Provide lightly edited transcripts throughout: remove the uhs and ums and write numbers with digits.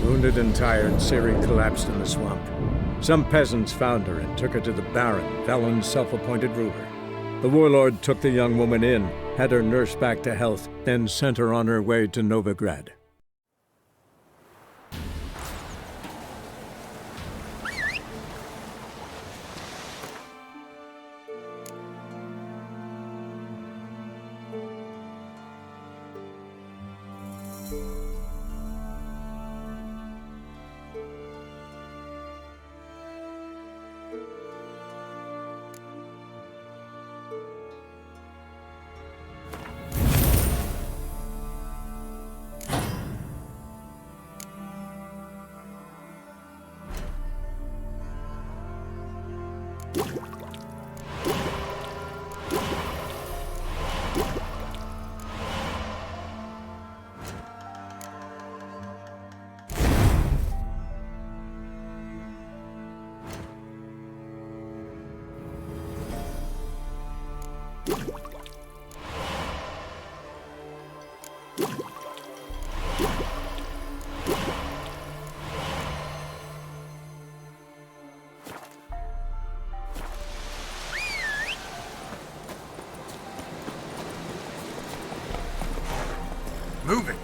Wounded and tired, Ciri collapsed in the swamp. Some peasants found her and took her to the Baron, Valen's self-appointed ruler. The warlord took the young woman in, had her nursed back to health, then sent her on her way to Novigrad. Move it!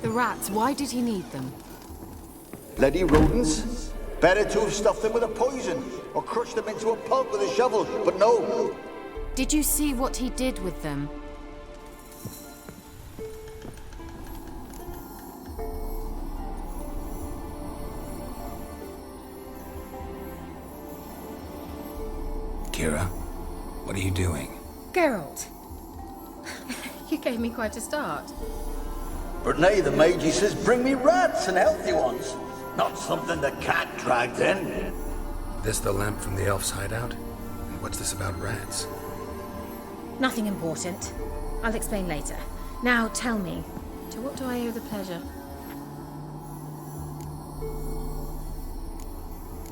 The rats, why did he need them? Bloody rodents. Better to have stuffed them with a poison, or crushed them into a pulp with a shovel, but no. Did you see what he did with them? Kira, what are you doing? Geralt. You gave me quite a start. But nay, the mage, he says, bring me rats and healthy ones. Not something the cat dragged in. This the lamp from the elf's hideout? And what's this about rats? Nothing important. I'll explain later. Now tell me, to what do I owe the pleasure?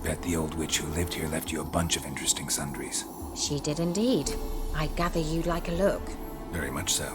Bet the old witch who lived here left you a bunch of interesting sundries. She did indeed. I gather you'd like a look. Very much so.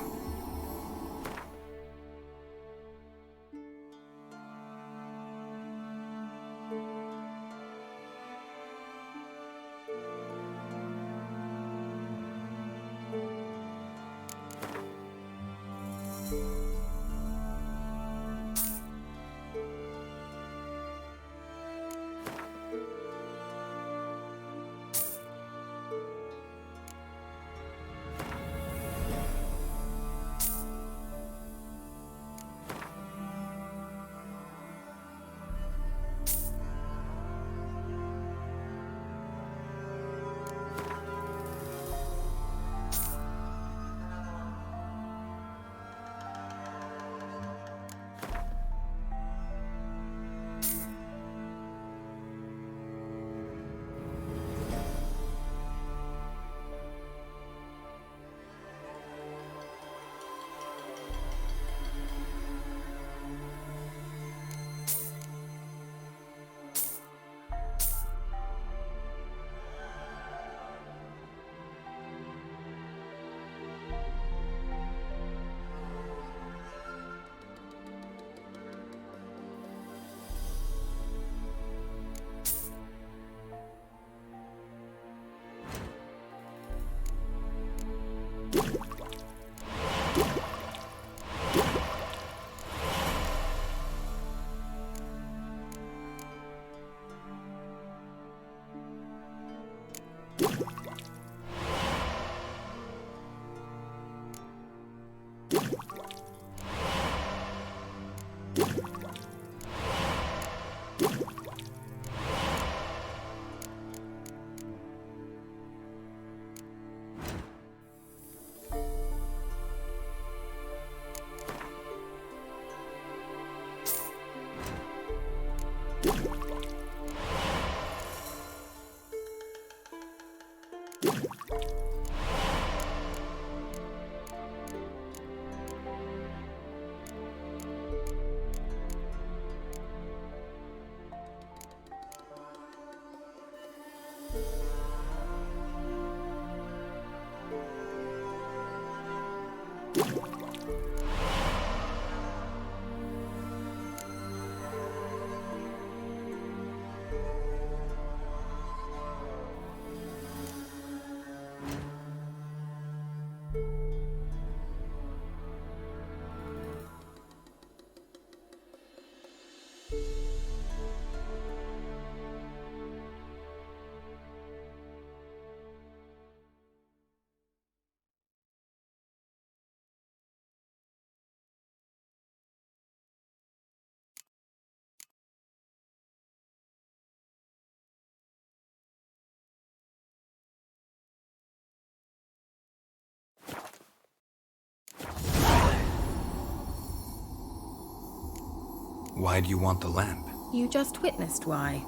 Why do you want the lamp? You just witnessed why.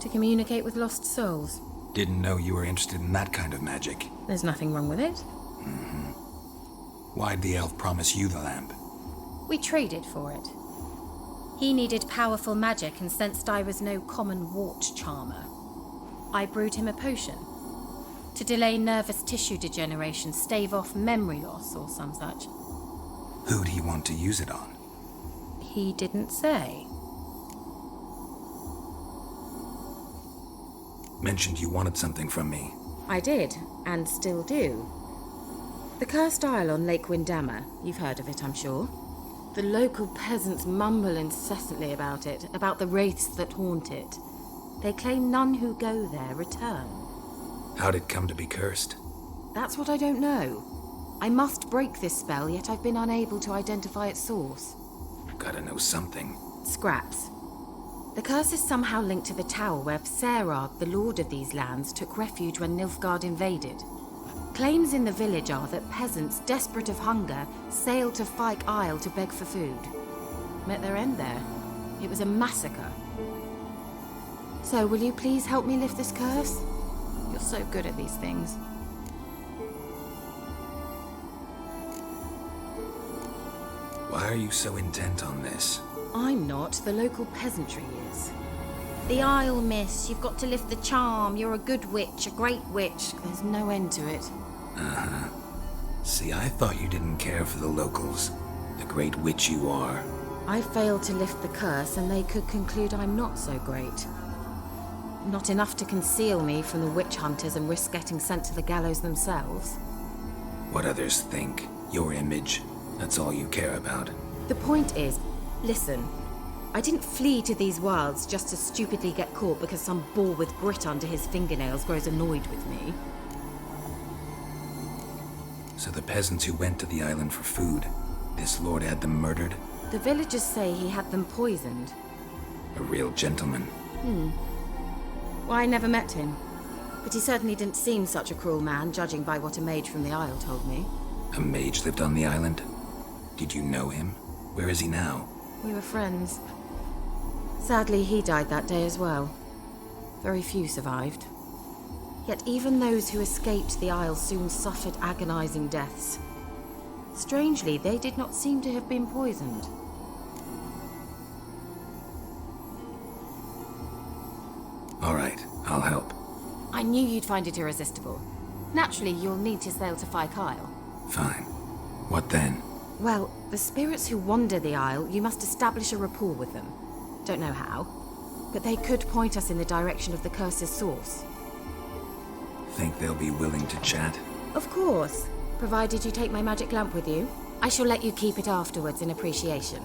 To communicate with lost souls. Didn't know you were interested in that kind of magic. There's nothing wrong with it. Why'd the elf promise you the lamp? We traded for it. He needed powerful magic and sensed I was no common wart charmer. I brewed him a potion. To delay nervous tissue degeneration, stave off memory loss or some such. Who'd he want to use it on? He didn't say. Mentioned you wanted something from me. I did, and still do. The Cursed Isle on Lake Windammer. You've heard of it, I'm sure. The local peasants mumble incessantly about it, about the wraiths that haunt it. They claim none who go there return. How'd it come to be cursed? That's what I don't know. I must break this spell, yet I've been unable to identify its source. Gotta know something. Scraps. The curse is somehow linked to the tower where Serag, the lord of these lands, took refuge when Nilfgaard invaded. Claims in the village are that peasants, desperate of hunger, sailed to Fyke Isle to beg for food. Met their end there. It was a massacre. So, will you please help me lift this curse? You're so good at these things. Why are you so intent on this? I'm not. The local peasantry is. The Isle, miss. You've got to lift the charm. You're a good witch, a great witch. There's no end to it. See, I thought you didn't care for the locals. The great witch you are. I failed to lift the curse, and they could conclude I'm not so great. Not enough to conceal me from the witch hunters and risk getting sent to the gallows themselves. What others think. Your image. That's all you care about. The point is, listen, I didn't flee to these wilds just to stupidly get caught because some boar with grit under his fingernails grows annoyed with me. So the peasants who went to the island for food, this lord had them murdered? The villagers say he had them poisoned. A real gentleman. Well, I never met him, but he certainly didn't seem such a cruel man, judging by what a mage from the Isle told me. A mage lived on the island? Did you know him? Where is he now? We were friends. Sadly, he died that day as well. Very few survived. Yet even those who escaped the Isle soon suffered agonizing deaths. Strangely, they did not seem to have been poisoned. All right, I'll help. I knew you'd find it irresistible. Naturally, you'll need to sail to Fyke Isle. Fine. What then? Well, the spirits who wander the Isle, you must establish a rapport with them. Don't know how, but they could point us in the direction of the curse's source. Think they'll be willing to chat? Of course, provided you take my magic lamp with you. I shall let you keep it afterwards in appreciation.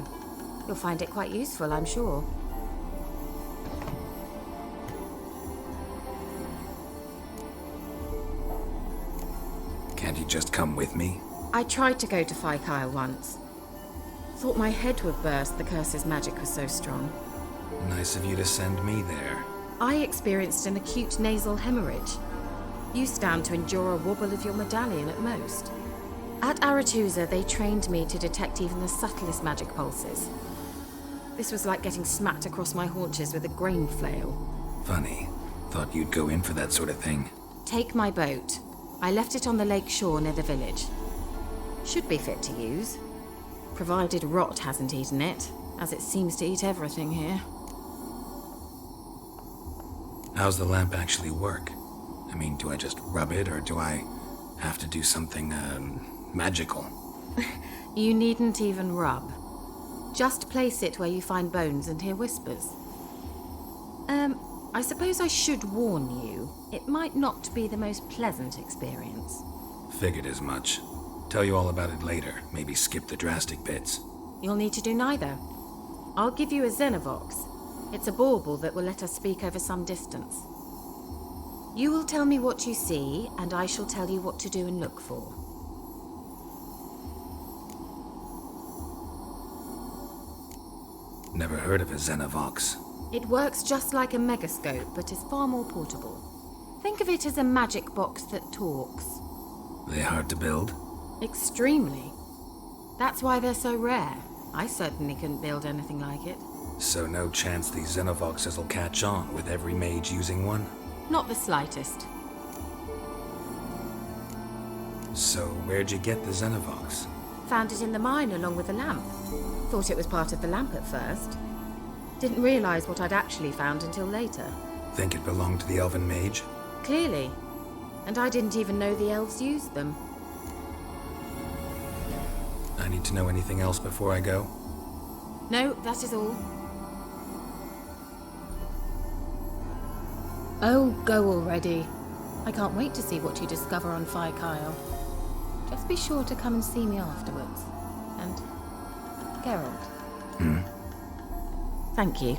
You'll find it quite useful, I'm sure. Can't you just come with me? I tried to go to Fyke Isle once. Thought my head would burst, the curse's magic was so strong. Nice of you to send me there. I experienced an acute nasal hemorrhage. You stand to endure a wobble of your medallion at most. At Aretusa, they trained me to detect even the subtlest magic pulses. This was like getting smacked across my haunches with a grain flail. Funny. Thought you'd go in for that sort of thing. Take my boat. I left it on the lake shore near the village. Should be fit to use. Provided rot hasn't eaten it, as it seems to eat everything here. How's the lamp actually work? I mean, do I just rub it, or do I have to do something, magical? You needn't even rub. Just place it where you find bones and hear whispers. I suppose I should warn you, it might not be the most pleasant experience. Figured as much. Tell you all about it later, maybe skip the drastic bits. You'll need to do neither. I'll give you a Xenovox. It's a bauble that will let us speak over some distance. You will tell me what you see, and I shall tell you what to do and look for. Never heard of a Xenovox. It works just like a megascope, but is far more portable. Think of it as a magic box that talks. They hard to build? Extremely. That's why they're so rare. I certainly couldn't build anything like it. So no chance these Xenovoxes will catch on with every mage using one? Not the slightest. So where'd you get the Xenovox? Found it in the mine along with the lamp. Thought it was part of the lamp at first. Didn't realize what I'd actually found until later. Think it belonged to the elven mage? Clearly. And I didn't even know the elves used them. I need to know anything else before I go? No, that is all. Oh, go already. I can't wait to see what you discover on Phi Kyle. Just be sure to come and see me afterwards. And Geralt. Thank you.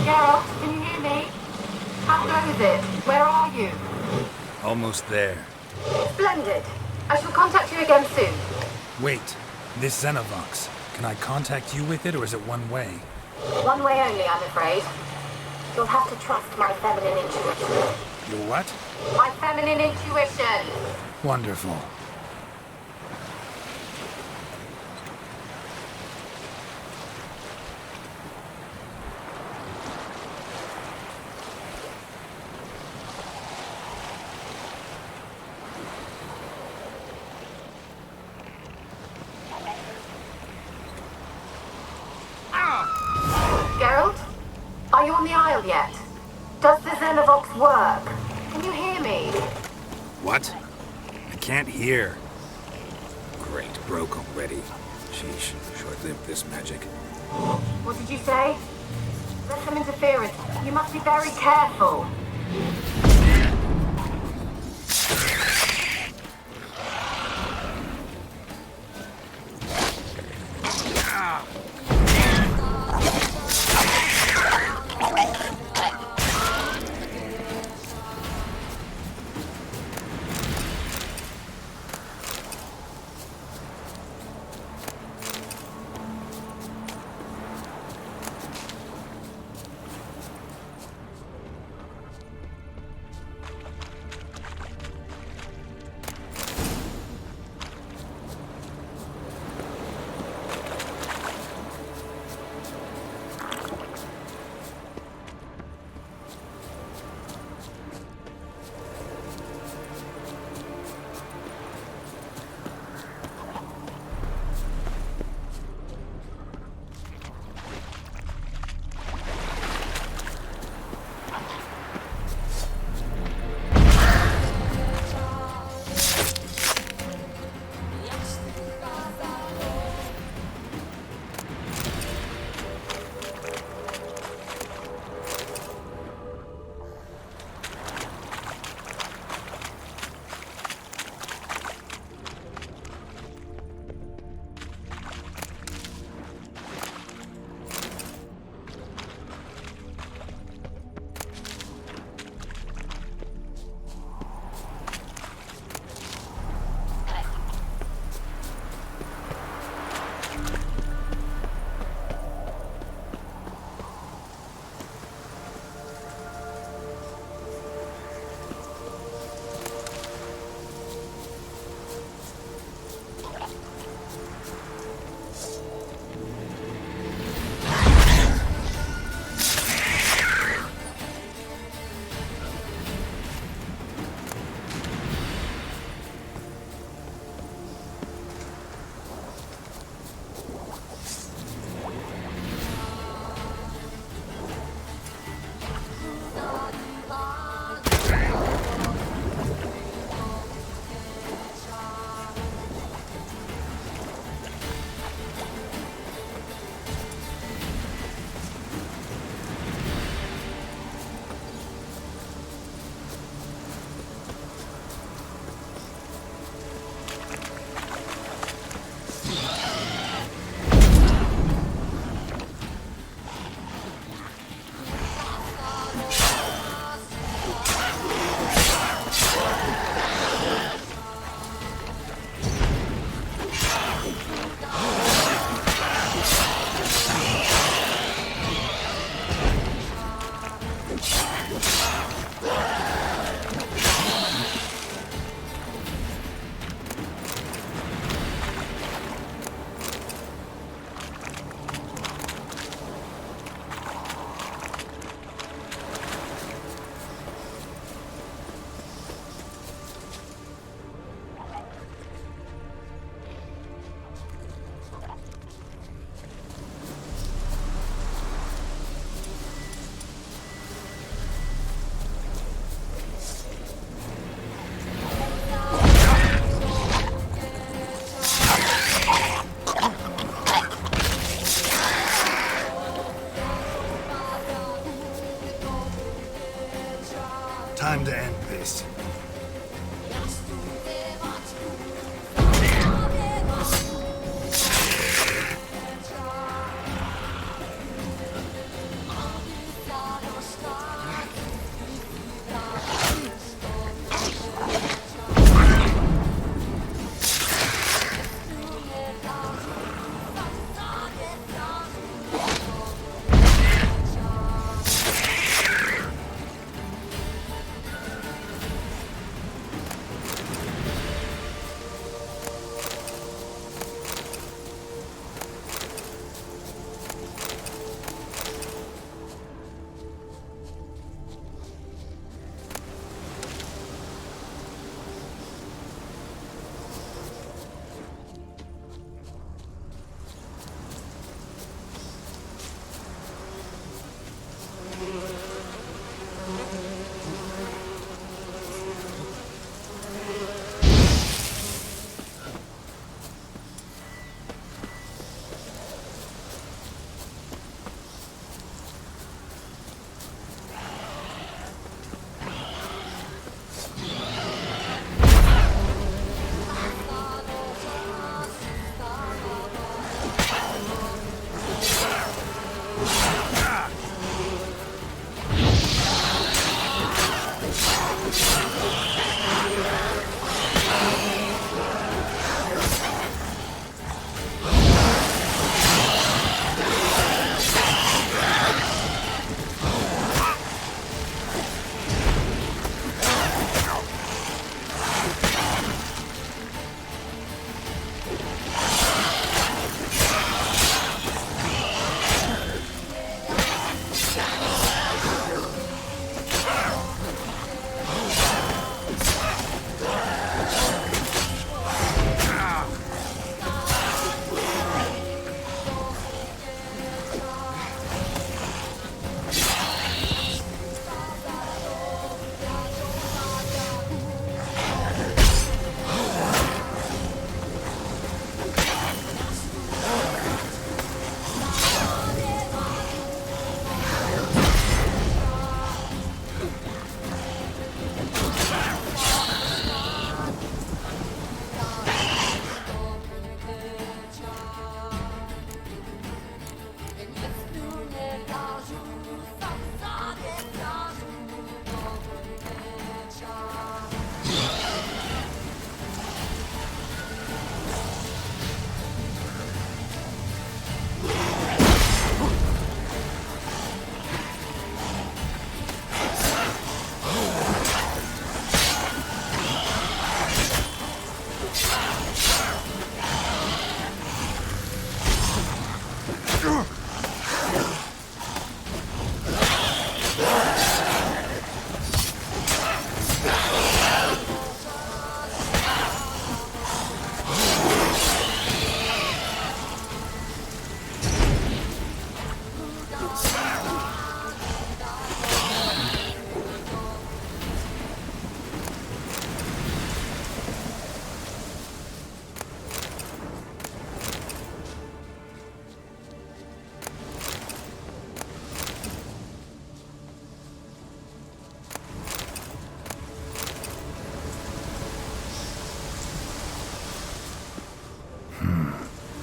Geralt, can you hear me? How goes it? Where are you? Almost there. Splendid. I shall contact you again soon. Wait, this Xenovox. Can I contact you with it, or is it one way? One way only, I'm afraid. You'll have to trust my feminine intuition. Your what? My feminine intuition! Wonderful. Geralt? Are you on the Isle yet? Does the Xenovox work? Can you hear me? What? I can't hear. Great. broke already. Sheesh, short-lived this magic. What did you say? There's some interference. You must be very careful.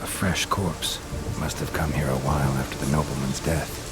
fresh corpse. Must have come here a while after the nobleman's death.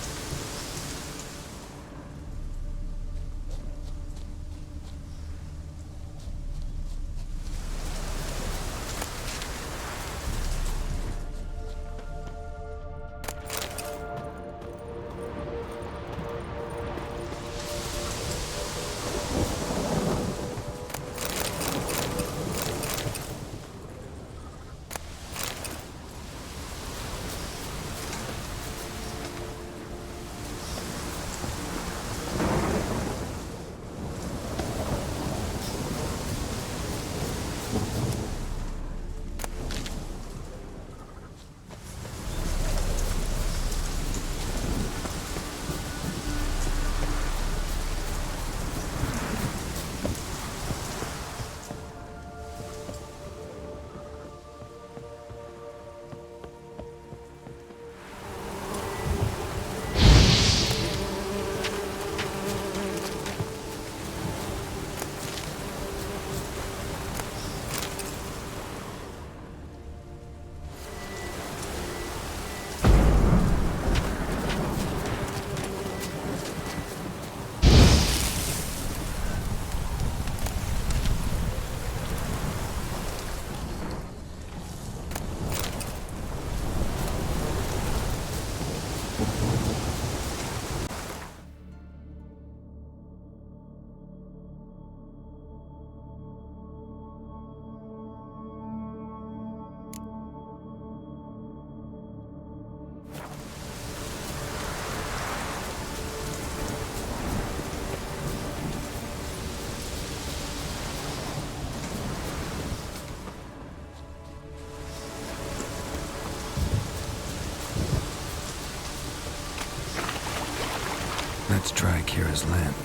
Let's try Kira's lamp.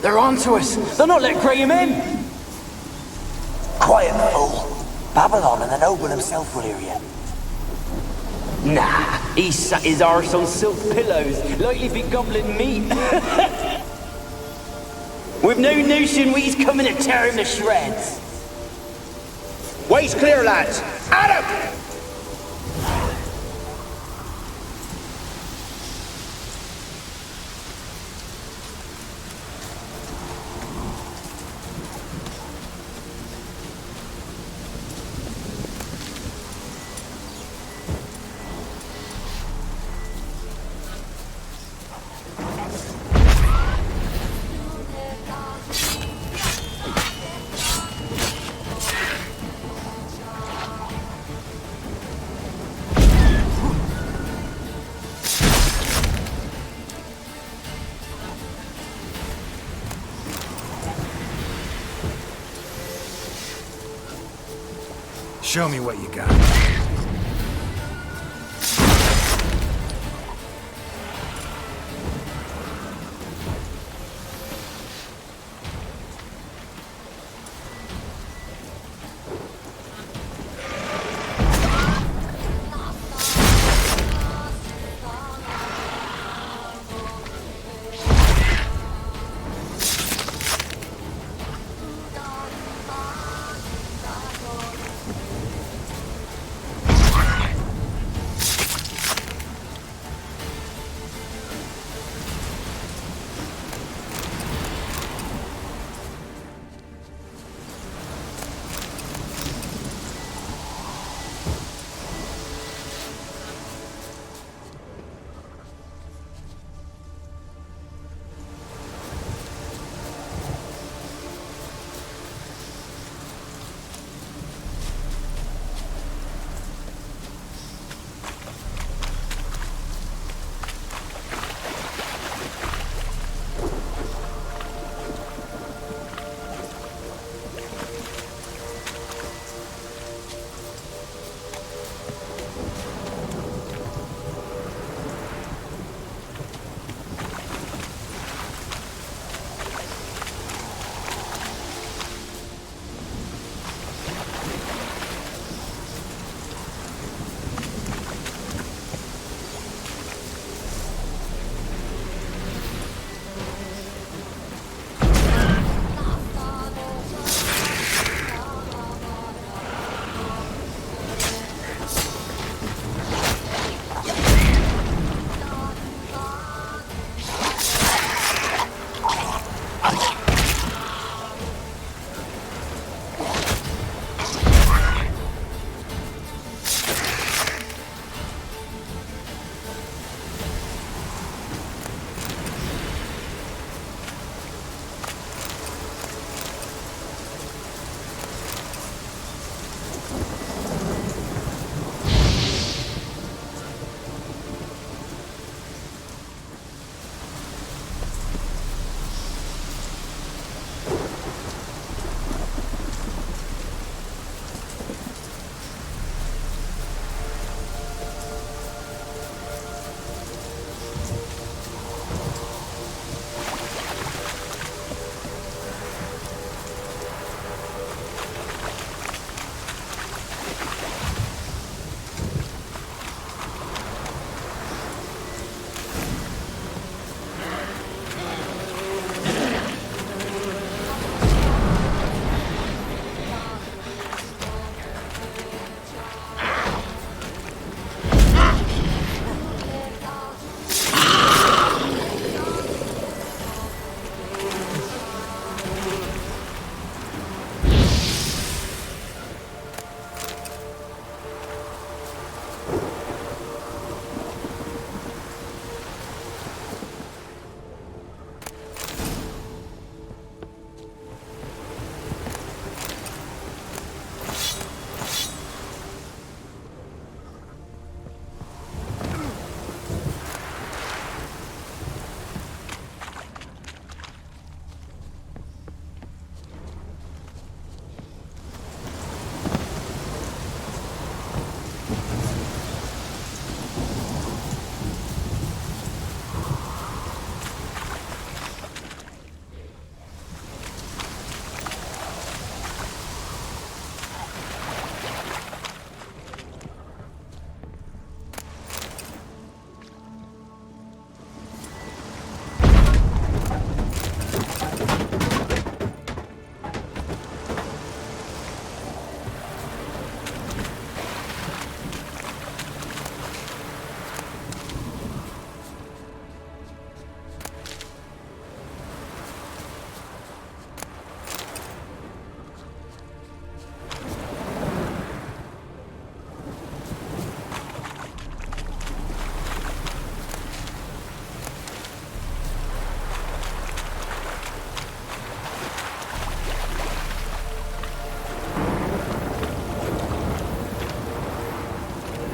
They're onto us! They're not letting Graham in! Quiet, fool. Babylon and the noble himself will hear you. Nah, he sat his arse on silk pillows, like he'd be gobbling meat. With no notion we's coming to tear him to shreds. Way's clear, lads! Adam! Show me what you got.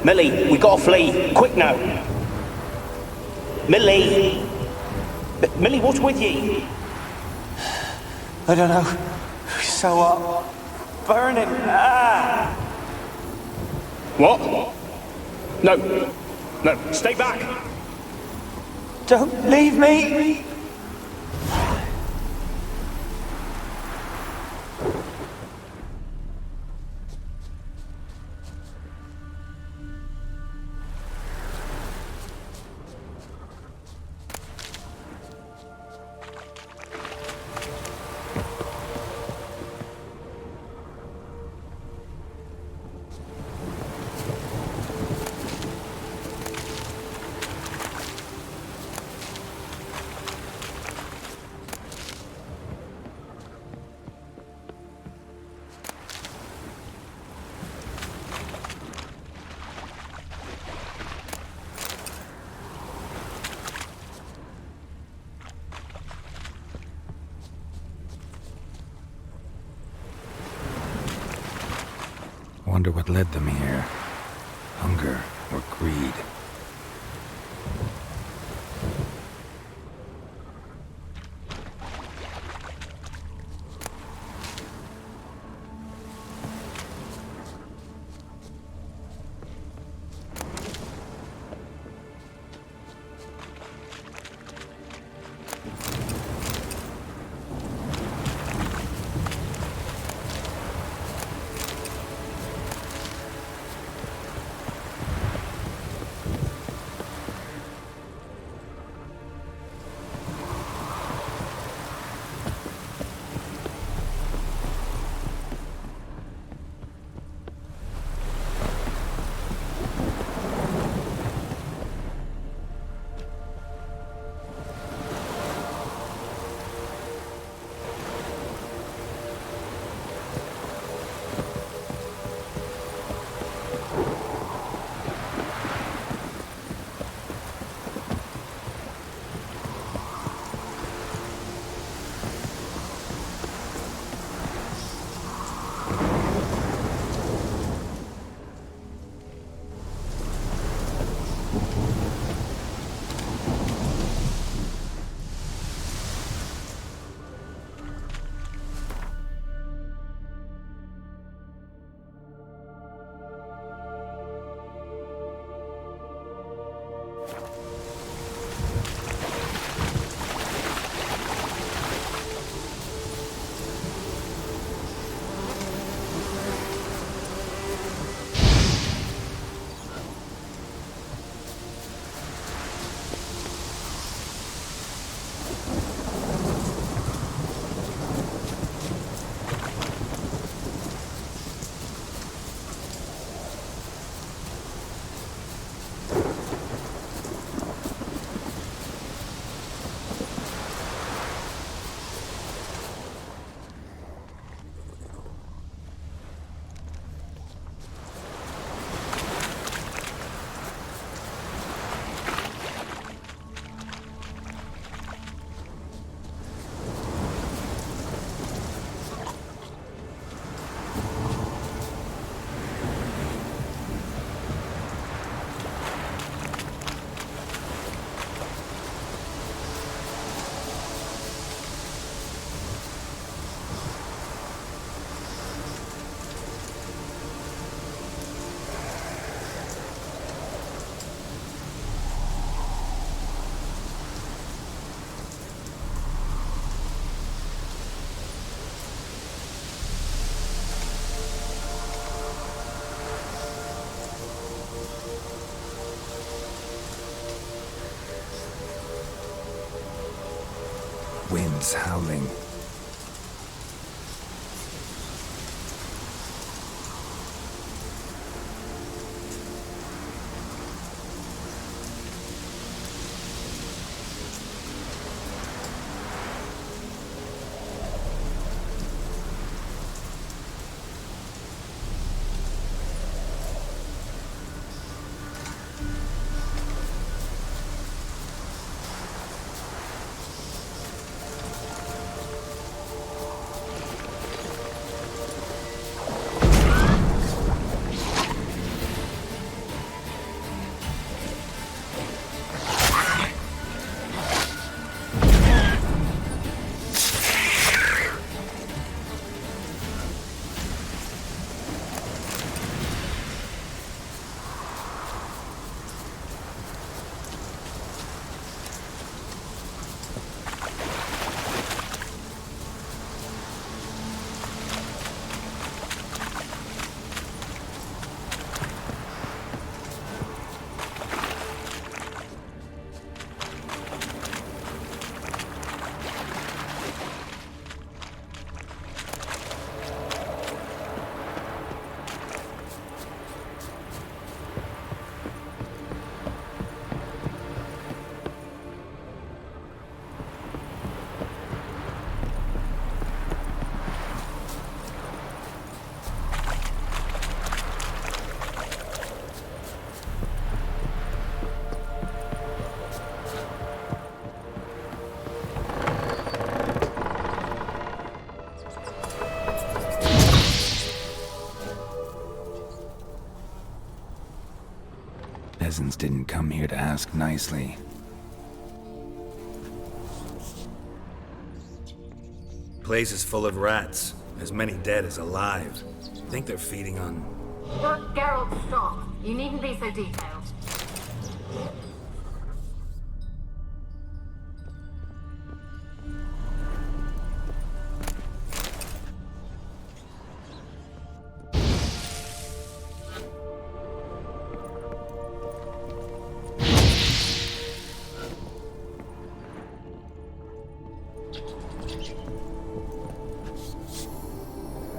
Millie, we gotta flee. Quick now. Millie! Millie, what's with you? I don't know. So burning. Ah! What? No. No, stay back. Don't leave me. Wonder what led them here. Hunger or greed? Winds howling. Peasants didn't come here to ask nicely. Place is full of rats. As many dead as alive. Think they're feeding on... Geralt, stop. You needn't be so detailed.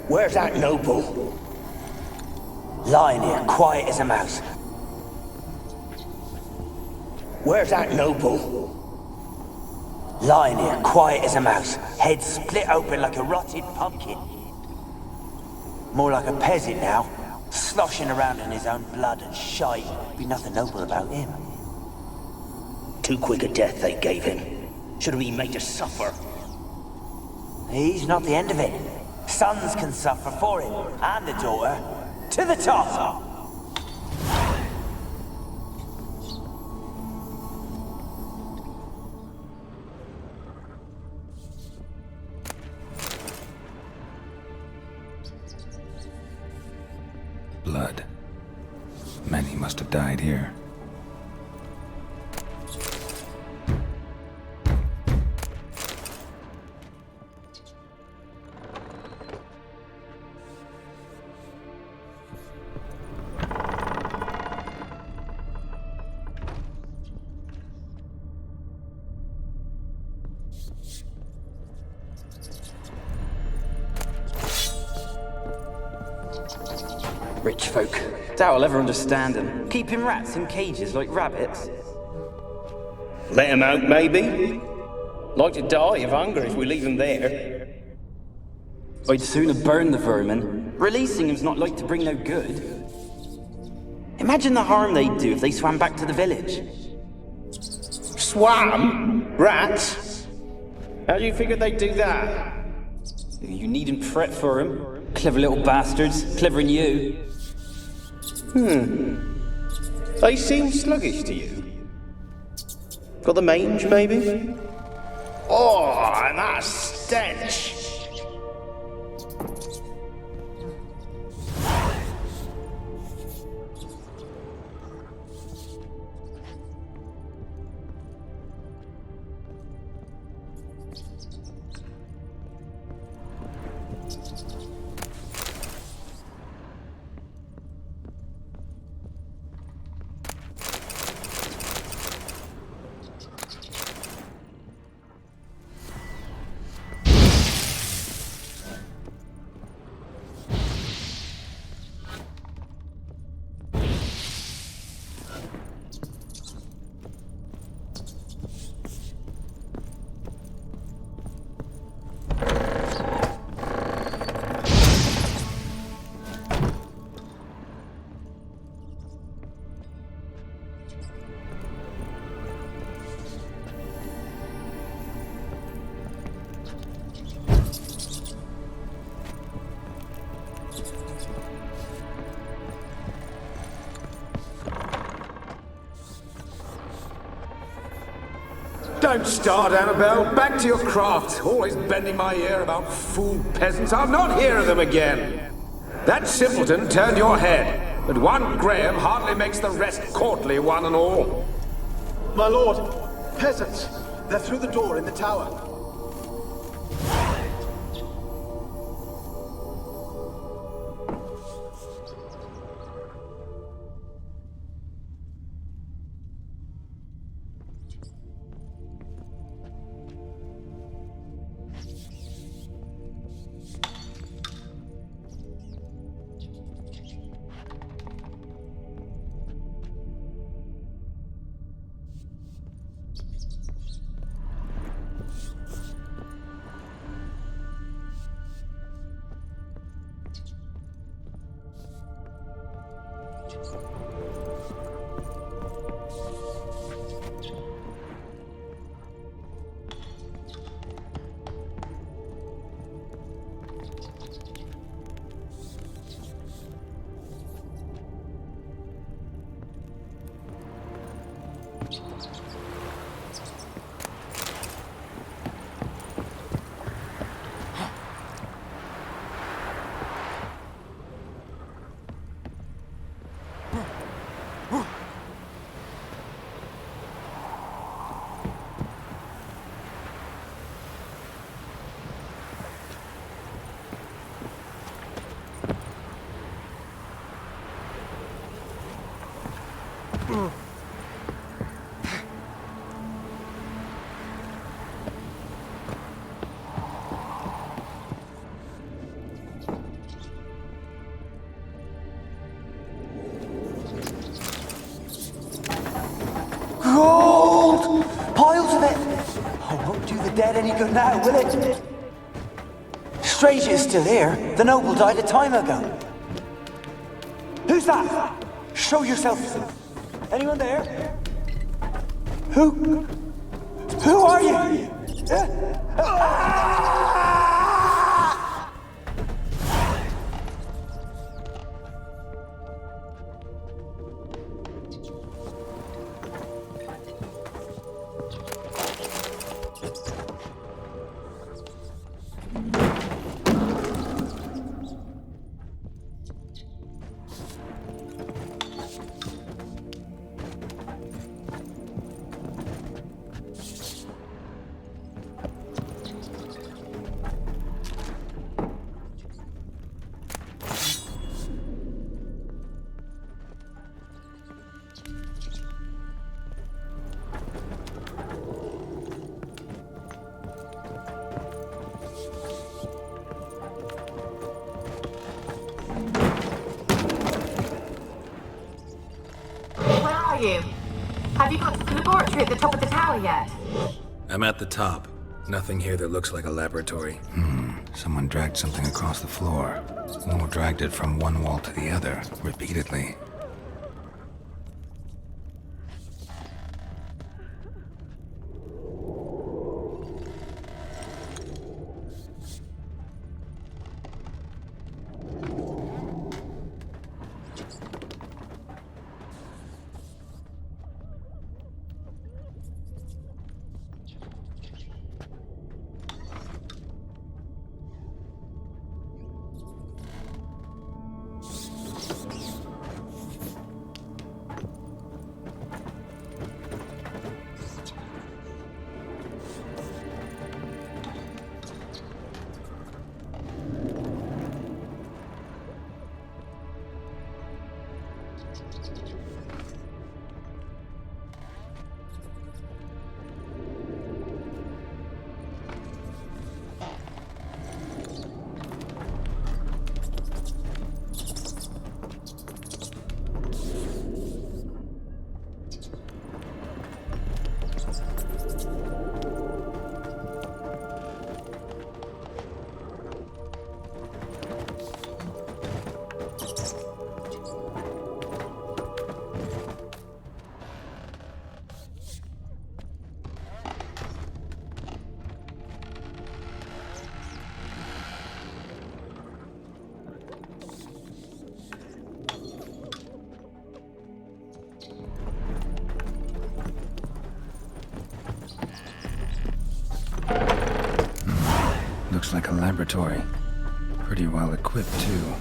Where's that noble? Lying here, quiet as a mouse. Where's that noble? Lying here, quiet as a mouse. Head split open like a rotted pumpkin. More like a peasant now. Sloshing around in his own blood and shite. Be nothing noble about him. Too quick a death they gave him. Should have been made to suffer. He's not the end of it. Sons can suffer for him, and the daughter. To the top! Blood. Many must have died here. Rich folk. Doubt I'll ever understand them. Keeping rats in cages like rabbits. Let him out, maybe? Like to die of hunger if we leave him there. I'd sooner burn the vermin. Releasing him's not like to bring no good. Imagine the harm they'd do if they swam back to the village. Swam? Rats? How do you figure they'd do that? You needn't fret for him. Clever little bastards. Clever than you. They seem sluggish to you. Got the mange, maybe? Oh, and that stench! Don't start, Annabelle. Back to your craft. Always bending my ear about fool peasants. I'll not hear of them again. That simpleton turned your head, but one Graham hardly makes the rest courtly, one and all. My lord, peasants. They're through the door in the tower. Gold! Piles of it! Oh, won't do the dead any good now, will it? Strange it's still here. The noble died a time ago. Who's that? Show yourself. Anyone there? Who are you? Have you got to the laboratory at the top of the tower yet? I'm at the top. Nothing here that looks like a laboratory. Someone dragged something across the floor. Or dragged it from one wall to the other, repeatedly. Looks like a laboratory. Pretty well equipped, too.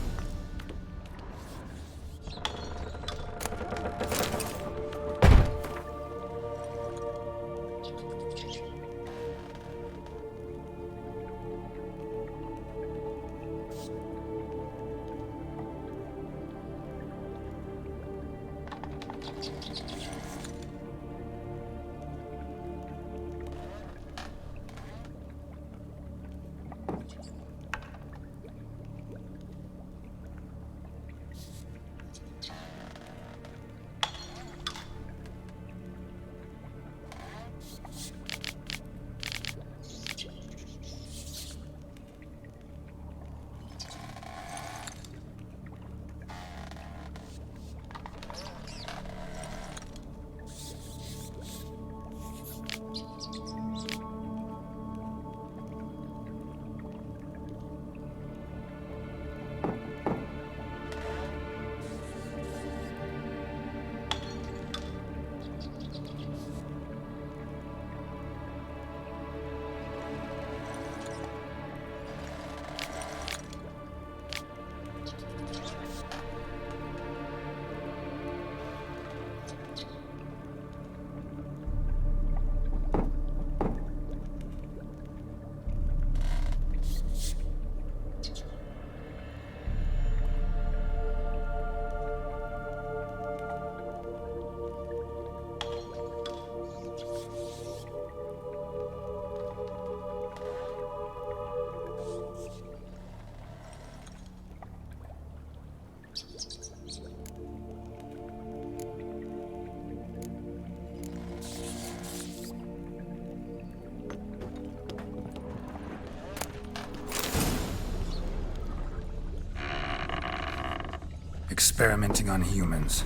Experimenting on humans.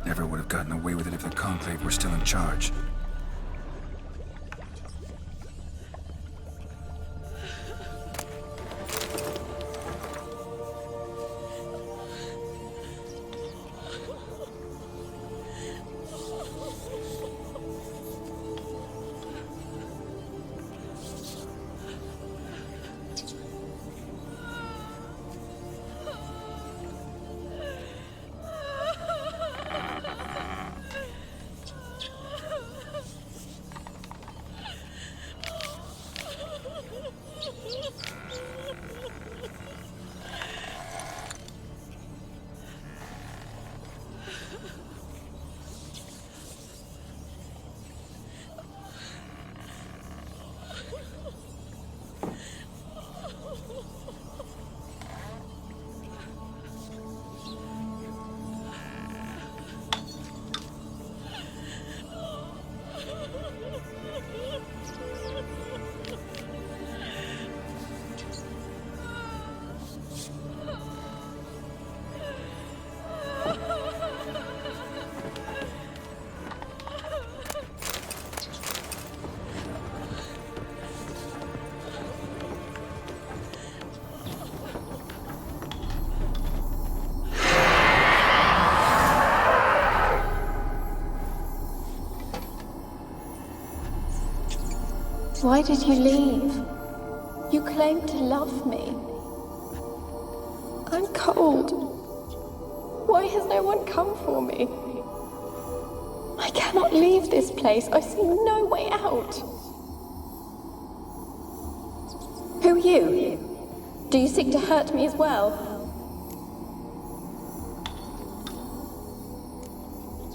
Never would have gotten away with it if the Conclave were still in charge. Why did you leave? You claimed to love me. I'm cold. Why has no one come for me? I cannot leave this place. I see no way out. Who are you? Do you seek to hurt me as well?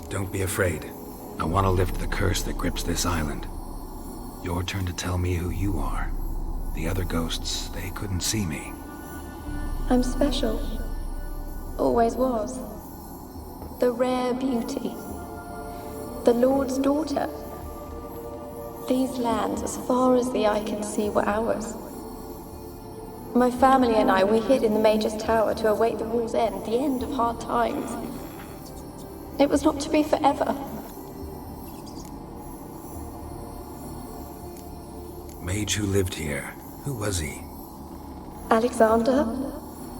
Don't be afraid. I want to lift the curse that grips this island. Your turn to tell me who you are. The other ghosts, they couldn't see me. I'm special. Always was. The rare beauty. The Lord's daughter. These lands, as far as the eye can see, were ours. My family and I, we hid in the Mage's Tower to await the war's end, the end of hard times. It was not to be forever. Mage who lived here. Who was he? Alexander?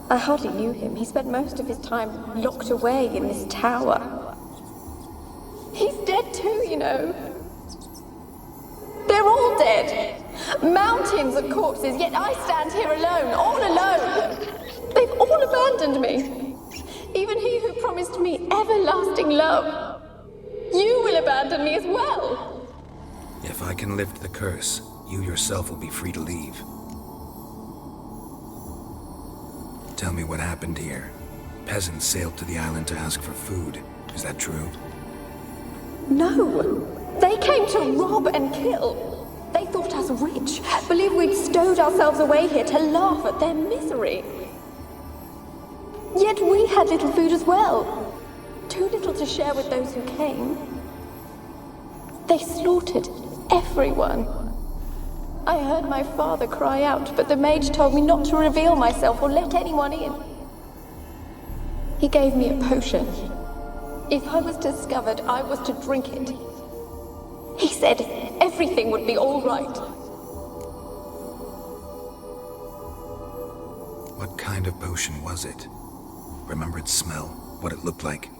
I hardly knew him. He spent most of his time locked away in this tower. He's dead too, you know. They're all dead. Mountains of corpses, yet I stand here alone, all alone. They've all abandoned me. Even he who promised me everlasting love. You will abandon me as well. If I can lift the curse, you yourself will be free to leave. Tell me what happened here. Peasants sailed to the island to ask for food. Is that true? No. They came to rob and kill. They thought us rich, believed we'd stowed ourselves away here to laugh at their misery. Yet we had little food as well. Too little to share with those who came. They slaughtered everyone. I heard my father cry out, but the mage told me not to reveal myself or let anyone in. He gave me a potion. If I was discovered, I was to drink it. He said everything would be all right. What kind of potion was it? Remember its smell? What it looked like?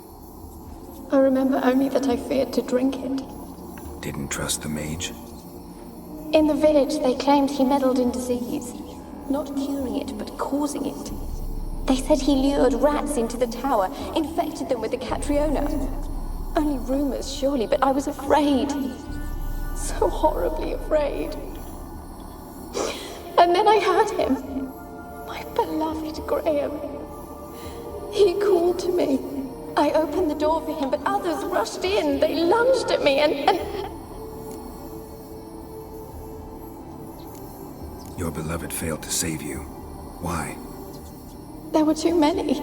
I remember only that I feared to drink it. Didn't trust the mage? In the village, they claimed he meddled in disease. Not curing it, but causing it. They said he lured rats into the tower, infected them with the Catriona. Only rumors, surely, but I was afraid. So horribly afraid. And then I heard him. My beloved Graham. He called to me. I opened the door for him, but others rushed in. They lunged at me and... Your beloved failed to save you. Why? There were too many.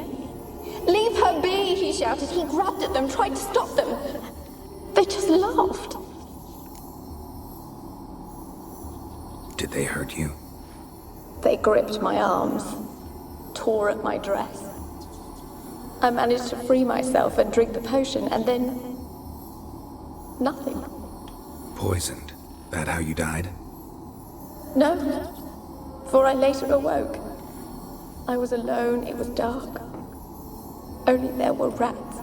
Leave her be, he shouted. He grabbed at them, tried to stop them. They just laughed. Did they hurt you? They gripped my arms, tore at my dress. I managed to free myself and drink the potion, and then... nothing. Poisoned. That how you died? No, for I later awoke. I was alone, it was dark. Only there were rats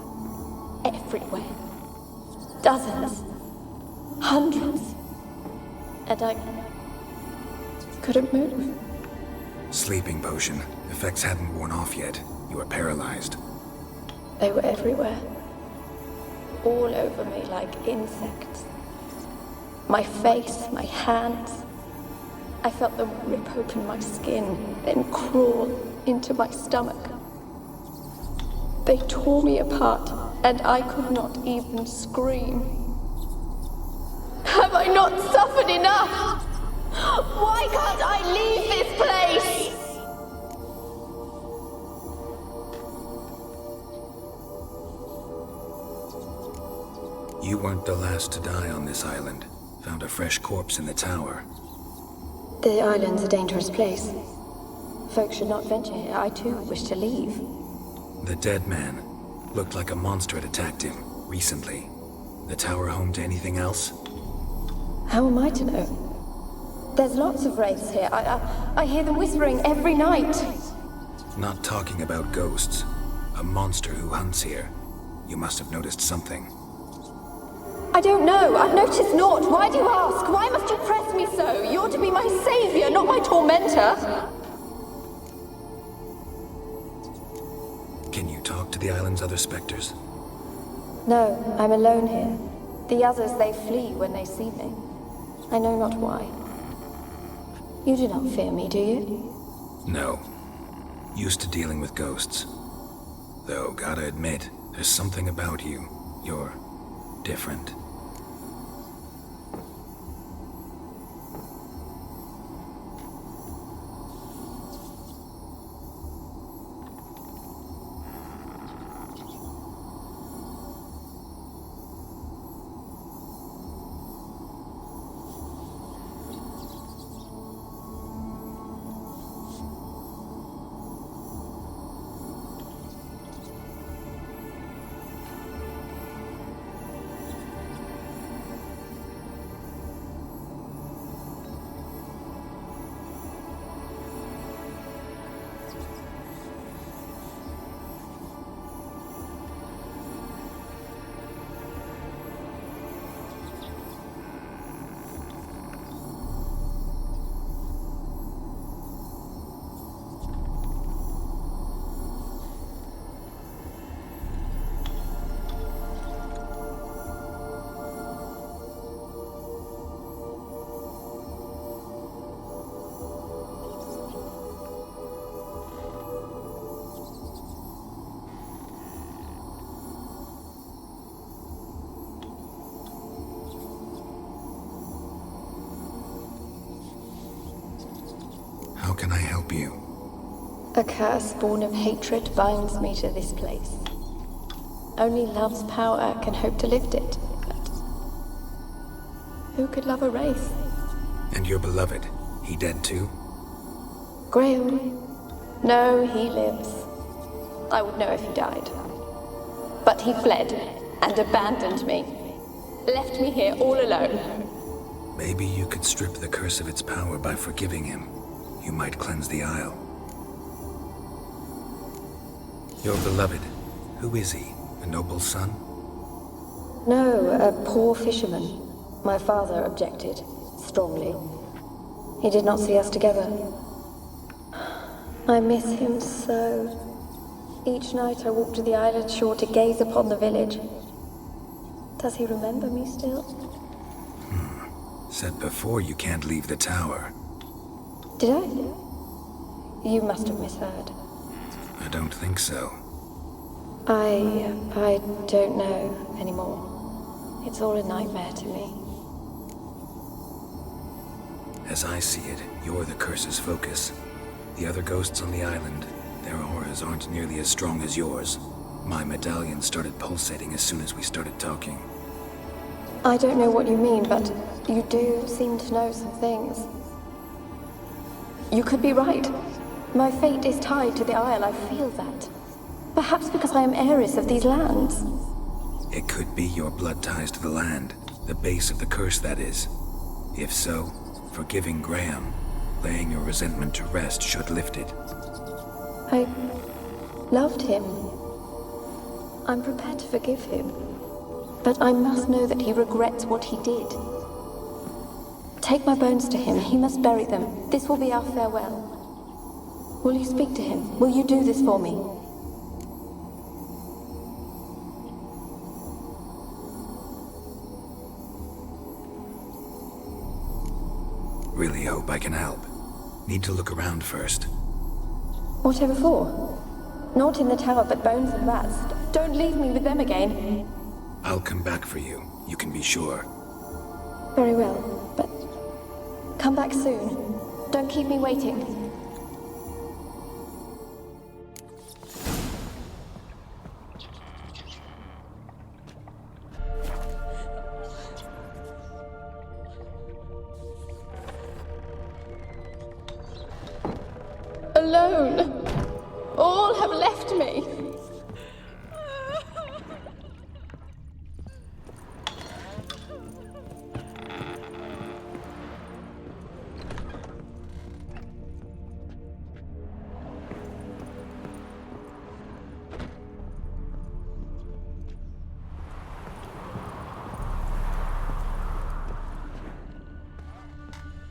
everywhere. Dozens. Hundreds. And I couldn't move. Sleeping potion. Effects hadn't worn off yet. You were paralyzed. They were everywhere. All over me like insects. My face, my hands. I felt them rip open my skin, then crawl into my stomach. They tore me apart, and I could not even scream. Have I not suffered enough? Why can't I leave this place? You weren't the last to die on this island. Found a fresh corpse in the tower. The island's a dangerous place. Folks should not venture here. I too wish to leave. The dead man. Looked like a monster had attacked him, recently. The tower home to anything else? How am I to know? There's lots of wraiths here. I hear them whispering every night. Not talking about ghosts. A monster who hunts here. You must have noticed something. I don't know. I've noticed naught. Why do you ask? Why must you press me so? You're to be my savior, not my tormentor. Can you talk to the island's other specters? No, I'm alone here. The others, they flee when they see me. I know not why. You do not fear me, do you? No. Used to dealing with ghosts. Though, gotta admit, there's something about you. You're different. How can I help you? A curse born of hatred binds me to this place. Only love's power can hope to lift it, but who could love a wraith? And your beloved, he dead too? Grail? No, he lives. I would know if he died. But he fled and abandoned me. Left me here all alone. Maybe you could strip the curse of its power by forgiving him. You might cleanse the Isle. Your beloved, who is he? A noble son? No, a poor fisherman. My father objected, strongly. He did not see us together. I miss him so. Each night I walk to the island shore to gaze upon the village. Does he remember me still? Said before you can't leave the tower. Did I? You must have misheard. I don't think so. I don't know anymore. It's all a nightmare to me. As I see it, you're the curse's focus. The other ghosts on the island, their auras aren't nearly as strong as yours. My medallion started pulsating as soon as we started talking. I don't know what you mean, but you do seem to know some things. You could be right. My fate is tied to the Isle, I feel that. Perhaps because I am heiress of these lands. It could be your blood ties to the land, the base of the curse, that is. If so, forgiving Graham, laying your resentment to rest should lift it. I loved him. I'm prepared to forgive him. But I must know that he regrets what he did. Take my bones to him. He must bury them. This will be our farewell. Will you speak to him? Will you do this for me? Really hope I can help. Need to look around first. Whatever for? Not in the tower, but bones and rats. Don't leave me with them again. I'll come back for you, you can be sure. Very well, but come back soon. Don't keep me waiting. Alone. All have left me.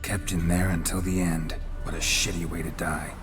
Kept in there until the end. What a shitty way to die.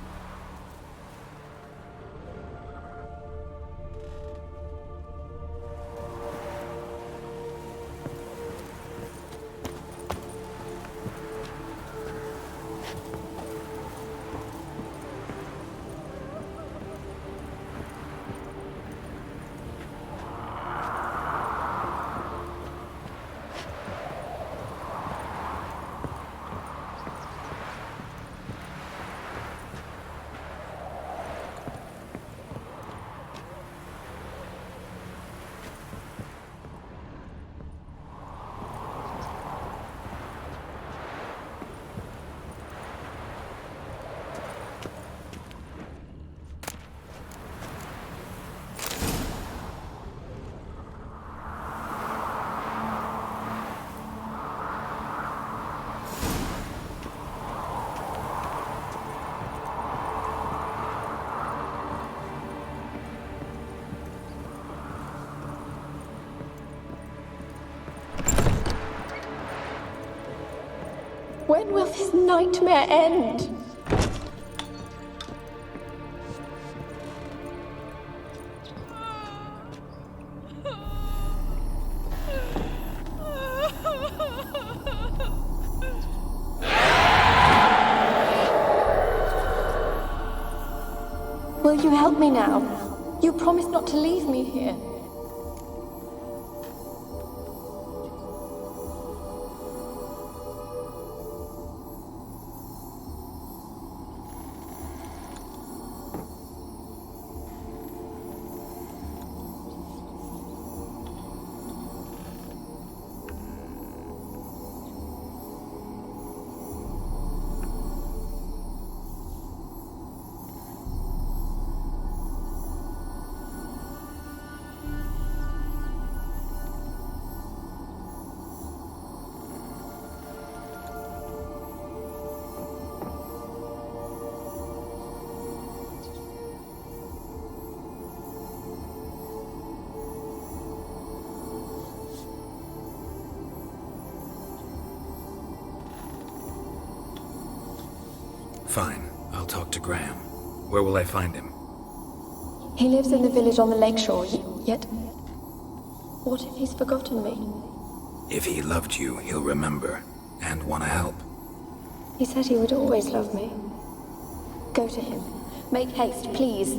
When will this nightmare end? Will you help me now? You promised not to leave me here. Fine, I'll talk to Graham. Where will I find him? He lives in the village on the lakeshore, yet... What if he's forgotten me? If he loved you, he'll remember, and want to help. He said he would always love me. Go to him. Make haste, please.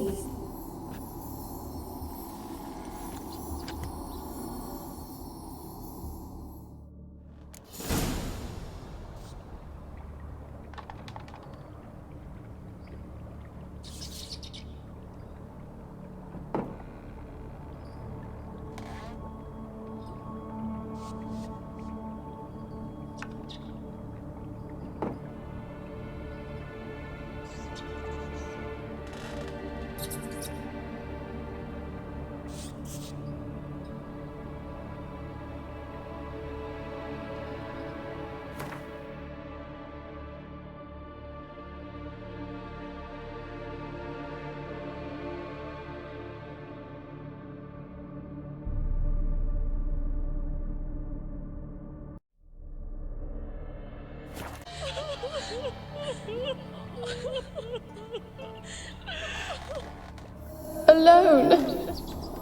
Alone.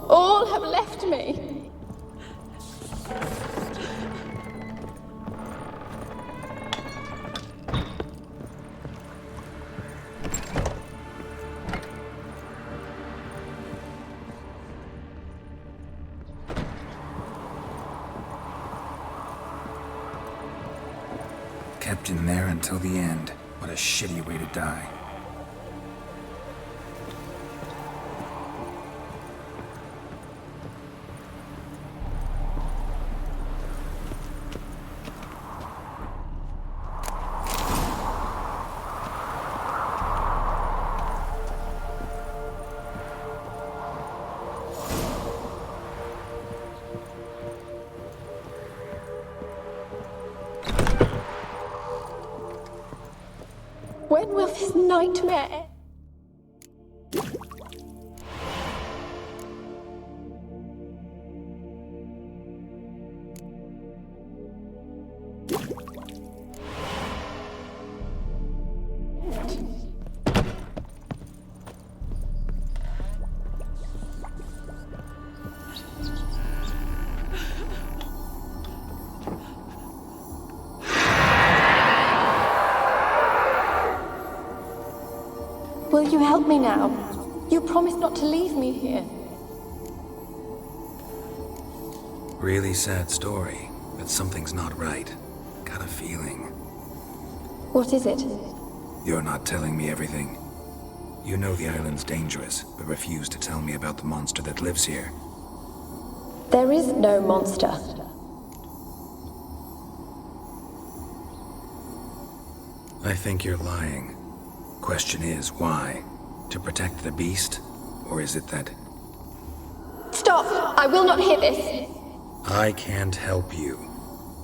All have left me. Kept in there until the end. What a shitty way to die. When will this nightmare end? Will you help me now? You promised not to leave me here. Really sad story, but something's not right. Got a feeling. What is it? You're not telling me everything. You know the island's dangerous, but refuse to tell me about the monster that lives here. There is no monster. I think you're lying. Question is, why? To protect the beast? Or is it that... Stop! I will not hear this! I can't help you.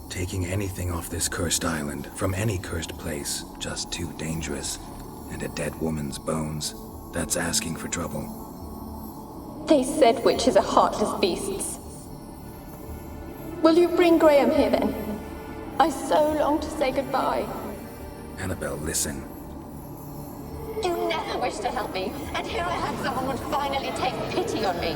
Taking anything off this cursed island, from any cursed place, just too dangerous. And a dead woman's bones, that's asking for trouble. They said witches are heartless beasts. Will you bring Graham here then? I so long to say goodbye. Annabelle, listen. You never wished to help me, and here I have someone would finally take pity on me.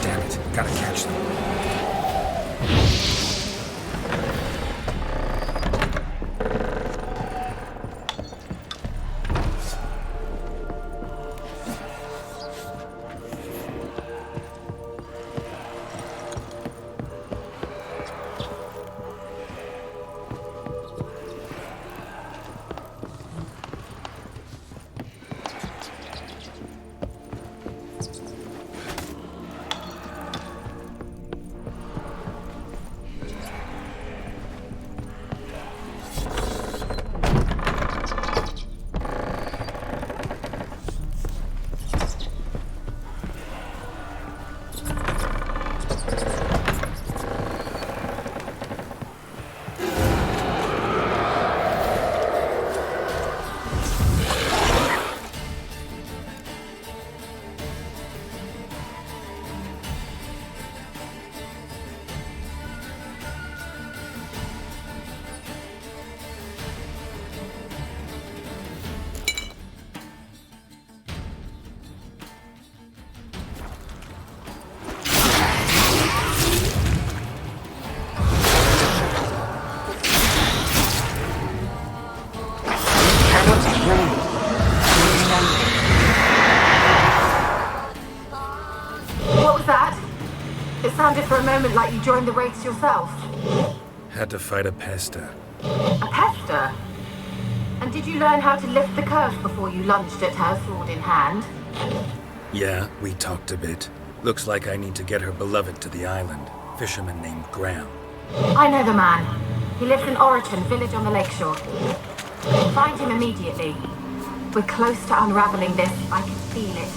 Damn it, gotta catch them. What was that? It sounded for a moment like you joined the raids yourself. Had to fight a pester. A pester? And did you learn how to lift the curse before you lunged at her, sword in hand? Yeah, we talked a bit. Looks like I need to get her beloved to the island. Fisherman named Graham. I know the man. He lives in Oriton, village on the lakeshore. Find him immediately. We're close to unraveling this. I can feel it.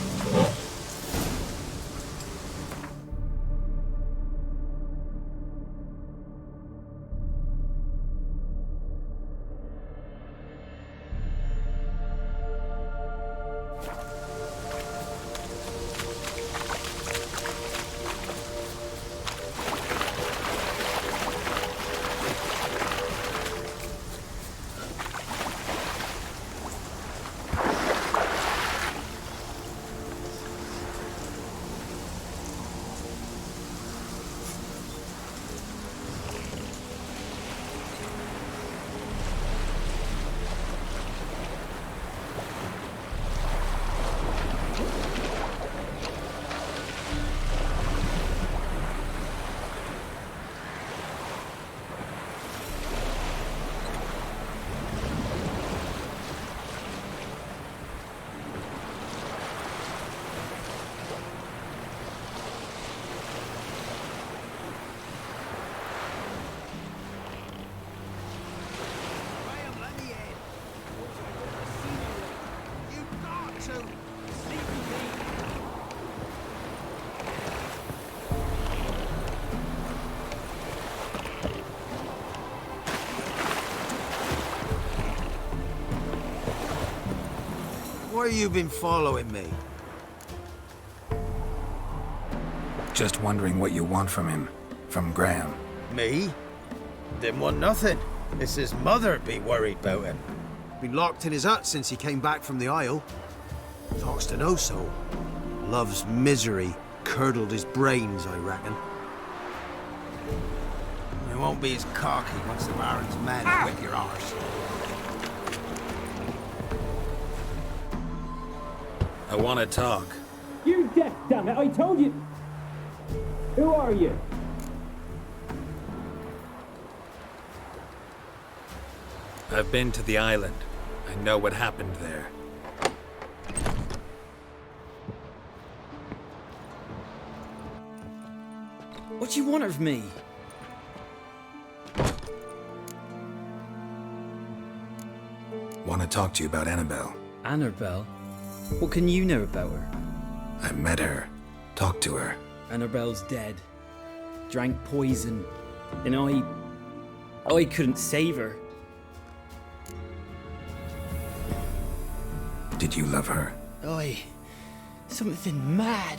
Why you been following me? Just wondering what you want from him. From Graham. Me? Didn't want nothing. It's his mother be worried about him. Been locked in his hut since he came back from the Isle. Talks to no soul. Love's misery curdled his brains, I reckon. He won't be as cocky once the Baron's men whip your arse. I want to talk. You deaf, damn it! I told you. Who are you? I've been to the island. I know what happened there. What do you want of me? Want to talk to you about Annabelle. Annabelle? What can you know about her? I met her. Talked to her. Annabelle's dead. Drank poison. And I couldn't save her. Did you love her? Something mad.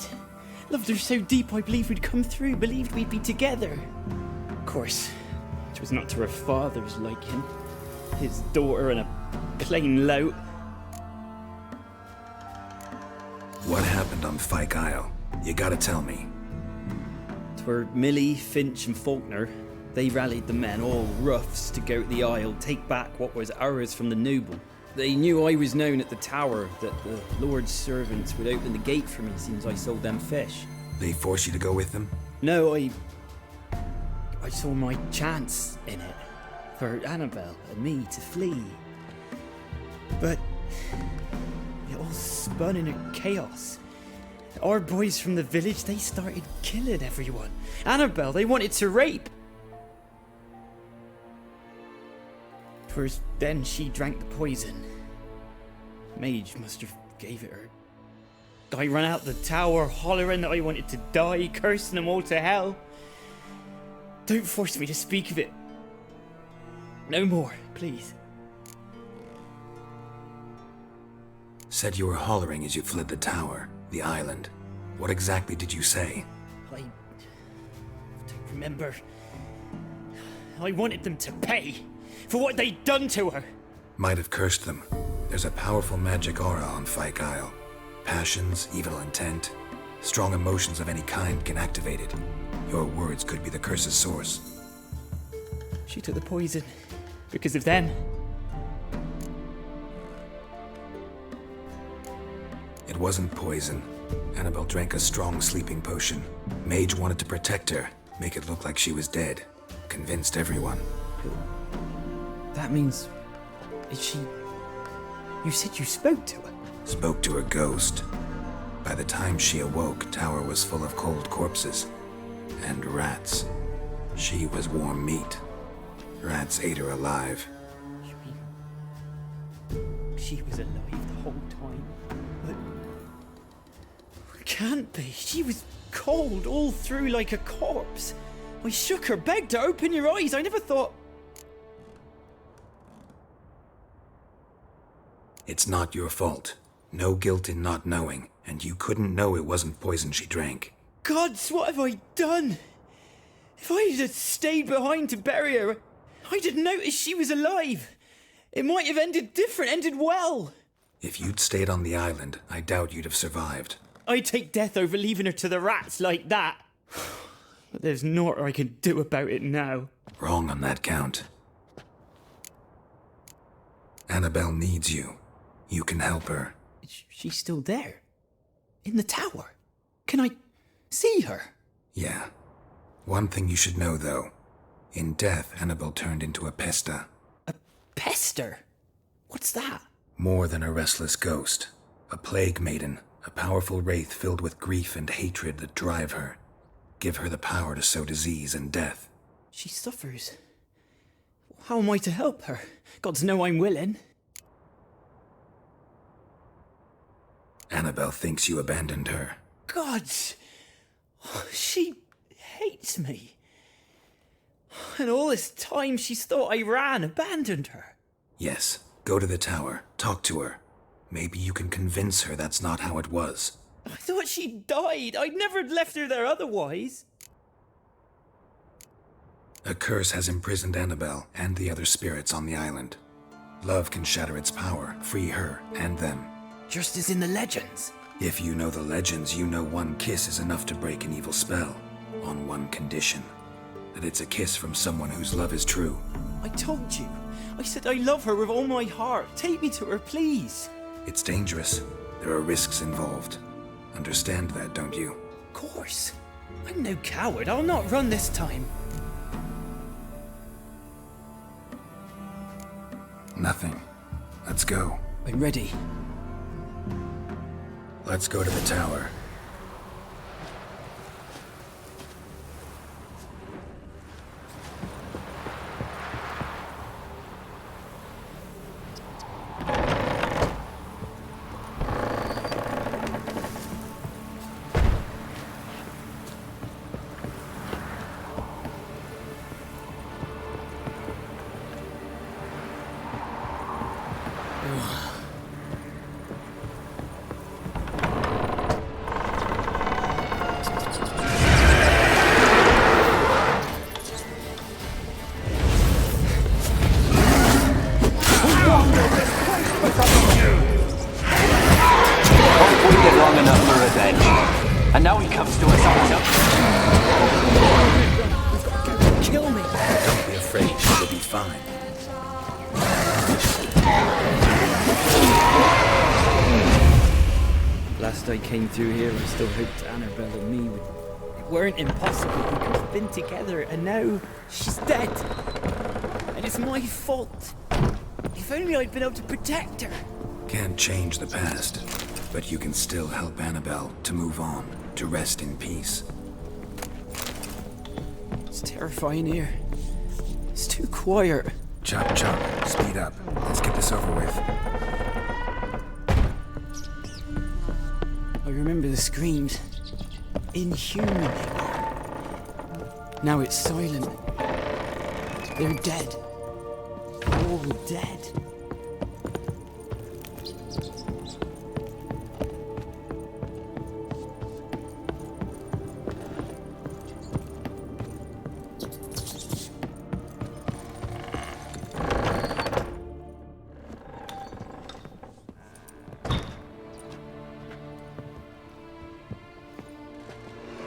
Loved her so deep I believed we'd come through, believed we'd be together. Of course, it was not to her father's liking. His daughter and a plain lout. What happened on Fyke Isle? You gotta tell me. 'Twere Millie, Finch and Faulkner. They rallied the men, all roughs, to go to the Isle, take back what was ours from the noble. They knew I was known at the tower, that the Lord's servants would open the gate for me since I sold them fish. They forced you to go with them? No, I saw my chance in it, for Annabelle and me to flee. But it all spun in a chaos. Our boys from the village, they started killing everyone. Annabelle, they wanted to rape. 'Twas then she drank the poison. Mage must have gave it her. I ran out the tower hollering that I wanted to die, cursing them all to hell. Don't force me to speak of it. No more, please. Said you were hollering as you fled the tower, the island. What exactly did you say? I don't remember. I wanted them to pay for what they'd done to her. Might have cursed them. There's a powerful magic aura on Fyke Isle. Passions, evil intent, strong emotions of any kind can activate it. Your words could be the curse's source. She took the poison because of them. It wasn't poison. Annabelle drank a strong sleeping potion. Mage wanted to protect her, make it look like she was dead. Convinced everyone. That means... is she... You said you spoke to her? Spoke to her ghost. By the time she awoke, tower was full of cold corpses. And rats. She was warm meat. Rats ate her alive. You mean... she was alive the whole time? But... it can't be. She was cold all through like a corpse. I shook her, begged her, open your eyes. I never thought... It's not your fault. No guilt in not knowing, and you couldn't know it wasn't poison she drank. Gods, what have I done? If I had stayed behind to bury her, I didn't notice she was alive. It might have ended different, ended well. If you'd stayed on the island, I doubt you'd have survived. I'd take death over leaving her to the rats like that. But there's naught I can do about it now. Wrong on that count. Annabelle needs you. You can help her. She's still there? In the tower? Can I see her? Yeah. One thing you should know, though. In death, Annabelle turned into a pesta. A pester? What's that? More than a restless ghost. A plague maiden. A powerful wraith filled with grief and hatred that drive her. Give her the power to sow disease and death. She suffers. How am I to help her? Gods know I'm willing. Annabelle thinks you abandoned her. Gods! She hates me. And all this time she's thought I ran, abandoned her. Yes, go to the tower, talk to her. Maybe you can convince her that's not how it was. I thought she died. I'd never left her there otherwise. A curse has imprisoned Annabelle and the other spirits on the island. Love can shatter its power, free her and them. Just as in the legends. If you know the legends, you know one kiss is enough to break an evil spell. On one condition. That it's a kiss from someone whose love is true. I told you. I said I love her with all my heart. Take me to her, please. It's dangerous. There are risks involved. Understand that, don't you? Of course. I'm no coward. I'll not run this time. Nothing. Let's go. I'm ready. Let's go to the tower. And now he comes to us on top. Kill me. Don't be afraid, you'll be fine. Last I came through here, I still hoped Annabelle and me weren't impossible. We could have been together, and now she's dead. And it's my fault. If only I'd been able to protect her. Can't change the past, but you can still help Annabelle to move on, to rest in peace. It's terrifying here. It's too quiet. Chop, chop. Speed up. Let's get this over with. I remember the screams. Inhuman. Now it's silent. They're dead. All dead.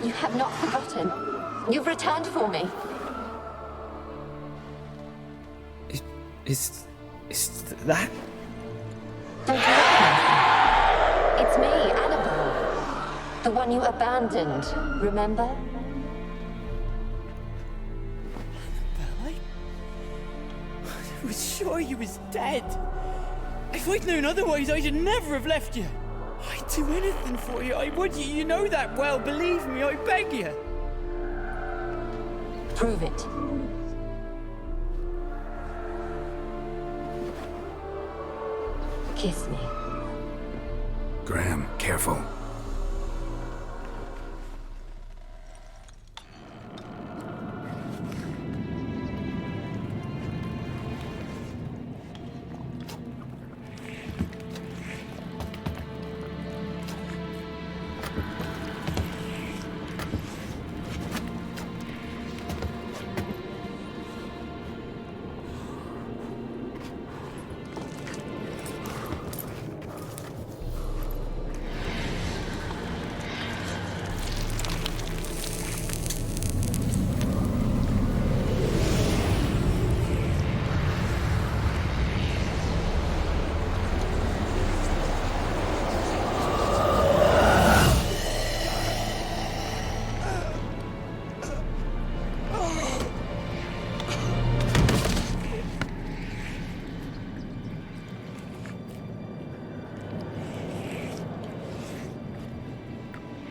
You have not forgotten. You've returned for me. Is that? Don't recognize me. It's me, Annabelle. The one you abandoned, remember? Annabelle? I was sure you was dead. If I'd known otherwise, I'd never have left you. I'd do anything for you. I would. You know that well. Believe me, I beg you. Prove it. Kiss me. Graham, careful.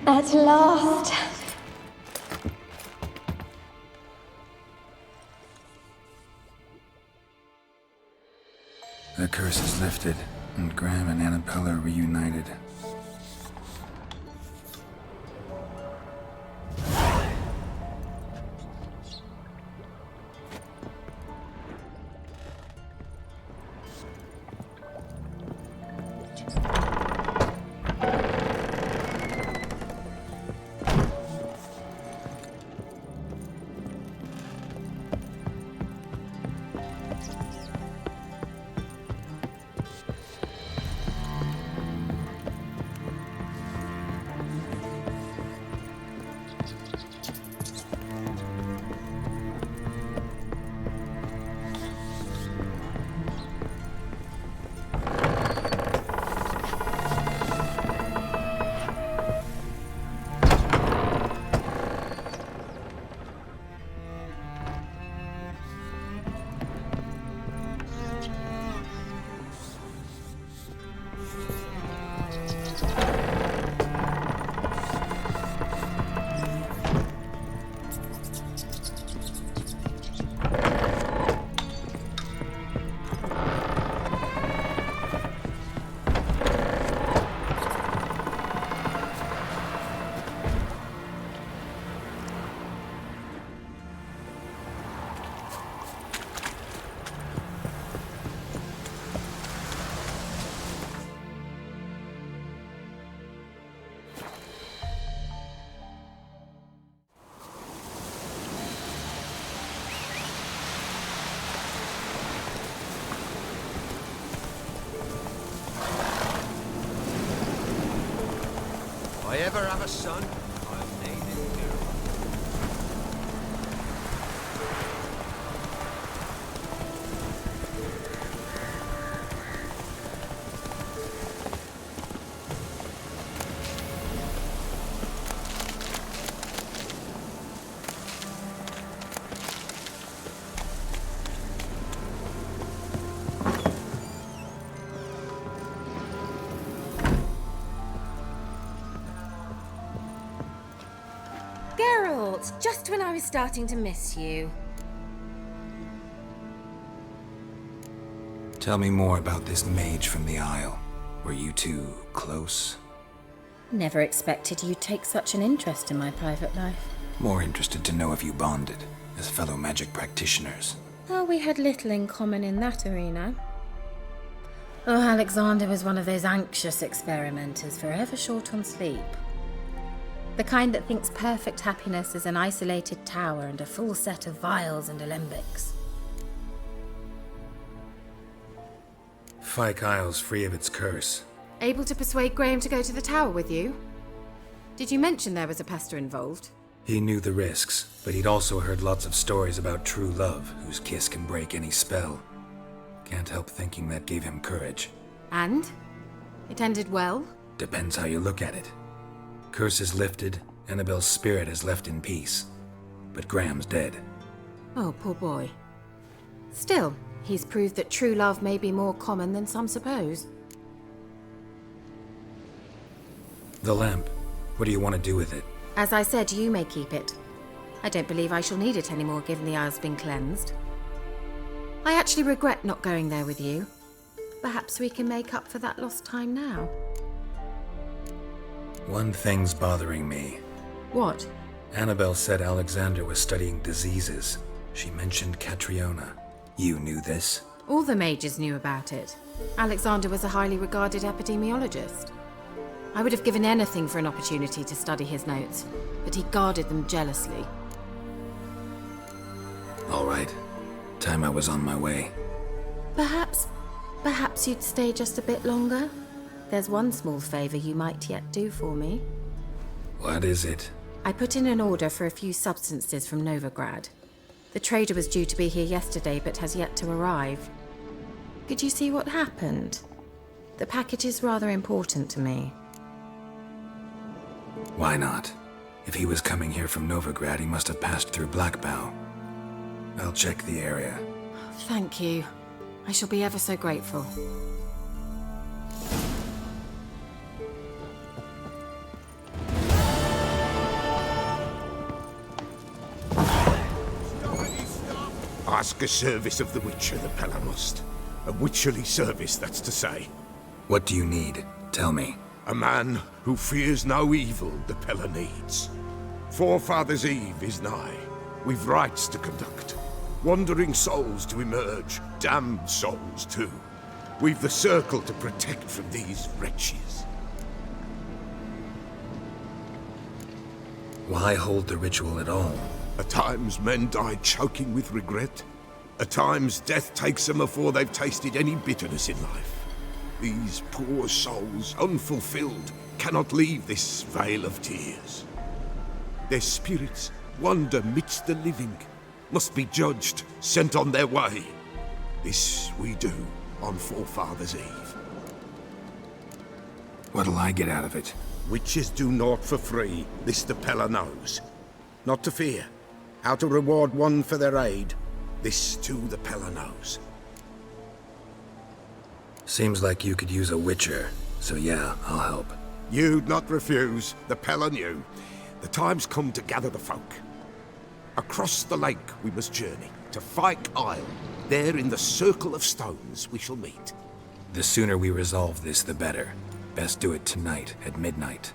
At last. The curse is lifted, and Graham and Annabelle are reunited. ever have a son, I'll name him Geralt. Geralt, just when I was starting to miss you. Tell me more about this mage from the Isle. Were you two close? Never expected you'd take such an interest in my private life. More interested to know if you bonded, as fellow magic practitioners. Oh, we had little in common in that arena. Oh, Alexander was one of those anxious experimenters, forever short on sleep. The kind that thinks perfect happiness is an isolated tower and a full set of vials and alembics. Fyke Isle's free of its curse. Able to persuade Graham to go to the tower with you? Did you mention there was a pester involved? He knew the risks, but he'd also heard lots of stories about true love, whose kiss can break any spell. Can't help thinking that gave him courage. And? It ended well? Depends how you look at it. Curse is lifted, Annabelle's spirit is left in peace. But Graham's dead. Oh, poor boy. Still, he's proved that true love may be more common than some suppose. The lamp. What do you want to do with it? As I said, you may keep it. I don't believe I shall need it anymore, given the Isle's been cleansed. I actually regret not going there with you. Perhaps we can make up for that lost time now. One thing's bothering me. What? Annabelle said Alexander was studying diseases. She mentioned Catriona. You knew this? All the mages knew about it. Alexander was a highly regarded epidemiologist. I would have given anything for an opportunity to study his notes, but he guarded them jealously. All right. Time I was on my way. Perhaps you'd stay just a bit longer? There's one small favor you might yet do for me. What is it? I put in an order for a few substances from Novigrad. The trader was due to be here yesterday, but has yet to arrive. Could you see what happened? The package is rather important to me. Why not? If he was coming here from Novigrad, he must have passed through Blackbough. I'll check the area. Thank you. I shall be ever so grateful. Ask a service of the Witcher, the Pella must. A witcherly service, that's to say. What do you need? Tell me. A man who fears no evil the Pella needs. Forefathers' Eve is nigh. We've rites to conduct. Wandering souls to emerge. Damned souls, too. We've the circle to protect from these wretches. Why hold the ritual at all? At times men die choking with regret. At times death takes them before they've tasted any bitterness in life. These poor souls, unfulfilled, cannot leave this vale of tears. Their spirits wander midst the living, must be judged, sent on their way. This we do on Forefathers' Eve. What'll I get out of it? Witches do naught for free, this the Pella knows. Not to fear. How to reward one for their aid, this too the Pella knows. Seems like you could use a witcher, so yeah, I'll help. You'd not refuse, the Pella knew. The time's come to gather the folk. Across the lake we must journey, to Fyke Isle. There in the circle of stones we shall meet. The sooner we resolve this, the better. Best do it tonight, at midnight.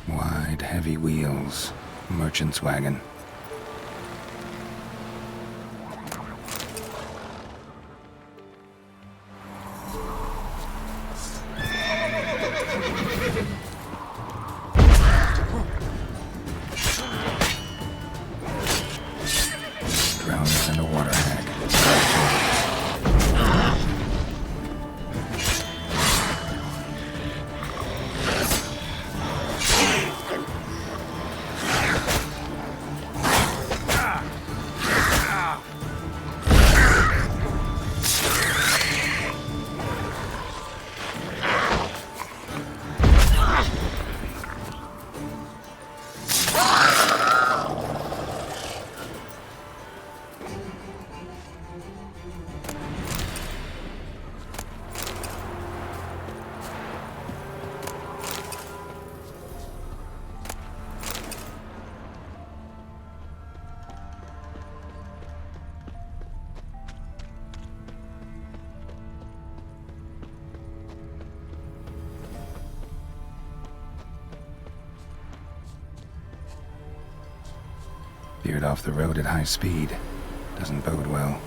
Wide, heavy wheels. Merchant's wagon. Drowners and a water hag. Veered off the road at high speed. Doesn't bode well.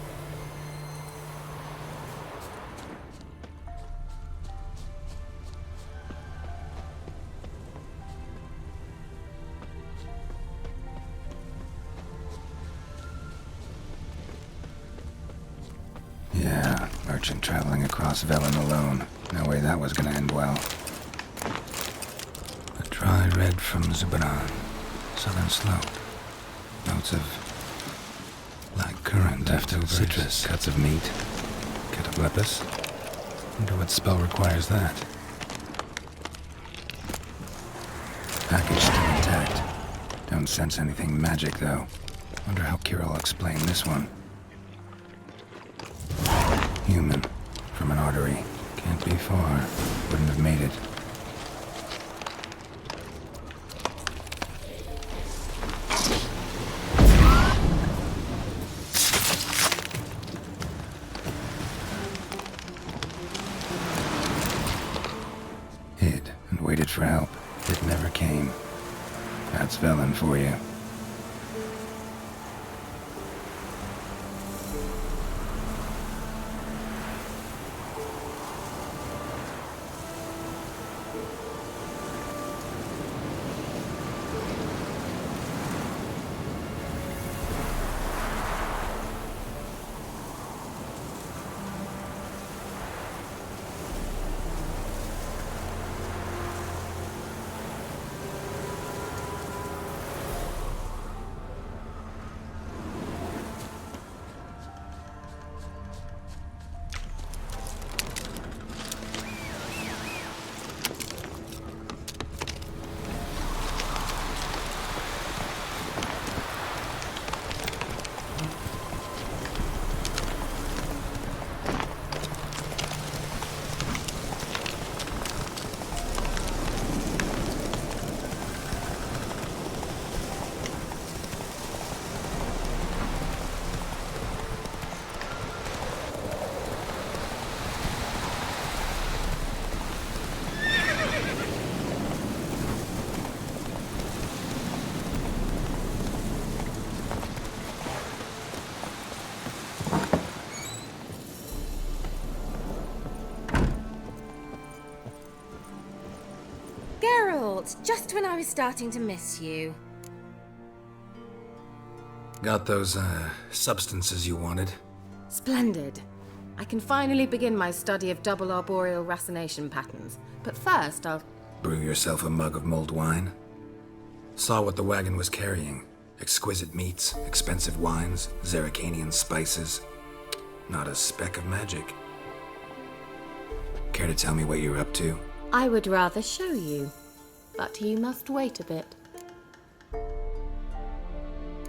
Yeah, merchant traveling across Velen alone. No way that was gonna end well. A dry red from Zubaran. Southern slope. Notes of black currant, leftovers, citrus, cuts of meat, cataplepis. Wonder what spell requires that. Package still intact. Don't sense anything magic though. Wonder how Kirill'll explain this one. Human, from an artery. Can't be far. Wouldn't have made it. Hid and waited for help. It never came. That's Velen for you. Just when I was starting to miss you. Got those, substances you wanted? Splendid. I can finally begin my study of double arboreal racination patterns. But first, I'll... Brew yourself a mug of mulled wine? Saw what the wagon was carrying. Exquisite meats, expensive wines, Zerrikanian spices. Not a speck of magic. Care to tell me what you're up to? I would rather show you. But you must wait a bit.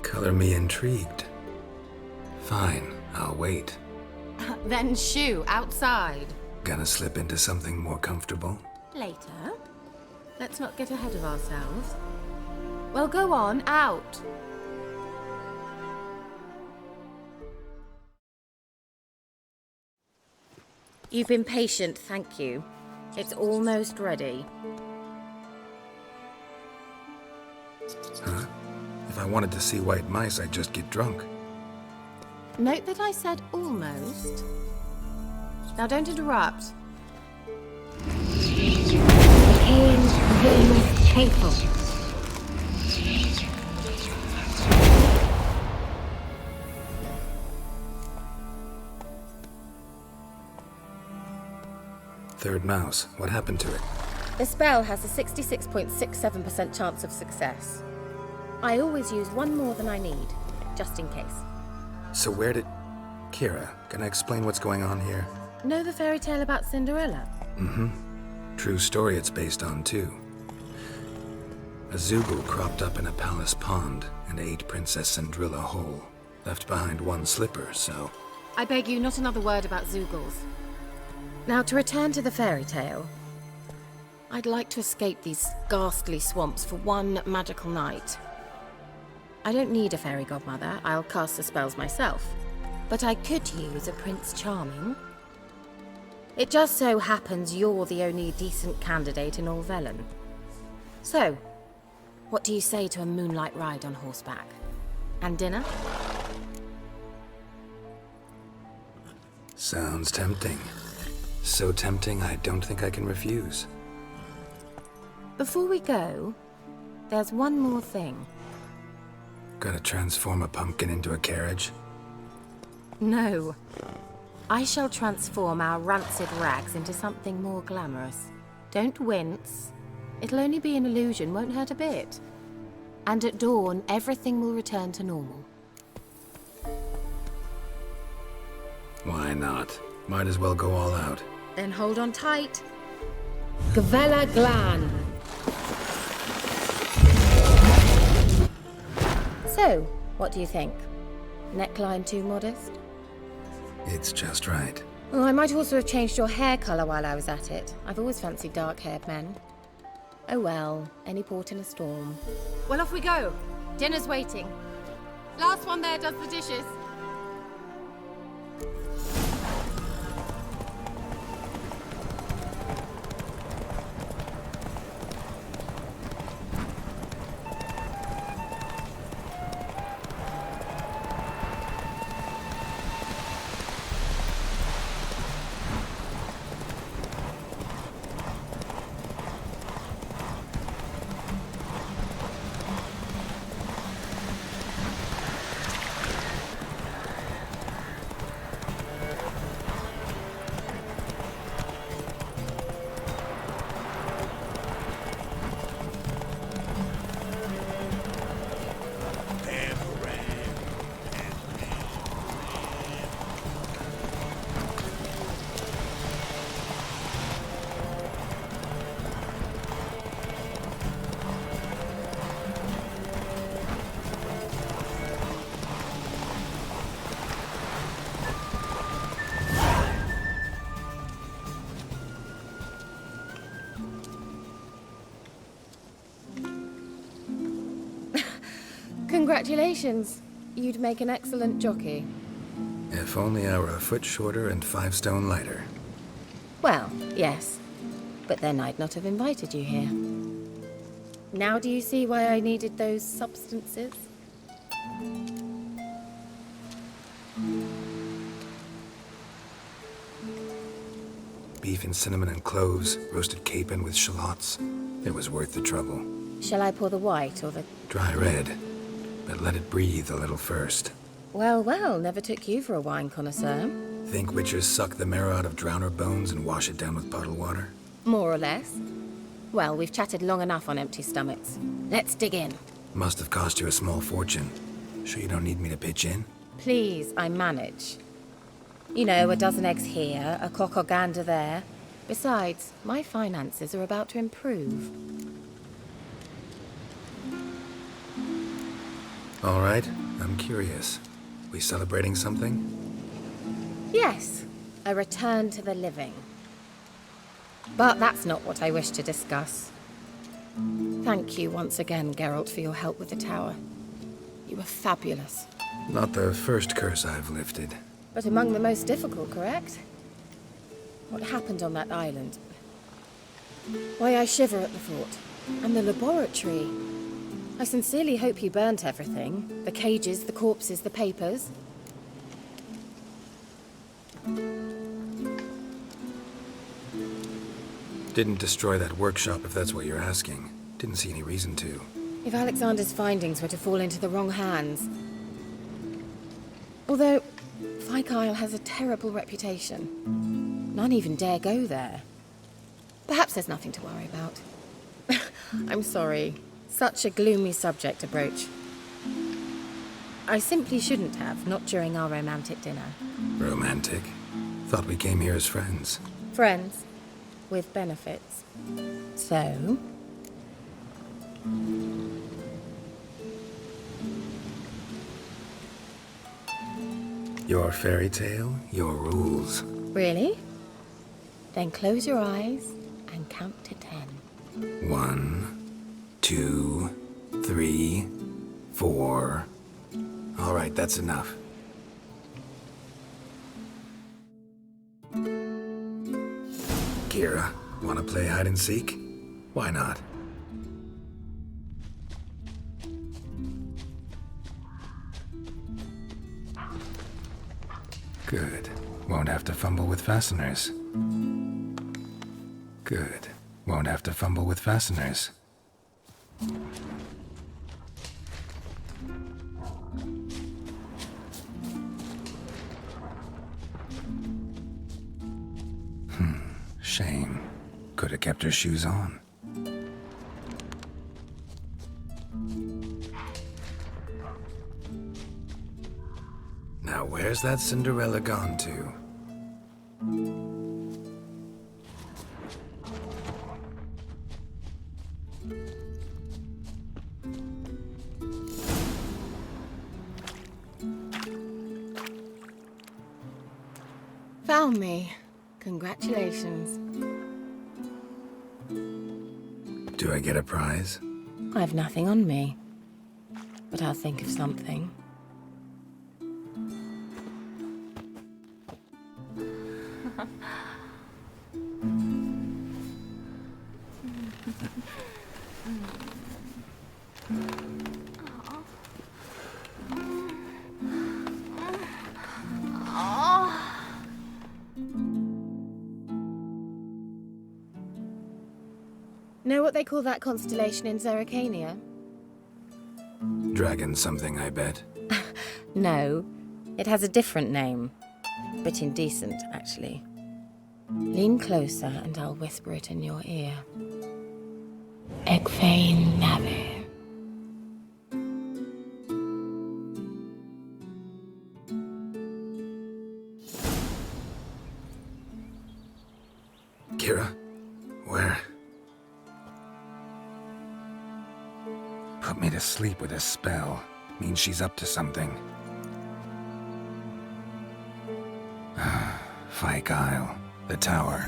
Color me intrigued. Fine, I'll wait. Then shoo, outside. Gonna slip into something more comfortable? Later. Let's not get ahead of ourselves. Well, go on, out. You've been patient, thank you. It's almost ready. Huh? If I wanted to see white mice, I'd just get drunk. Note that I said almost. Now don't interrupt. Hail, villainous faithful. Third mouse. What happened to it? The spell has a 66.67% chance of success. I always use one more than I need, just in case. So where did... Kira, can I explain what's going on here? Know the fairy tale about Cinderella? Mm-hmm. True story it's based on, too. A Zoogle cropped up in a palace pond and ate Princess Cinderella whole. Left behind one slipper, so... I beg you, not another word about Zoogles. Now, to return to the fairy tale. I'd like to escape these ghastly swamps for one magical night. I don't need a fairy godmother. I'll cast the spells myself. But I could use a Prince Charming. It just so happens you're the only decent candidate in all Velen. So, what do you say to a moonlight ride on horseback? And dinner? Sounds tempting. So tempting, I don't think I can refuse. Before we go, there's one more thing. Gotta transform a pumpkin into a carriage? No. I shall transform our rancid rags into something more glamorous. Don't wince. It'll only be an illusion, won't hurt a bit. And at dawn, everything will return to normal. Why not? Might as well go all out. Then hold on tight. Gavella Glan. So, what do you think? Neckline too modest? It's just right. Oh, I might also have changed your hair colour while I was at it. I've always fancied dark-haired men. Oh well, any port in a storm. Well, off we go. Dinner's waiting. Last one there does the dishes. Congratulations. You'd make an excellent jockey. If only I were a foot shorter and 5 stone lighter. Well, yes. But then I'd not have invited you here. Now do you see why I needed those substances? Beef and cinnamon and cloves, roasted capon with shallots. It was worth the trouble. Shall I pour the white or the... Dry red, but let it breathe a little first. Well, well, never took you for a wine connoisseur. Think witchers suck the marrow out of drowner bones and wash it down with bottled water? More or less. Well, we've chatted long enough on empty stomachs. Let's dig in. Must have cost you a small fortune. Sure you don't need me to pitch in? Please, I manage. You know, a dozen eggs here, a cock or gander there. Besides, my finances are about to improve. All right, I'm curious. We celebrating something? Yes, a return to the living. But that's not what I wish to discuss. Thank you once again, Geralt, for your help with the tower. You were fabulous. Not the first curse I've lifted. But among the most difficult, correct? What happened on that island? Why, I shiver at the thought. And the laboratory. I sincerely hope you burnt everything. The cages, the corpses, the papers. Didn't destroy that workshop, if that's what you're asking. Didn't see any reason to. If Alexander's findings were to fall into the wrong hands... Although, Fyke Isle has a terrible reputation. None even dare go there. Perhaps there's nothing to worry about. I'm sorry. Such a gloomy subject to broach. I simply shouldn't have, not during our romantic dinner. Romantic? Thought we came here as friends. Friends. With benefits. So... Your fairy tale, your rules. Really? Then close your eyes and count to 10. 1, 2, 3, 4. All right, that's enough. Kira, wanna play hide and seek? Why not? Good. Won't have to fumble with fasteners. Good. Won't have to fumble with fasteners. Shame. Could have kept her shoes on. Now where's that Cinderella gone to? Found me. Congratulations. Do I get a prize? I've nothing on me. But I'll think of something. Know what they call that constellation in Zerrikania? Dragon something, I bet. No, it has a different name. Bit indecent, actually. Lean closer and I'll whisper it in your ear. Egfain Navir. Kira? Where? Put me to sleep with a spell. Means she's up to something. Fyke Isle. The tower.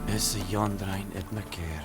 Is the Yondrain at Macair?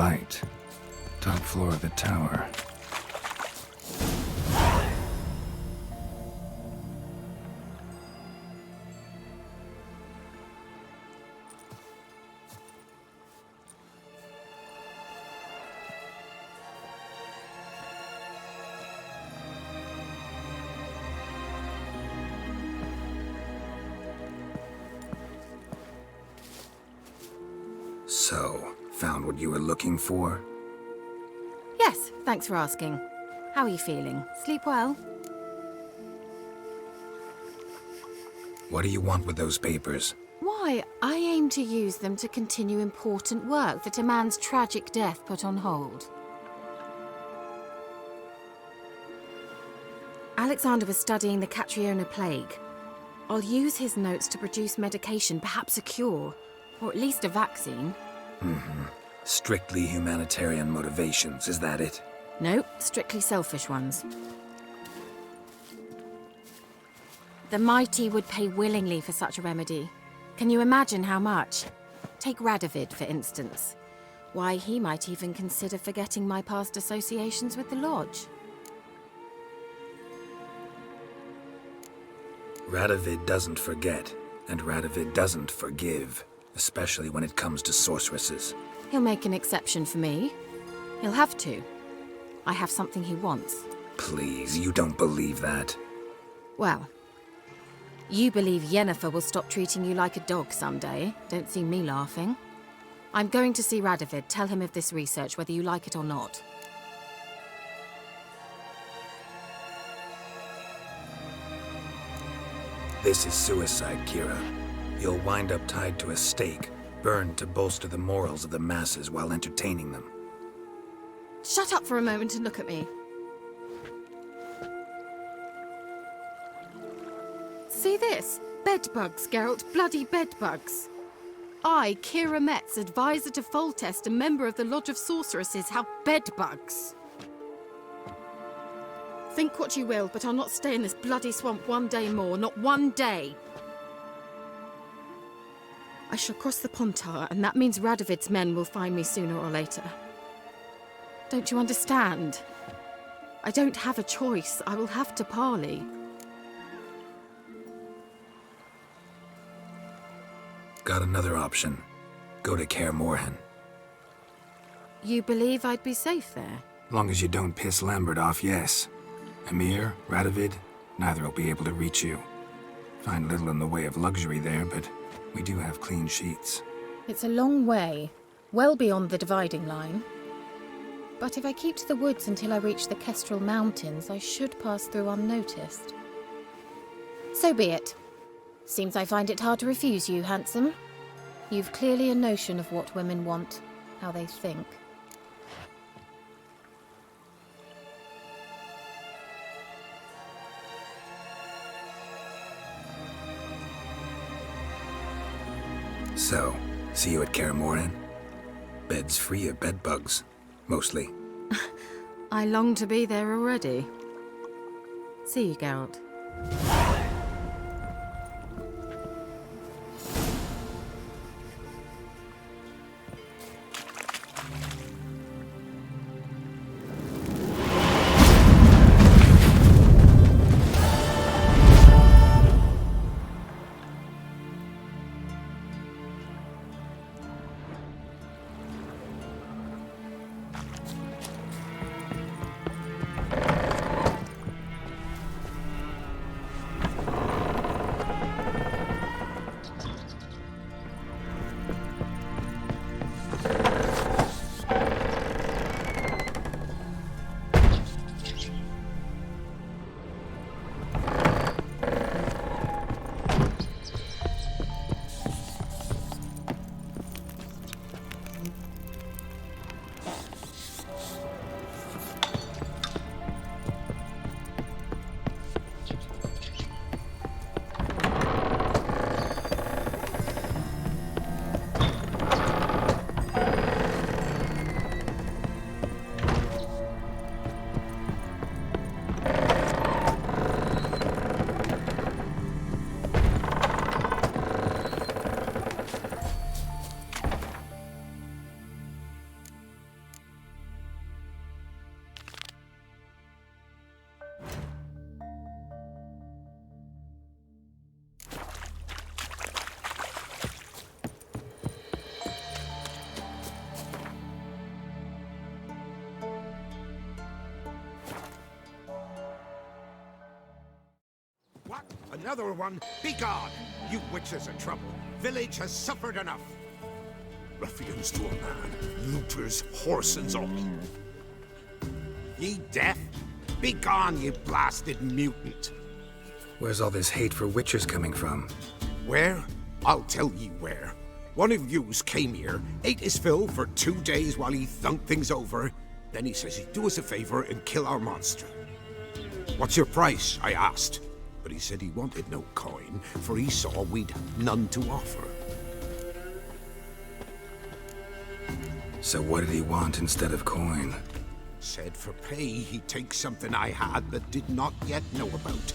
light. Top floor of the tower. So, found what you were looking for? Yes, thanks for asking. How are you feeling? Sleep well? What do you want with those papers? Why, I aim to use them to continue important work that a man's tragic death put on hold. Alexander was studying the Catriona plague. I'll use his notes to produce medication, perhaps a cure, or at least a vaccine. Strictly humanitarian motivations, is that it? No, strictly selfish ones. The mighty would pay willingly for such a remedy. Can you imagine how much? Take Radovid, for instance. Why, he might even consider forgetting my past associations with the Lodge. Radovid doesn't forget, and Radovid doesn't forgive, especially when it comes to sorceresses. He'll make an exception for me. He'll have to. I have something he wants. Please, you don't believe that. Well, you believe Yennefer will stop treating you like a dog someday. Don't see me laughing. I'm going to see Radovid, tell him of this research, whether you like it or not. This is suicide, Kira. You'll wind up tied to a stake, burned to bolster the morals of the masses while entertaining them. Shut up for a moment and look at me. See this? Bedbugs, Geralt. Bloody bedbugs. I, Kira Metz, advisor to Foltest, a member of the Lodge of Sorceresses, have bedbugs. Think what you will, but I'll not stay in this bloody swamp one day more. Not one day. I shall cross the Pontar, and that means Radovid's men will find me sooner or later. Don't you understand? I don't have a choice. I will have to parley. Got another option. Go to Kaer Morhen. You believe I'd be safe there? Long as you don't piss Lambert off, yes. Emir, Radovid, neither will be able to reach you. Find little in the way of luxury there, but we do have clean sheets. It's a long way, well beyond the dividing line. But if I keep to the woods until I reach the Kestrel Mountains, I should pass through unnoticed. So be it. Seems I find it hard to refuse you, handsome. You've clearly a notion of what women want, how they think. So, see you at Kaer Morhen? Bed's free of bedbugs, mostly. I long to be there already. See you, Geralt. another one. Be gone! You witches are trouble. Village has suffered enough. Ruffians to a man, looters, whoresons all. Ye deaf? Be gone, ye blasted mutant! Where's all this hate for witchers coming from? Where? I'll tell ye where. One of yous came here, ate his fill for 2 days while he thunked things over. Then he says he'd do us a favor and kill our monster. What's your price? I asked. But he said he wanted no coin, for he saw we'd none to offer. So what did he want instead of coin? Said for pay he'd take something I had but did not yet know about.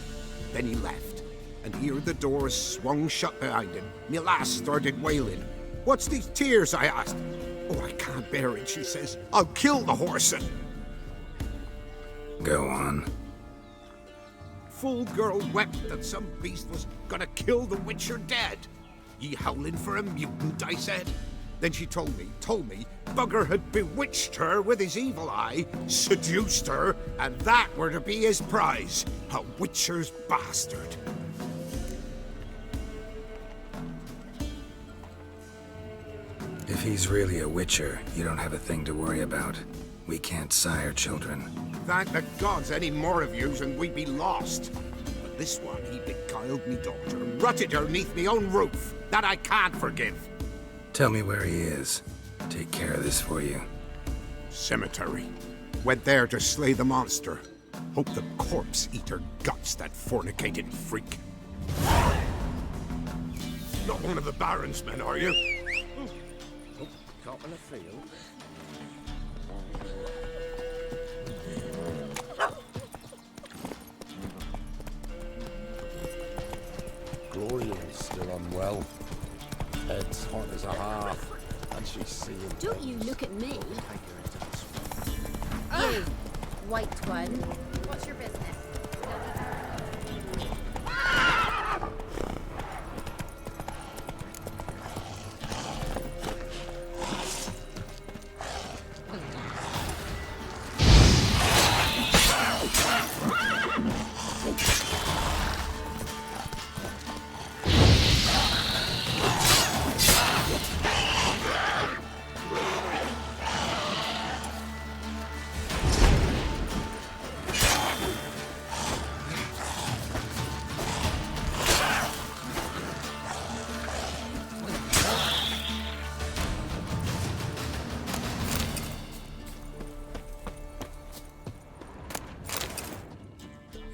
Then he left, and here the doors swung shut behind him. Me lass started wailing. What's these tears? I asked. Oh, I can't bear it, she says. I'll kill the whoreson. Go on. Full girl wept that some beast was gonna kill the witcher dead. Ye howling for a mutant, I said. Then she told me, Bugger had bewitched her with his evil eye, seduced her, and that were to be his prize. A witcher's bastard. If he's really a witcher, you don't have a thing to worry about. We can't sire children. Thank the gods any more of yous and we'd be lost. But this one, he beguiled me daughter, rutted her neath me own roof. That I can't forgive. Tell me where he is. Take care of this for you. Cemetery. Went there to slay the monster. Hope the corpse eat her guts, that fornicating freak. Not one of the Baron's men, are you? Oh, caught in a field. Gloria is still unwell. Head's hot as a half, and she's seeing. Don't you look at me. You, white one. What's your business?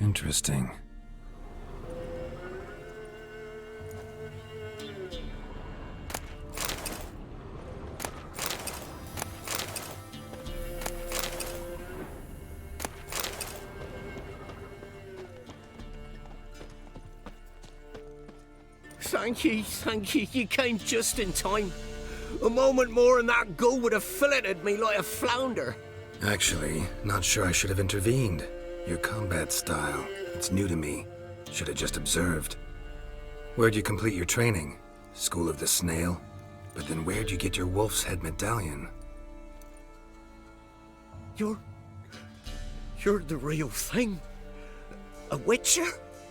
Interesting. Thank you, you came just in time. A moment more and that gull would have filleted me like a flounder. Actually, not sure I should have intervened. Your combat style, it's new to me. Should have just observed. Where'd you complete your training? School of the Snail? But then where'd you get your wolf's head medallion? You're the real thing? A witcher?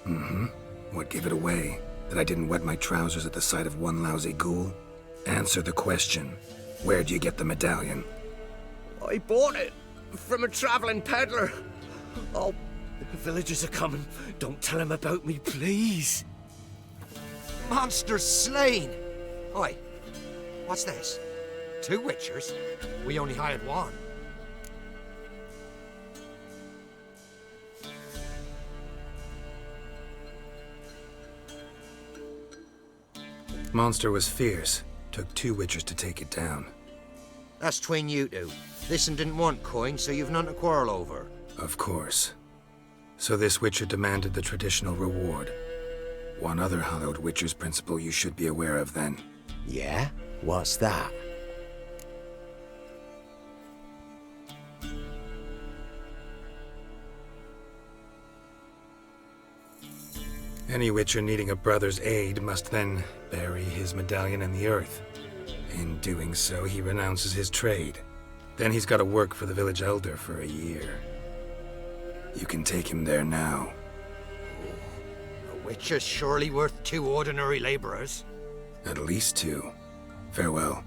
Mm-hmm. What gave it away? That I didn't wet my trousers at the sight of one lousy ghoul? Answer the question. Where'd you get the medallion? I bought it from a traveling peddler. Oh, the villagers are coming. Don't tell them about me, please. Monster slain! Oi, what's this? 2 witchers? We only hired one. Monster was fierce. Took 2 witchers to take it down. That's tween you two. This one didn't want coin, so you've none to quarrel over. Of course. So this witcher demanded the traditional reward. One other hallowed witcher's principle you should be aware of then. Yeah? What's that? Any witcher needing a brother's aid must then bury his medallion in the earth. In doing so, he renounces his trade. Then he's got to work for the village elder for a year. You can take him there now. A Which is surely worth 2 ordinary laborers. At least 2. Farewell.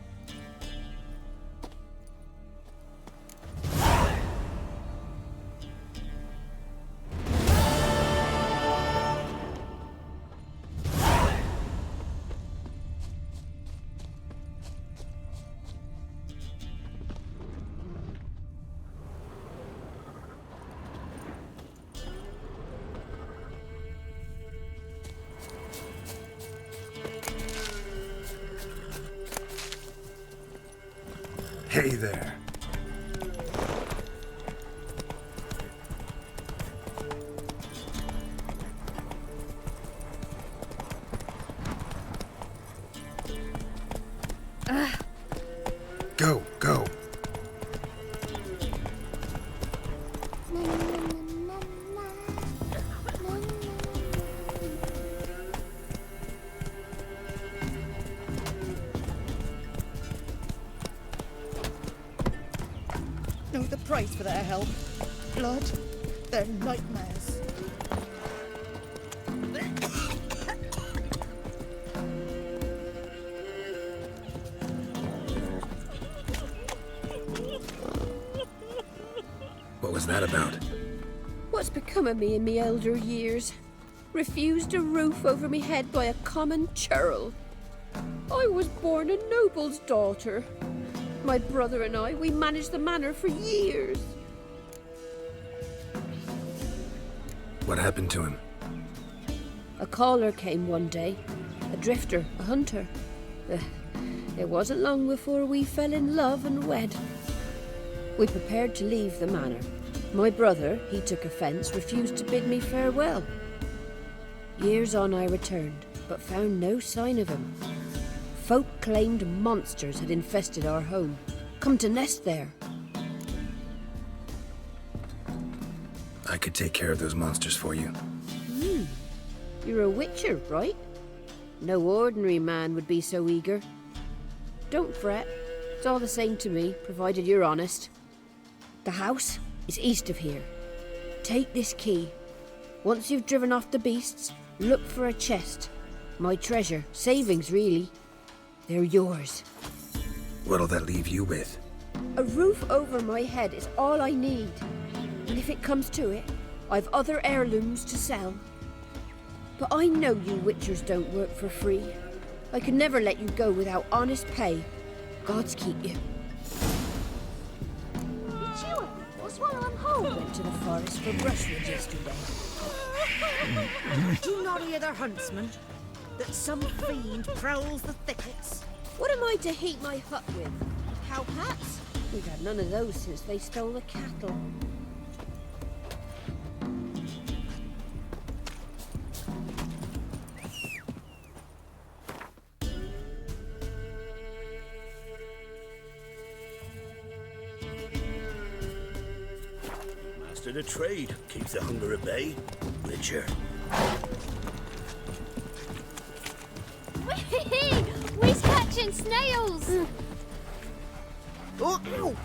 Hey there. Go, go. Know the price for their help. Blood, their nightmares. What was that about? What's become of me in me elder years? Refused a roof over me head by a common churl. I was born a noble's daughter. My brother and I, we managed the manor for years. What happened to him? A caller came one day. A drifter, a hunter. It wasn't long before we fell in love and wed. We prepared to leave the manor. My brother, he took offence, refused to bid me farewell. Years on I returned, but found no sign of him. Folk claimed monsters had infested our home, come to nest there. I could take care of those monsters for you. You're a witcher, right? No ordinary man would be so eager. Don't fret. It's all the same to me, provided you're honest. The house is east of here. Take this key. Once you've driven off the beasts, look for a chest. My treasure, savings really. They're yours. What'll that leave you with? A roof over my head is all I need. And if it comes to it, I've other heirlooms to sell. But I know you witchers don't work for free. I could never let you go without honest pay. Gods keep you. Chew what's while I'm home? Went to the forest for brushwood yesterday. Do you not hear the huntsman? That some fiend prowls the thickets? What am I to heat my hut with? Cowpats? We've had none of those since they stole the cattle. Master the trade keeps the hunger at bay. Witcher. We's catching snails! Oh, ow.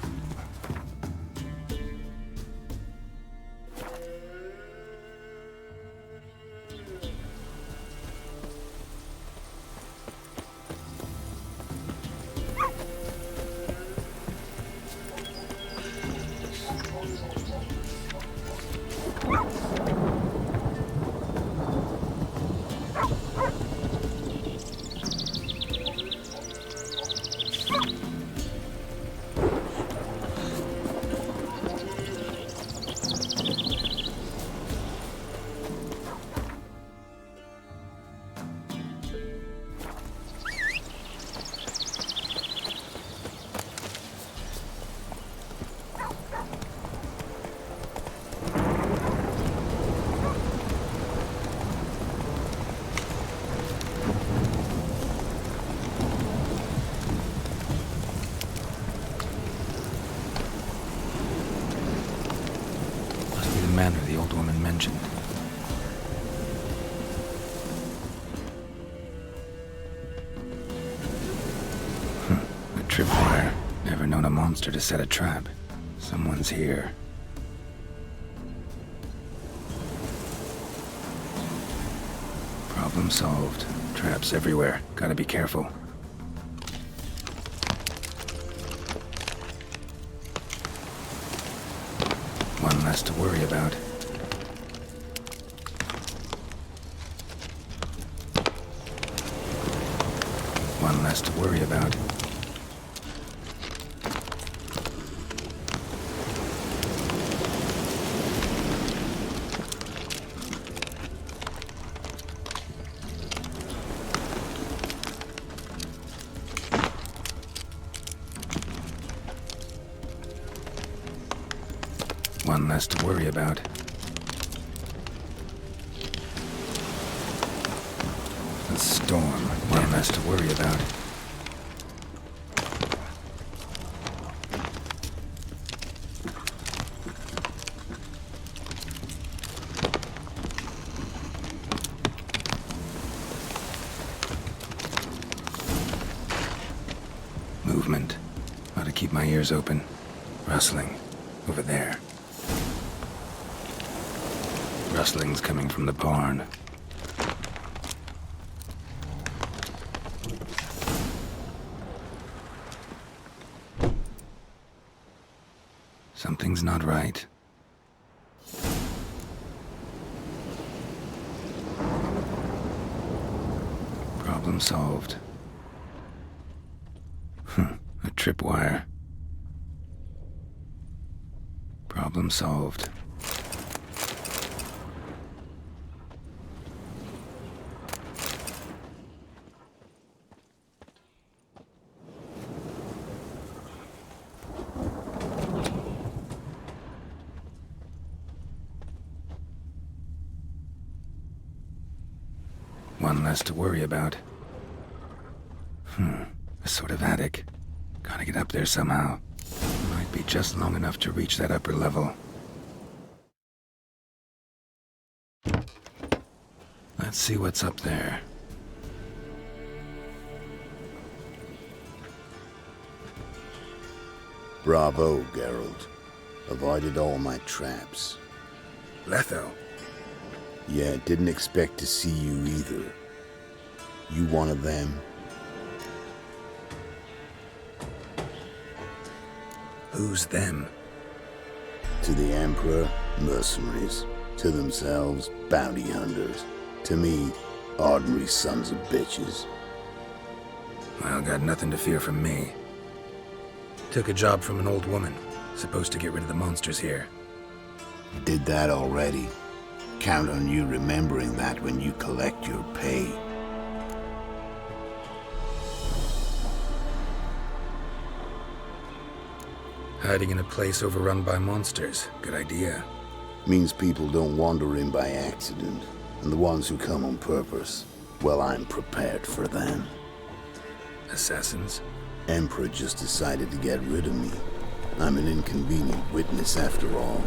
Manor the old woman mentioned. A tripwire. Never known a monster to set a trap. Someone's here. Problem solved. Traps everywhere. Gotta be careful. One less to worry about. One less to worry about. One less to worry about. A storm. One less to worry about. Movement. Ought to keep my ears open. Rustling. Over there. Rustling's coming from the barn. Something's not right. Problem solved. A tripwire. Problem solved. One less to worry about. A sort of attic. Gotta get up there somehow. Might be just long enough to reach that upper level. Let's see what's up there. Bravo, Geralt. Avoided all my traps. Letho. Yeah, didn't expect to see you either. You one of them? Who's them? To the Emperor, mercenaries. To themselves, bounty hunters. To me, ordinary sons of bitches. Well, got nothing to fear from me. Took a job from an old woman. Supposed to get rid of the monsters here. Did that already. Count on you remembering that when you collect your pay. Hiding in a place overrun by monsters. Good idea. Means people don't wander in by accident. And the ones who come on purpose, well, I'm prepared for them. Assassins? Emperor just decided to get rid of me. I'm an inconvenient witness after all.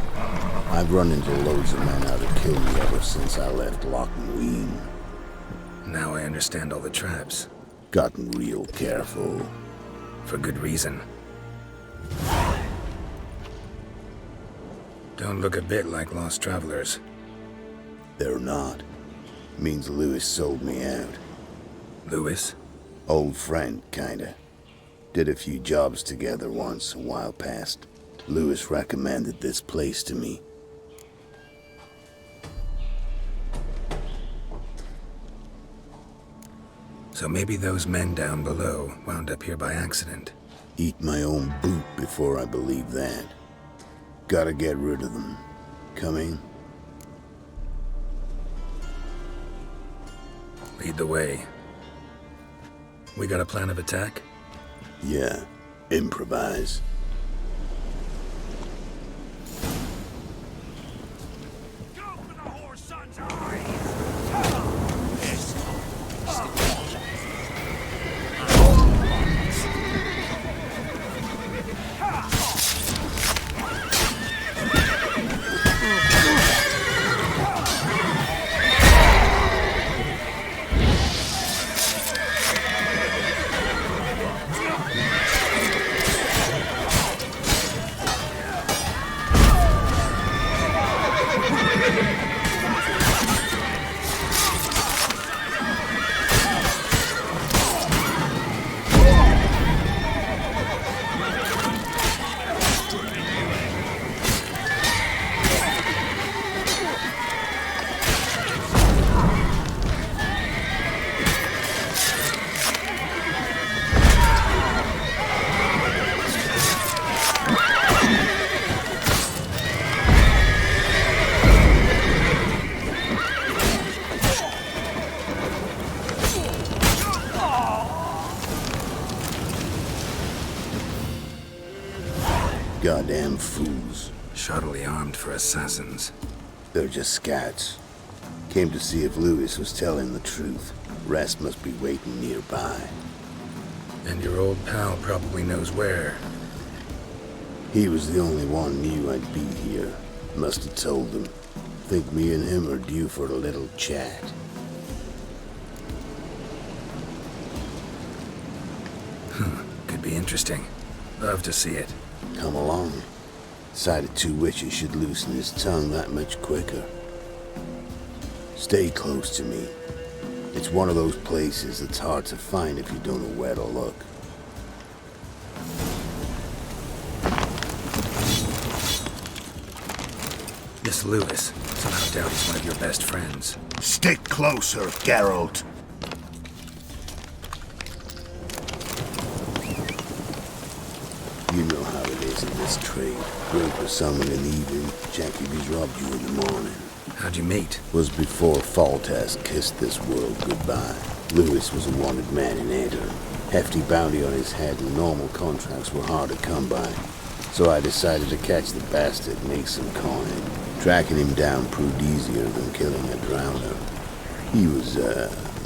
I've run into loads of men out to kill me ever since I left Loch Ween. Now I understand all the traps. Gotten real careful. For good reason. Don't look a bit like lost travelers. They're not. Means Lewis sold me out. Lewis? Old friend, kinda. Did a few jobs together once, a while past. Lewis recommended this place to me. So maybe those men down below wound up here by accident. Eat my own boot before I believe that. Gotta get rid of them. Coming? Lead the way. We got a plan of attack? Yeah. Improvise. Damn fools. Shoddily armed for assassins. They're just scouts. Came to see if Lewis was telling the truth. Rest must be waiting nearby. And your old pal probably knows where. He was the only one knew I'd be here. Must have told them. Think me and him are due for a little chat. Could be interesting. Love to see it. Come along. Sight of two witches should loosen his tongue that much quicker. Stay close to me. It's one of those places that's hard to find if you don't know where to look. This Lewis. Somehow doubt he's one of your best friends. Stick closer, Geralt. You know how it is in this trade. Drink for someone in the evening, Jackie robbed you in the morning. How'd you meet? Was before Foltest kissed this world goodbye. Lewis was a wanted man in Aedirn. Hefty bounty on his head and normal contracts were hard to come by. So I decided to catch the bastard and make some coin. Tracking him down proved easier than killing a drowner. He was,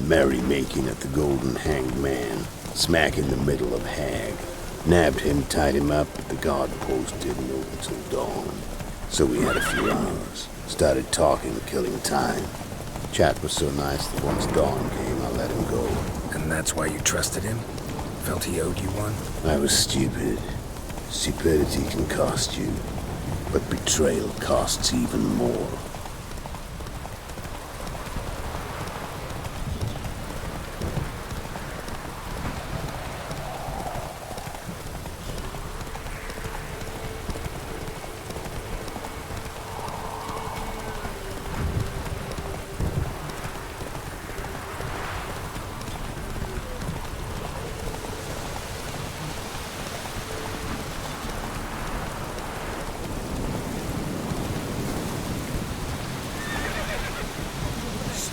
merrymaking at the Golden Hanged Man, smack in the middle of Hag. Nabbed him, tied him up, but the guard post didn't open till dawn. So we had a few hours. Started talking, killing time. Chat was so nice that once dawn came, I let him go. And that's why you trusted him? Felt he owed you one? I was stupid. Stupidity can cost you, but betrayal costs even more.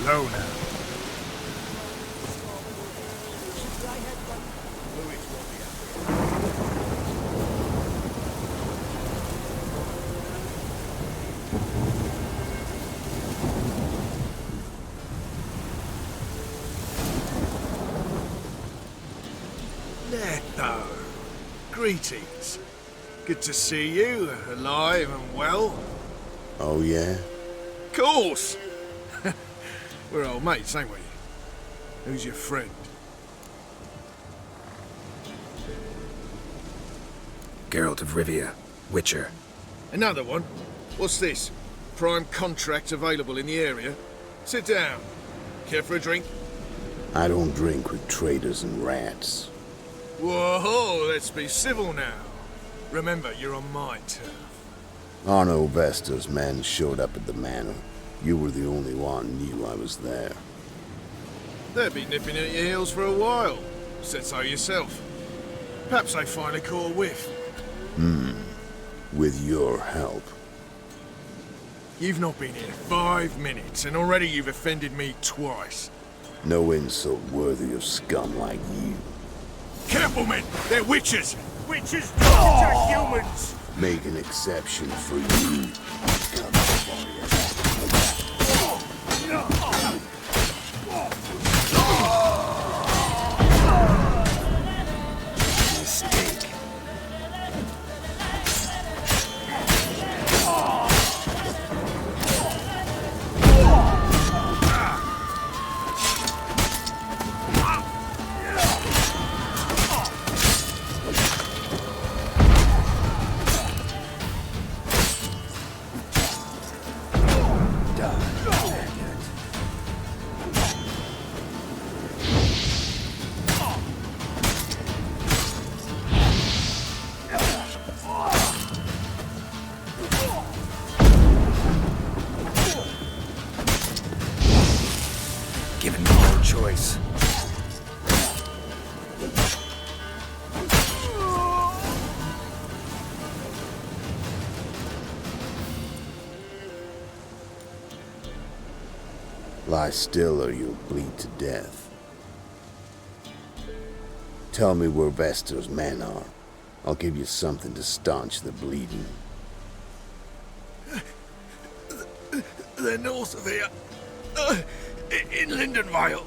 Slow now. Letho, greetings. Good to see you, alive and well. Oh, yeah? Course! We're old mates, ain't we? Who's your friend? Geralt of Rivia, Witcher. Another one? What's this? Prime contract available in the area? Sit down. Care for a drink? I don't drink with traitors and rats. Whoa, let's be civil now. Remember, you're on my turf. Arno Vestor's men showed up at the manor. You were the only one knew I was there. They've been nipping at your heels for a while. Said so yourself. Perhaps they finally caught a whiff. With your help. You've not been here 5 minutes, and already you've offended me twice. No insult worthy of scum like you. Careful, men! They're witches! Witches don't attack humans! Make an exception for you. Mistake. Given no choice. Lie still or you'll bleed to death. Tell me where Vestor's men are. I'll give you something to staunch the bleeding. They're north of here. In Lindenvale.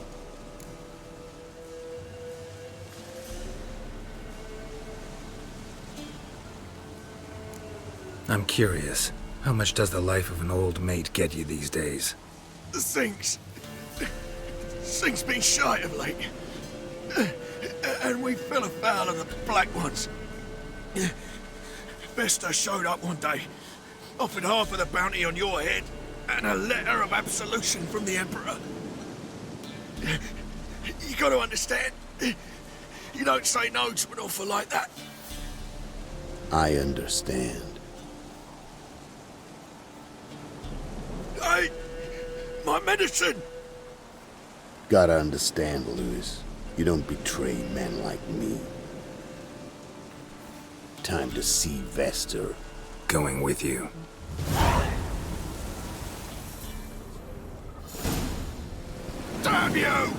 I'm curious. How much does the life of an old mate get you these days? Things been shy of late. And we fell afoul of the Black Ones. Vesta showed up one day, offered half of the bounty on your head, and a letter of absolution from the Emperor. You gotta understand, you don't say no to an offer like that. I understand. Hey, my medicine! Gotta understand, Louis. You don't betray men like me. Time to see Vester. Going with you. Damn you!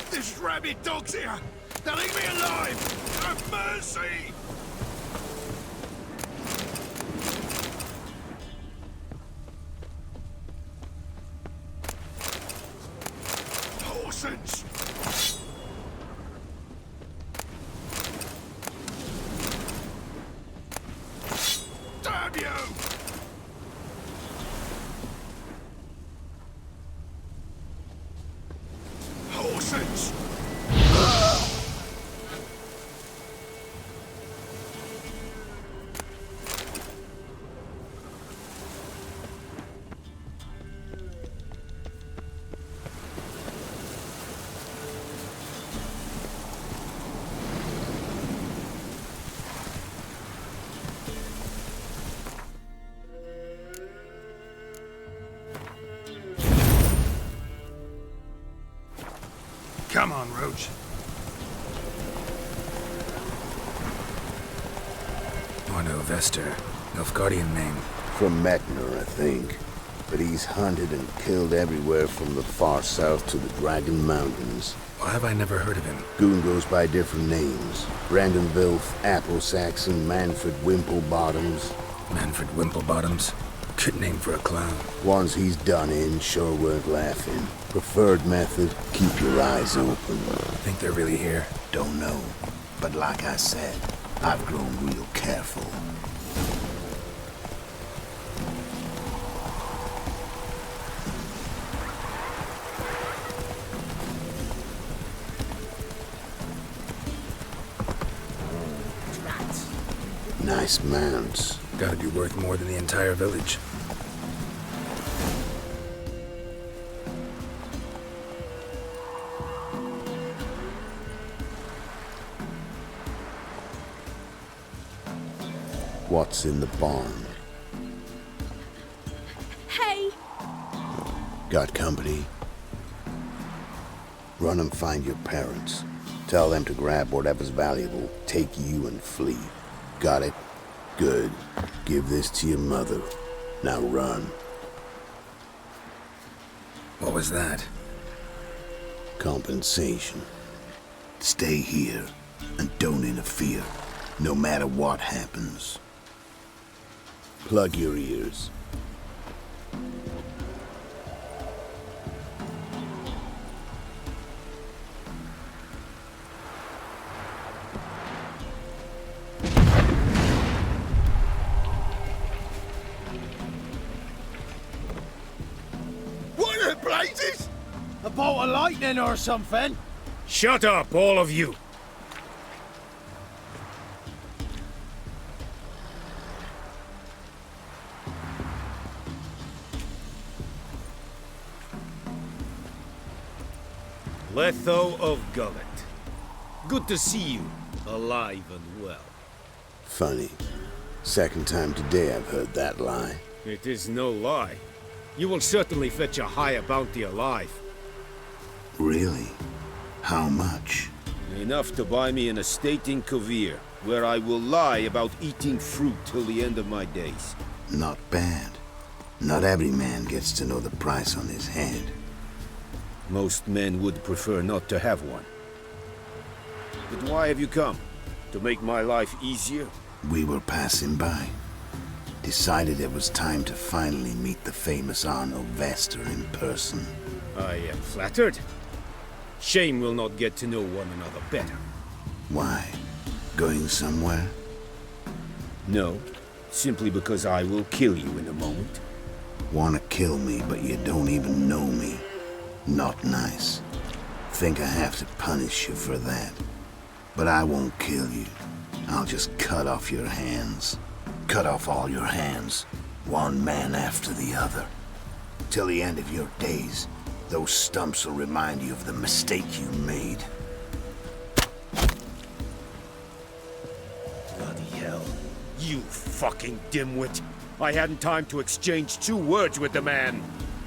This rabid dog's here! Now leave me alive! Have mercy! Horsens! Damn you! Horsens! Come on, Roach. Arno Vester. Nilfgaardian name. From Mekner, I think. But he's hunted and killed everywhere from the far south to the Dragon Mountains. Why have I never heard of him? Goon goes by different names. Brandon Vilf, Apple Saxon, Manfred Wimplebottoms. Manfred Wimplebottoms? Good name for a clown. Ones he's done in sure weren't laughing. Preferred method, keep your eyes open. Think they're really here? Don't know. But like I said, I've grown real careful. Nice mounts. Gotta be worth more than the entire village. What's in the barn? Hey! Got company? Run and find your parents. Tell them to grab whatever's valuable, take you and flee. Got it? Good. Give this to your mother. Now run. What was that? Compensation. Stay here and don't interfere, no matter what happens. Plug your ears. What the blazes? A bolt of lightning or something? Shut up, all of you! Letho of Gullet. Good to see you, alive and well. Funny. Second time today I've heard that lie. It is no lie. You will certainly fetch a higher bounty alive. Really? How much? Enough to buy me an estate in Kovir, where I will lie about eating fruit till the end of my days. Not bad. Not every man gets to know the price on his head. Most men would prefer not to have one. But why have you come? To make my life easier? We were passing by. Decided it was time to finally meet the famous Arno Vester in person. I am flattered. Shame we'll not get to know one another better. Why? Going somewhere? No, simply because I will kill you in a moment. Wanna kill me, but you don't even know me. Not nice. Think I have to punish you for that. But I won't kill you. I'll just cut off your hands. Cut off all your hands, one man after the other. Till the end of your days, those stumps will remind you of the mistake you made. Bloody hell. You fucking dimwit. I hadn't time to exchange 2 words with the man.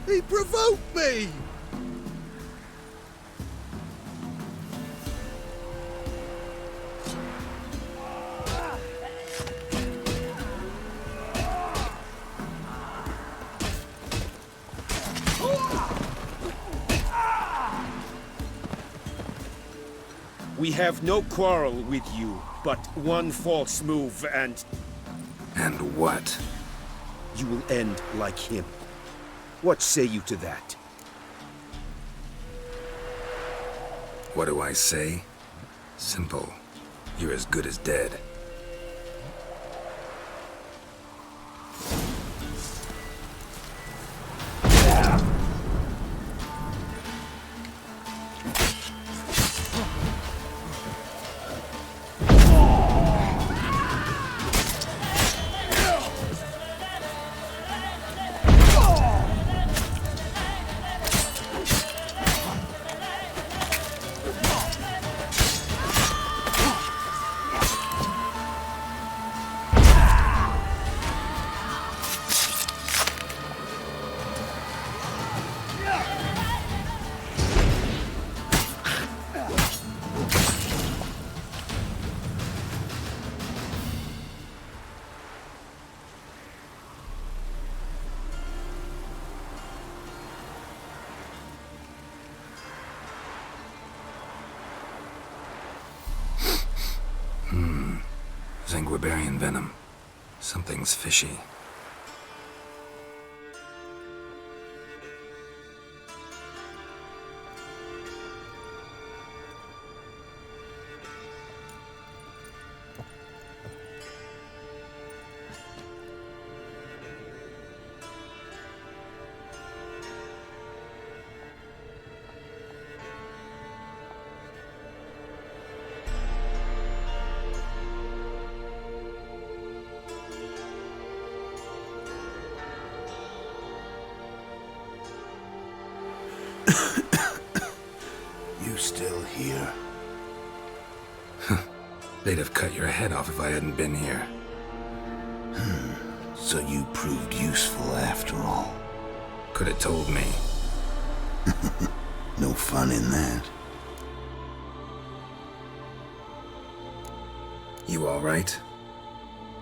He provoked me! We have no quarrel with you, but one false move and... And what? You will end like him. What say you to that? What do I say? Simple. You're as good as dead. Zanguibarian venom. Something's fishy. You still here? They'd have cut your head off if I hadn't been here. So you proved useful after all. Could have told me. No fun in that. You all right?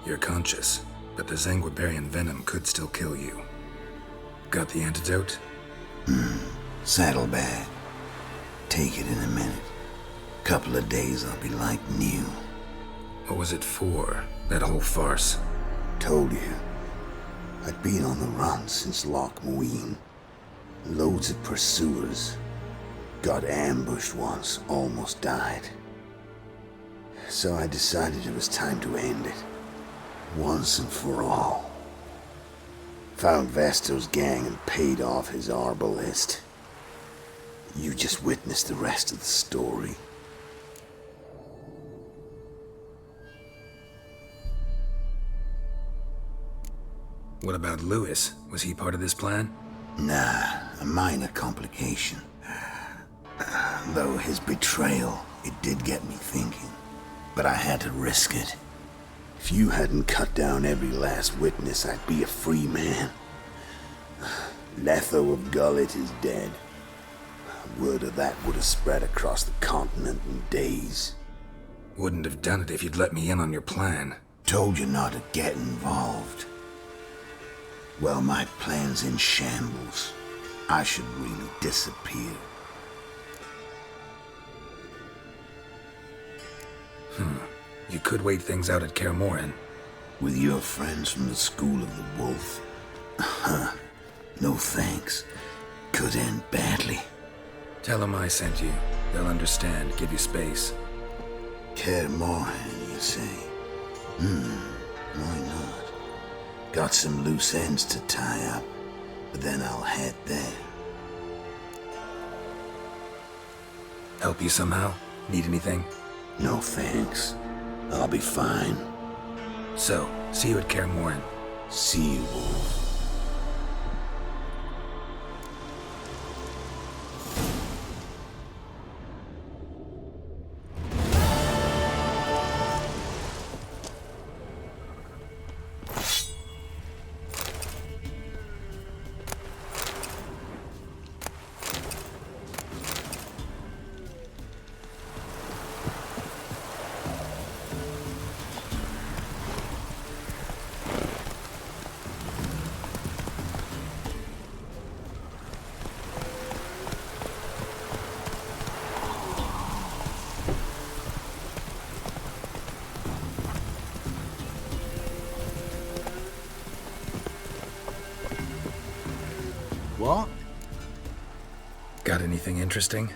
You're conscious, but the Zanguibarian venom could still kill you. Got the antidote? Saddlebag. Take it in a minute. Couple of days I'll be like new. What was it for, that whole farce? Told you. I'd been on the run since Loch Muin. Loads of pursuers. Got ambushed once, almost died. So I decided it was time to end it. Once and for all. Found Vester's gang and paid off his arbalist. You just witnessed the rest of the story. What about Lewis? Was he part of this plan? Nah, a minor complication. Though his betrayal, it did get me thinking. But I had to risk it. If you hadn't cut down every last witness, I'd be a free man. Letho of Gullet is dead. Word of that would have spread across the continent in days. Wouldn't have done it if you'd let me in on your plan. Told you not to get involved. Well, my plan's in shambles. I should really disappear. You could wait things out at Kaer Morhen. With your friends from the School of the Wolf? No thanks. Could end badly. Tell them I sent you. They'll understand, give you space. Kaer Morhen, you say? Why not? Got some loose ends to tie up, but then I'll head there. Help you somehow? Need anything? No thanks. I'll be fine. So, see you at Kaer Morhen. See you, Wolf. What? Got anything interesting?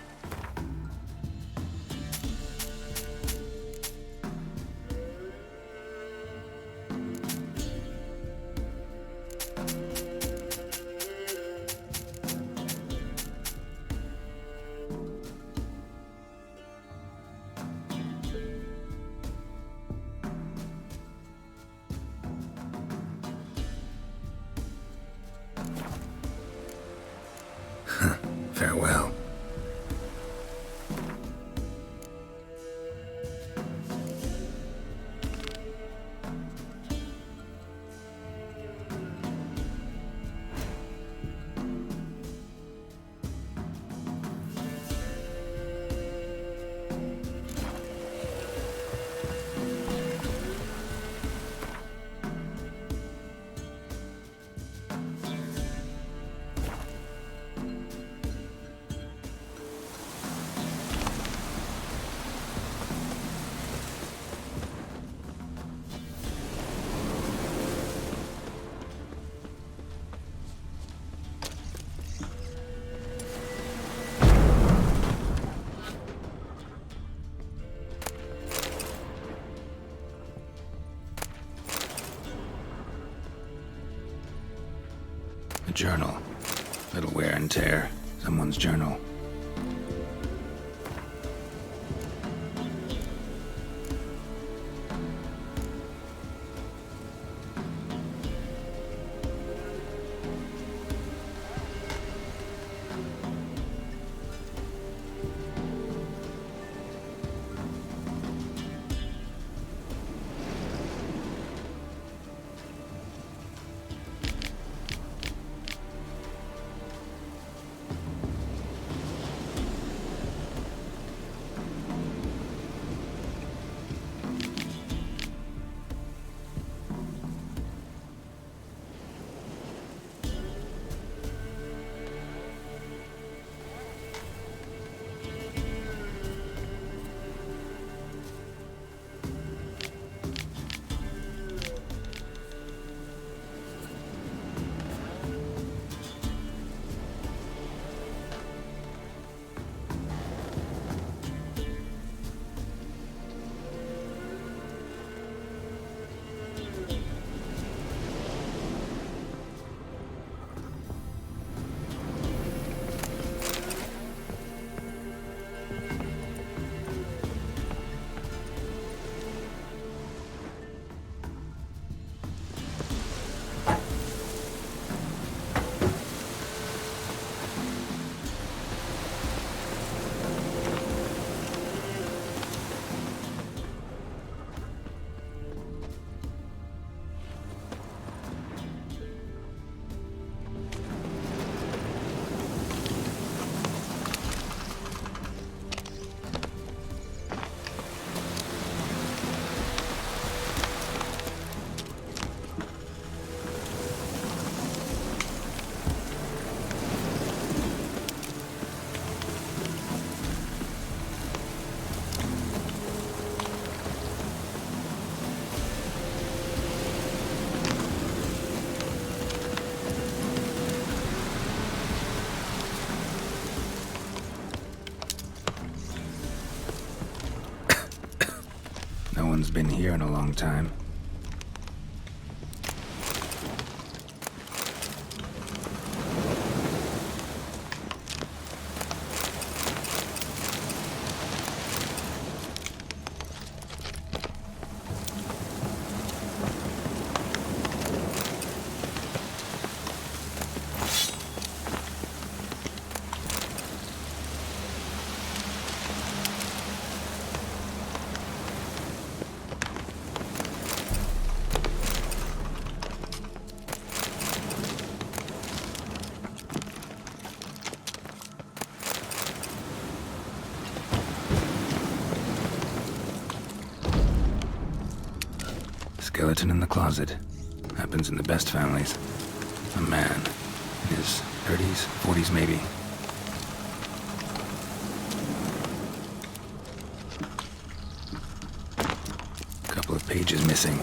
Farewell. A journal. Little wear and tear. Someone's journal. one's been here in a long time. Skeleton in the closet. Happens in the best families. A man. In his 30s, 40s maybe. A couple of pages missing.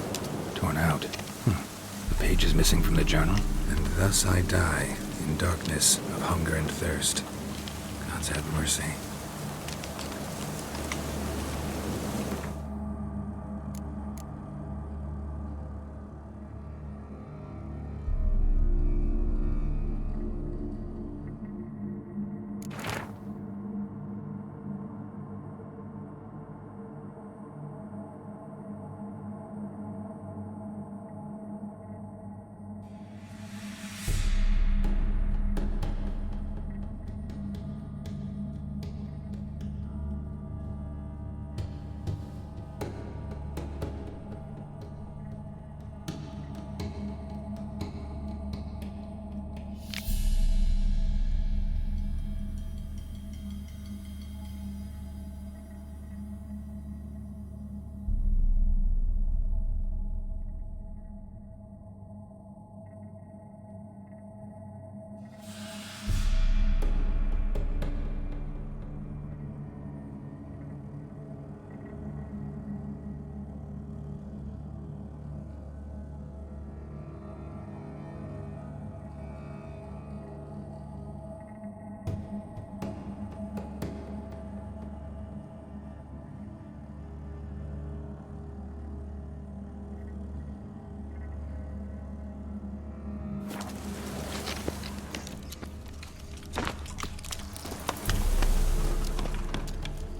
Torn out. The page is missing from the journal. And thus I die, in darkness of hunger and thirst. Gods have mercy.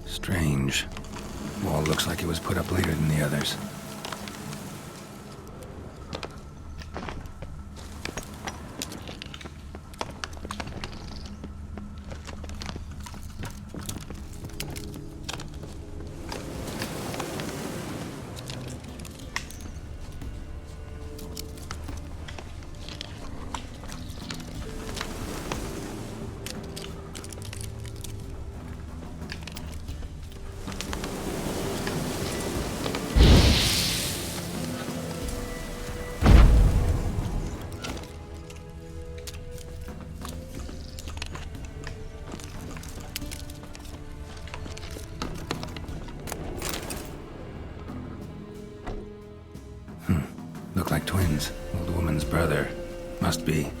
Strange. Wall looks like it was put up later than the others. Look like twins. Old woman's brother. Must be.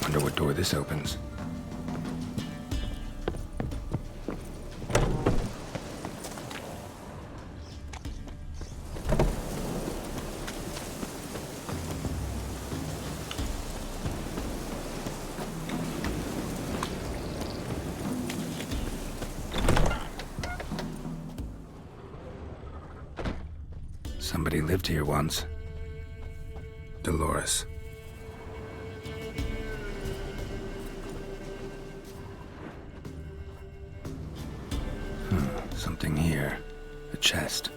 Wonder what door this opens. Somebody lived here once. Dolores. Something here. A chest.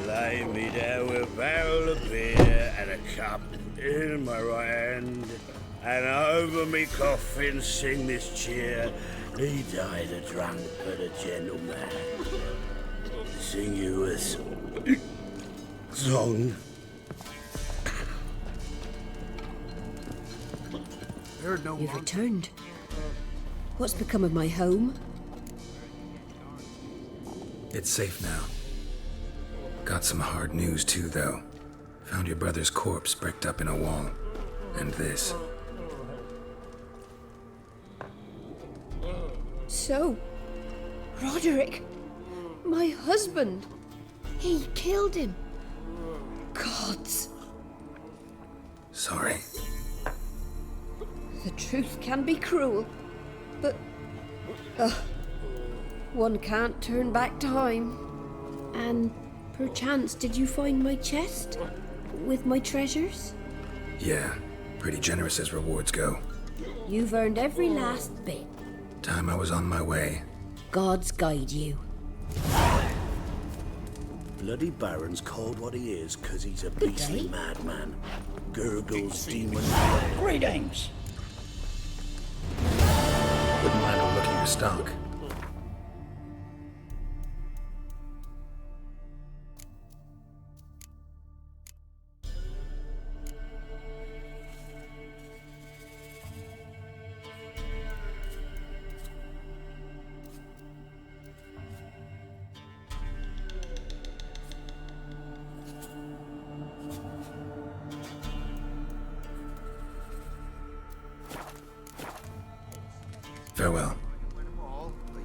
Lay me down with a barrel of beer and a cup in my right hand, and over me coffin sing this cheer. He died a drunk but a gentleman. Sing you a song. You've returned. What's become of my home? It's safe now. Got some hard news too, though. Found your brother's corpse bricked up in a wall. And this. So, Roderick, my husband, he killed him. Gods. Sorry. The truth can be cruel, but one can't turn back time. And perchance, did you find my chest with my treasures? Yeah, pretty generous as rewards go. You've earned every last bit. Time I was on my way. Gods guide you. Bloody Baron's called what he is because he's a Good beastly day. madman. Gurgles demon. Greetings. Wouldn't mind a look at your stock. Farewell.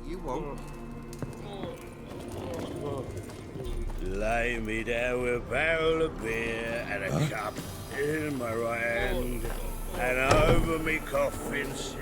You won't. Lay me down with a barrel of beer and a cup in my right hand, and over me coffin sing.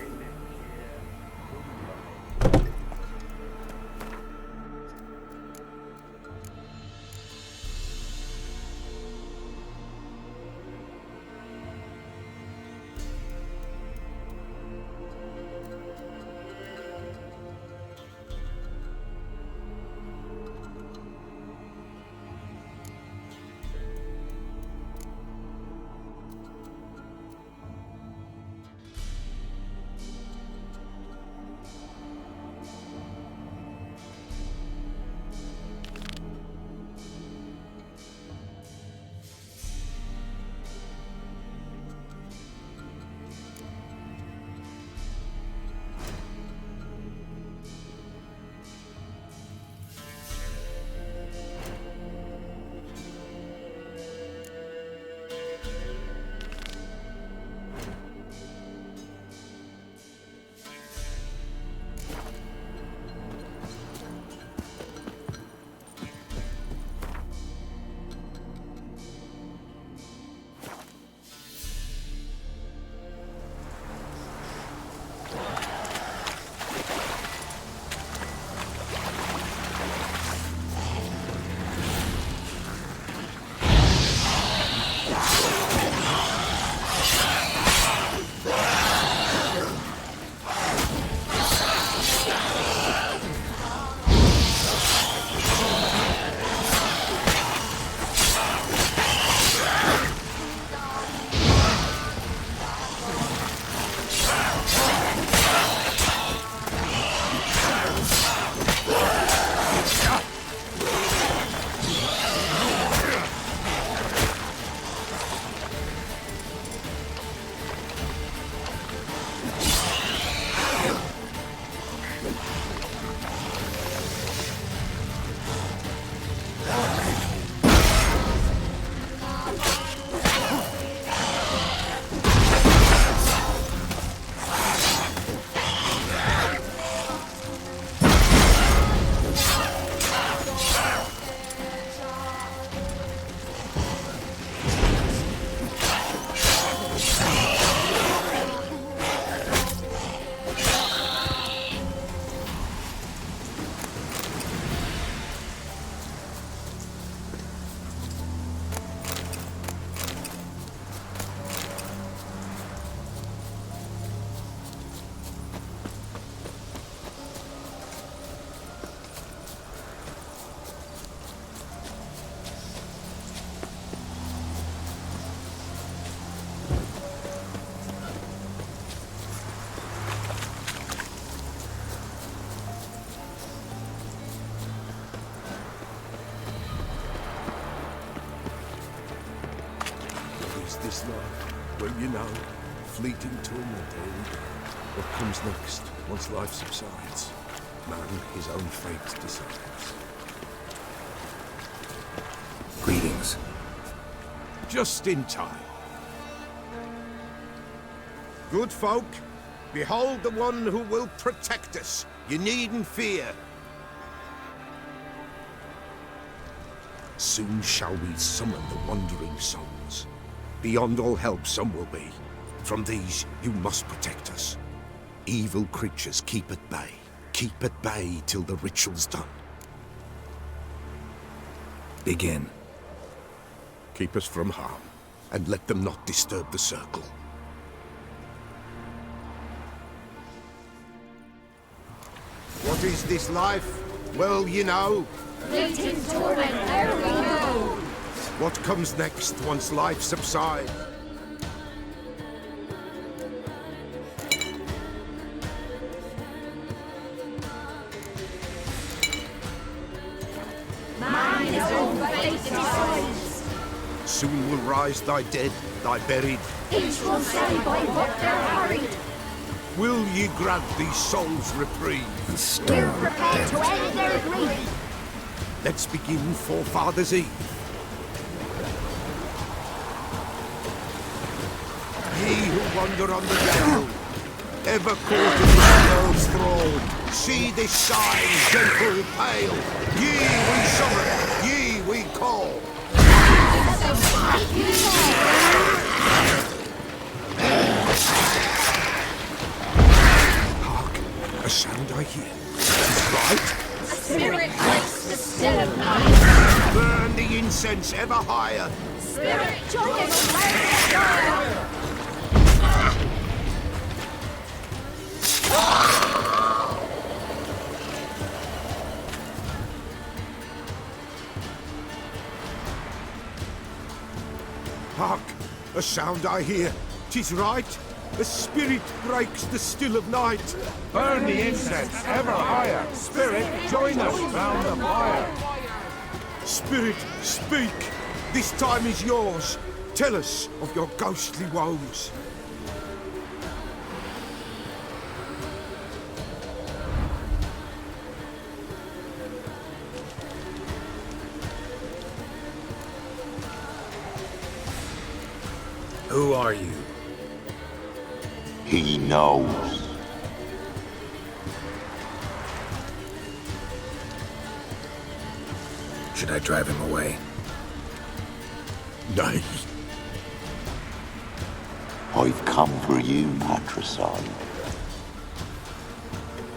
this life, well, you know, fleeting to and there we go. What comes next, once life subsides? Man, his own fate decides. Greetings. Just in time. Good folk, behold the one who will protect us. You needn't fear. Soon shall we summon the wandering souls. Beyond all help some will be. From these you must protect us. Evil creatures keep at bay. Keep at bay till the ritual's done. Begin. Keep us from harm, and let them not disturb the circle. What is this life? Well, you know. Fleeting torment, there we go. What comes next once life subsides? Man is own fate decides. Soon will rise thy dead, thy buried. Each will say by what they're hurried. Will ye grant these souls reprieve? We're prepared to end their grief. Let's begin Forefathers' Eve. Ye who wander on the jungle, ever caught in the world's thrall, see this sign, gentle, pale. Ye we summon, ye we call. Hark, a sound I hear. Is right? Spirit breaks the still of night. Burn the incense ever higher. Spirit join us where they go. Hark, a sound I hear. 'Tis right. A spirit breaks the still of night. Burn the incense ever higher. Spirit, join us round the fire. Spirit, speak. This time is yours. Tell us of your ghostly woes. Who are you? He knows. Should I drive him away? Nay. I've come for you, patricide.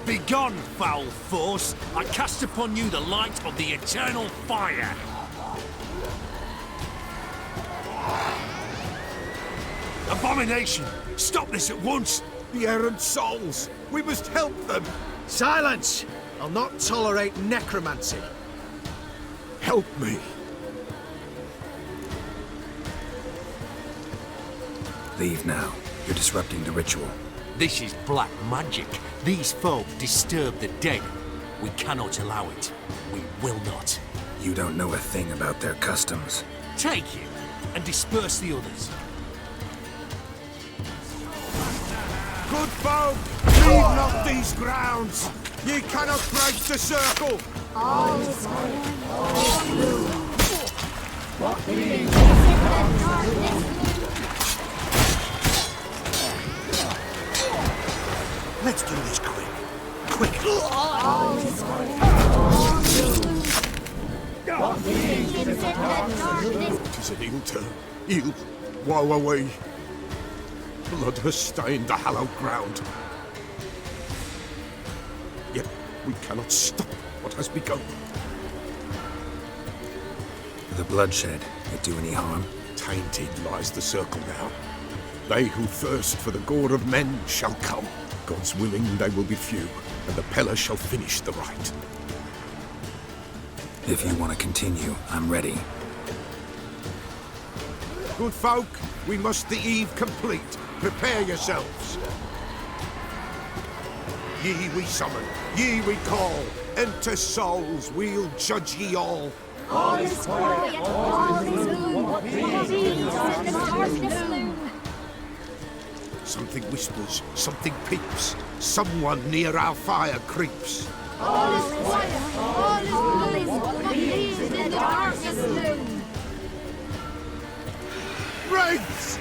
Begone, foul force! I cast upon you the light of the eternal fire! Abomination! Stop this at once! The errant souls! We must help them! Silence! I'll not tolerate necromancy. Help me! Leave now. You're disrupting the ritual. This is black magic. These folk disturb the dead. We cannot allow it. We will not. You don't know a thing about their customs. Take him and disperse the others. Good folk, leave not these grounds. Ye cannot break the circle. All is well. What means Let's do this quick. Quick. all is What means in the darkness? 'Tis an ill turn. Ill. Woe away. Blood has stained the hallowed ground. Yet we cannot stop what has begun. The bloodshed, it do any harm? Tainted lies the circle now. They who thirst for the gore of men shall come. God's willing, they will be few, and the Peller shall finish the rite. If you want to continue, I'm ready. Good folk, we must the eve complete. Prepare yourselves. Ye we summon, ye we call. Enter souls, we'll judge ye all. All is quiet. All is gloom. What peace in the darkness loom. Something whispers, something peeps. Someone near our fire creeps. All is quiet. All is gloom. What peace in the darkness loom. Wraiths!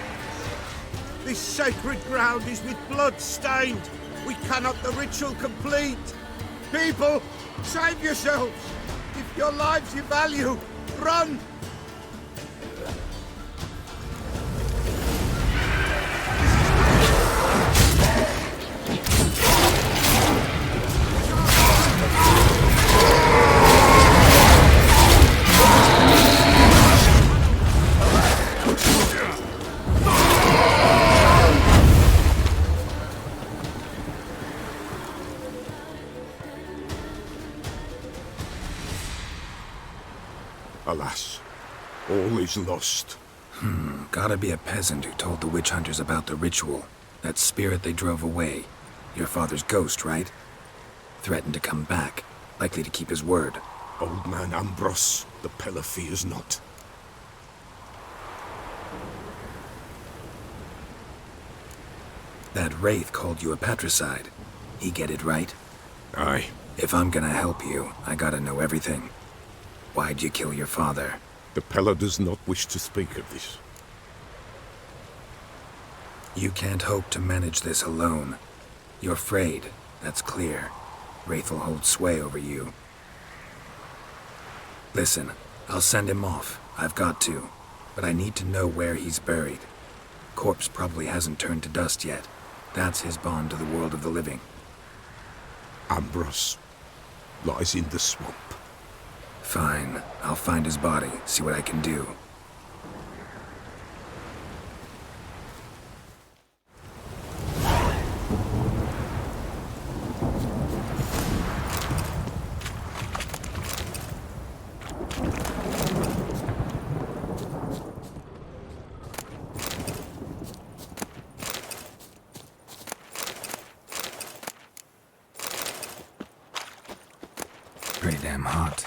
This sacred ground is with blood stained. We cannot the ritual complete. People, save yourselves. If your lives you value, run! Alas, all is lost. Gotta be a peasant who told the witch hunters about the ritual. That spirit they drove away. Your father's ghost, right? Threatened to come back. Likely to keep his word. Old man Ambrose, the Pella fears not. That wraith called you a patricide. He get it right? Aye. If I'm gonna help you, I gotta know everything. Why'd you kill your father? The Pella does not wish to speak of this. You can't hope to manage this alone. You're afraid, that's clear. Wraith will hold sway over you. Listen, I'll send him off. I've got to. But I need to know where he's buried. Corpse probably hasn't turned to dust yet. That's his bond to the world of the living. Ambrose lies in the swamp. Fine. I'll find his body, see what I can do. Pretty damn hot.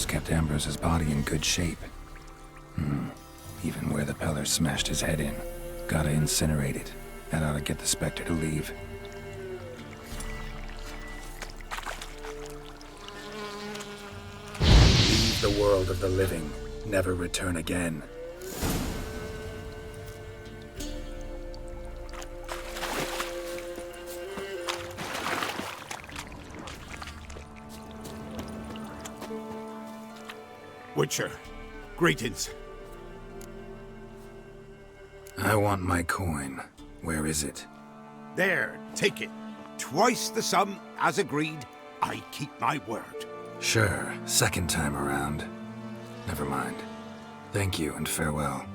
Kept Ambrose's body in good shape. Even where the Pellers smashed his head in. Gotta incinerate it. That ought to get the Spectre to leave. Leave the world of the living. Never return again. Witcher, greetings. I want my coin. Where is it? There, take it. Twice the sum, as agreed. I keep my word. Sure, second time around. Never mind. Thank you and farewell.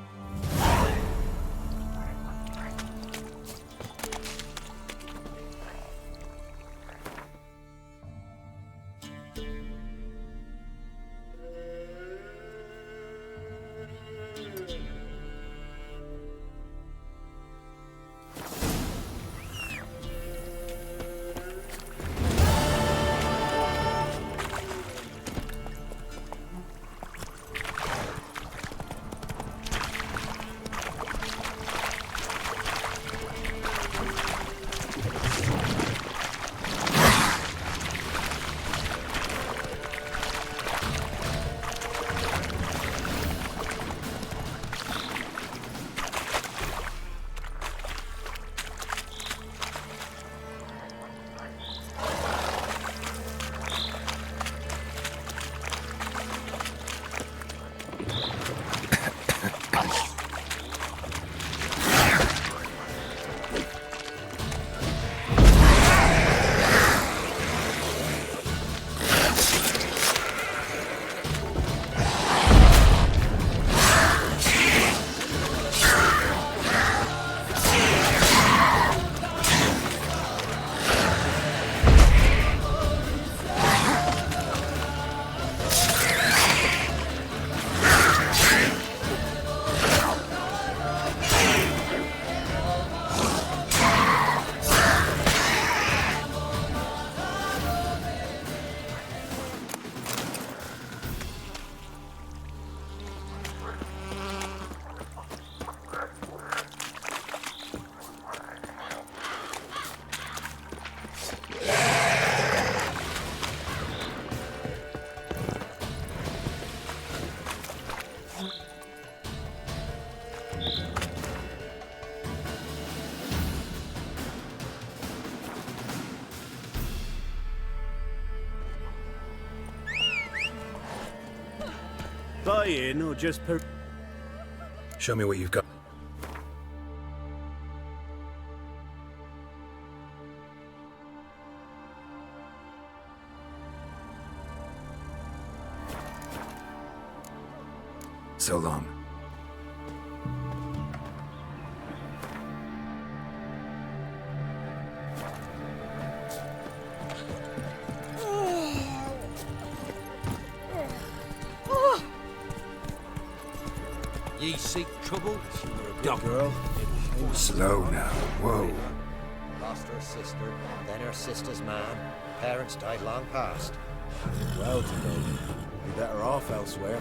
Buy in or just per... Show me what you've got. So long. Ye seek trouble? Dog girl. Slow now. Whoa. Lost her sister, then her sister's man. Parents died long past. Well, to know. Be better off elsewhere.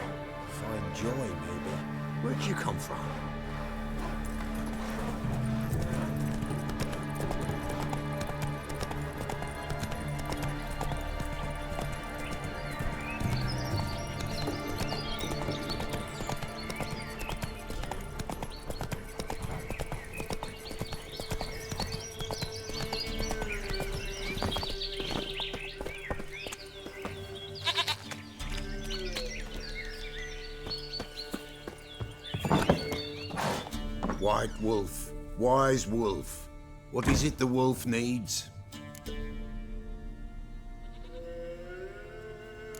Find joy, maybe. Where'd you come from? White wolf, wise wolf. What is it the wolf needs?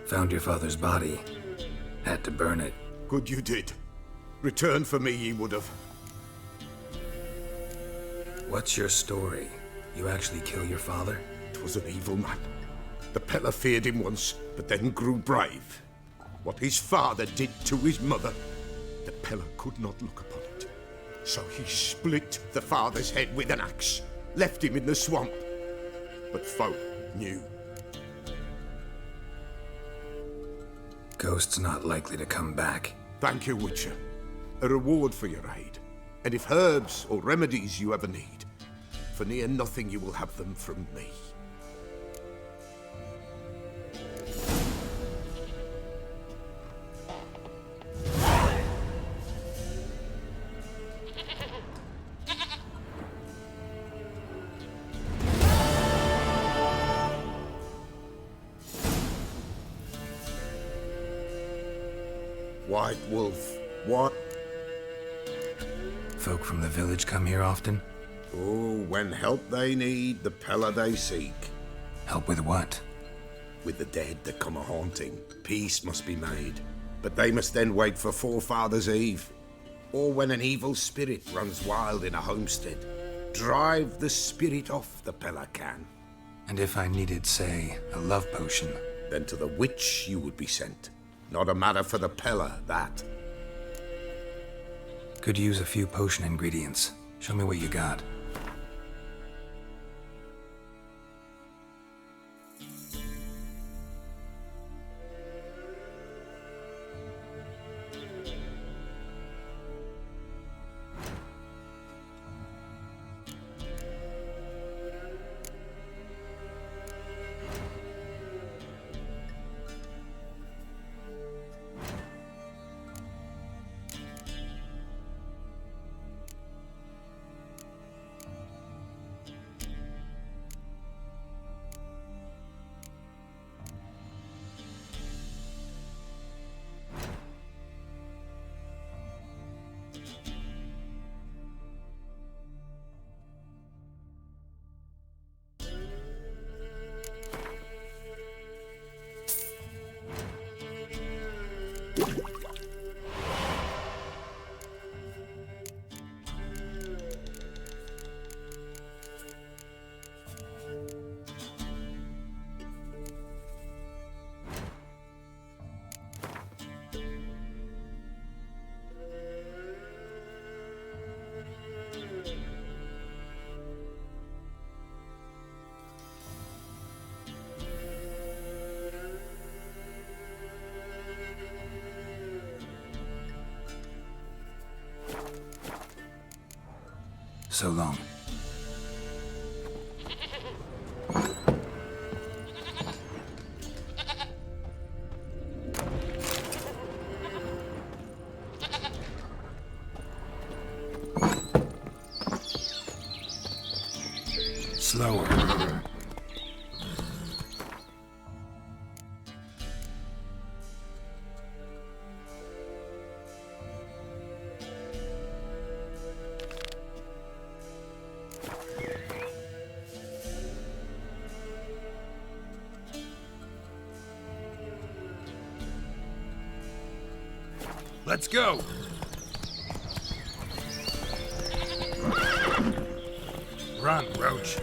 Found your father's body. Had to burn it. Good you did. Return for me ye would have. What's your story? You actually kill your father? 'Twas an evil man. The Peller feared him once, but then grew brave. What his father did to his mother, the Peller could not look upon it. So he split the father's head with an axe, left him in the swamp. But folk knew. Ghost's not likely to come back. Thank you, Witcher. A reward for your aid. And if herbs or remedies you ever need, For near nothing you will have them from me. White Wolf, what? Folk from the village come here often? Oh, when help they need, the Pella they seek. Help with what? With the dead that come a-haunting. Peace must be made, but they must then wait for Forefathers' Eve. Or when an evil spirit runs wild in a homestead. Drive the spirit off, the Pella can. And if I needed, say, a love potion? Then to the witch you would be sent. Not a matter for the Pella, that. Could use a few potion ingredients. Show me what you got. So long. Slower. Let's go! Run, Roach.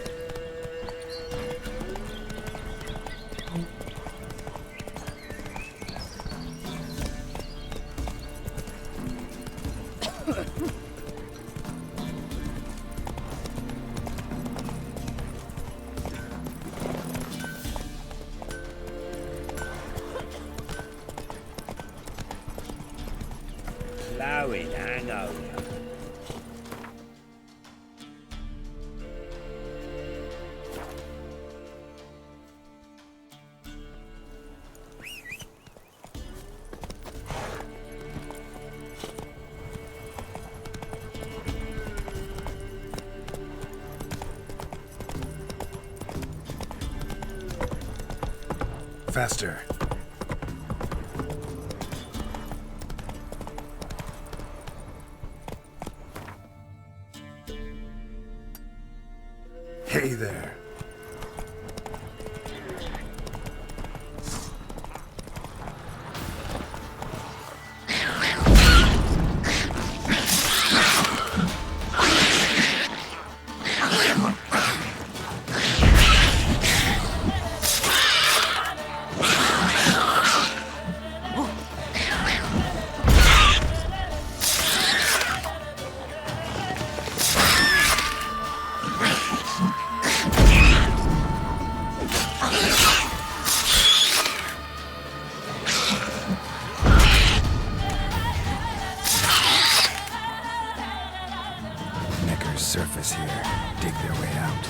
Blowing hangover. Faster. Hey there. Neckar's surface here. Dig their way out.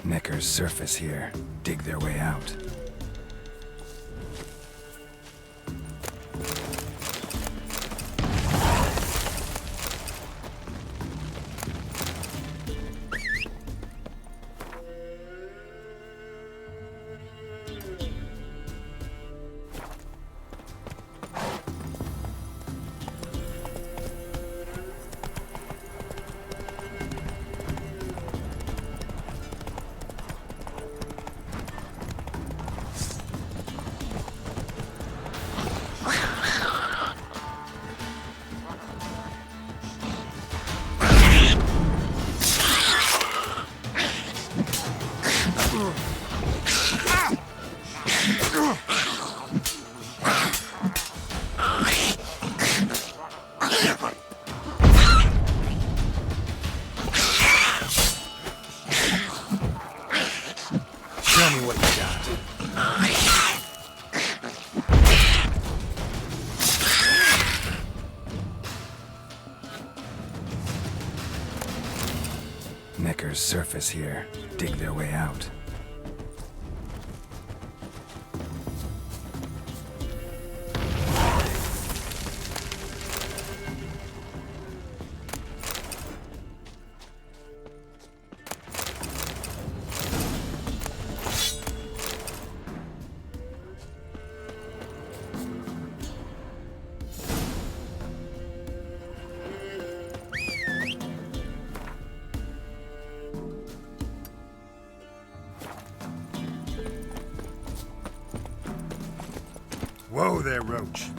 Neckar's surface here. Dig their way out. what you got. Neckers surface here, dig their way out. Whoa there, Roach.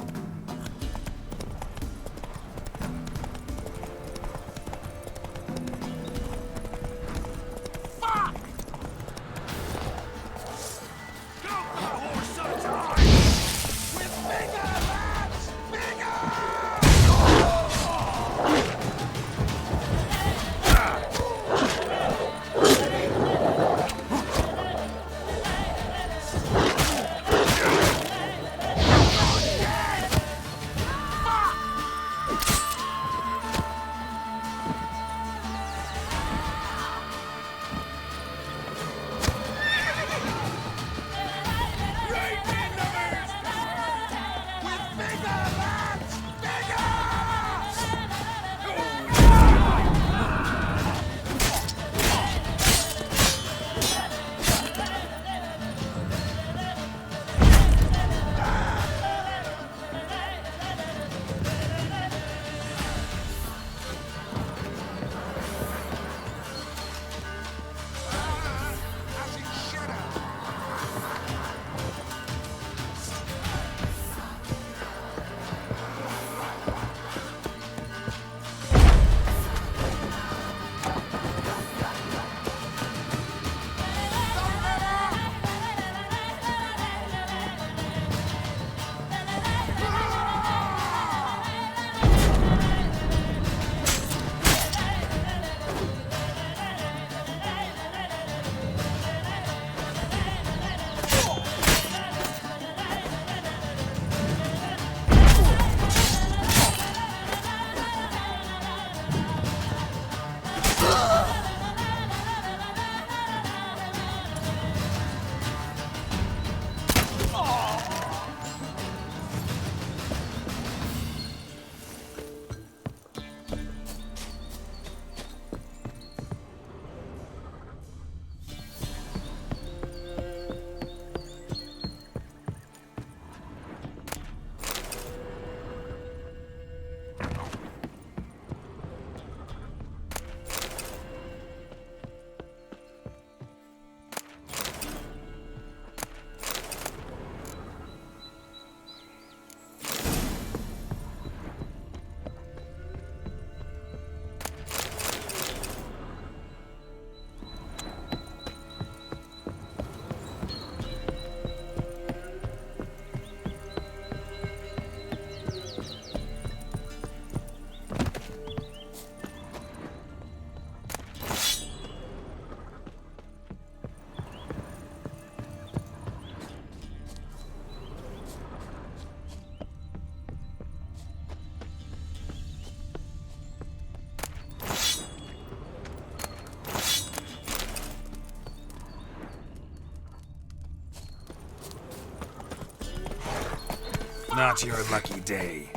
Not your lucky day.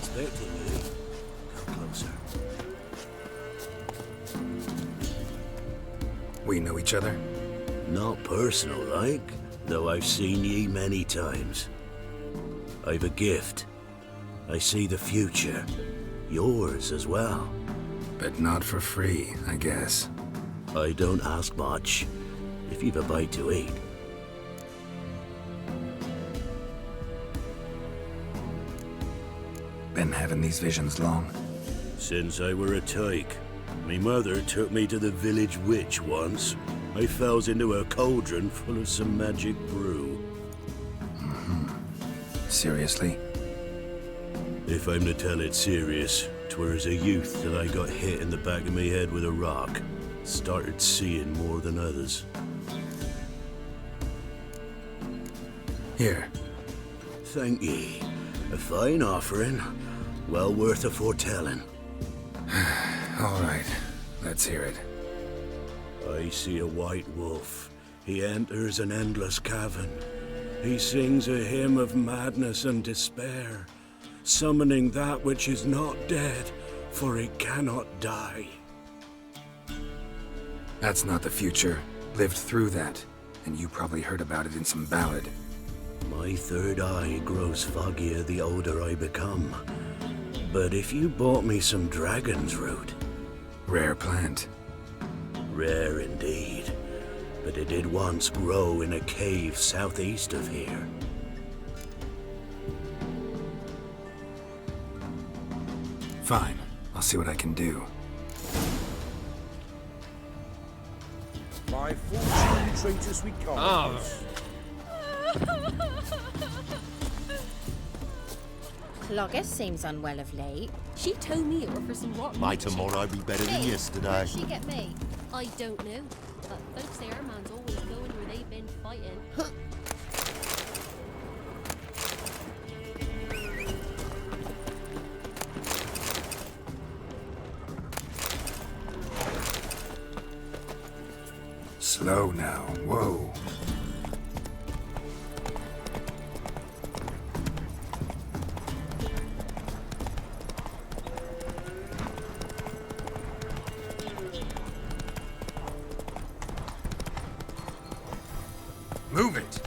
expecting you. Come closer. We know each other? Not personal like, though I've seen ye many times. I've a gift. I see the future. Yours as well. But not for free, I guess. I don't ask much, if you've a bite to eat. Been having these visions long? Since I were a tyke. Me mother took me to the village witch once. I fells into a cauldron full of some magic brew. Seriously? If I'm to tell it serious, 'twere as a youth that I got hit in the back of me head with a rock. Started seeing more than others. Here. Thank ye. A fine offering. Well worth a foretelling. All right. Let's hear it. I see a white wolf. He enters an endless cavern. He sings a hymn of madness and despair, summoning that which is not dead, for it cannot die. That's not the future. Lived through that, and you probably heard about it in some ballad. My third eye grows foggier the older I become. But if you bought me some dragon's root... Rare plant. Rare indeed. But it did once grow in a cave southeast of here. Fine. I'll see what I can do. My fortune treat us with kindness. Cloggis seems unwell of late. She told me over for some rotten. May tomorrow be better than yesterday. Where'd she get me? I don't know. But folks say our man's always going where they've been fighting. Slow now. Whoa. Move it!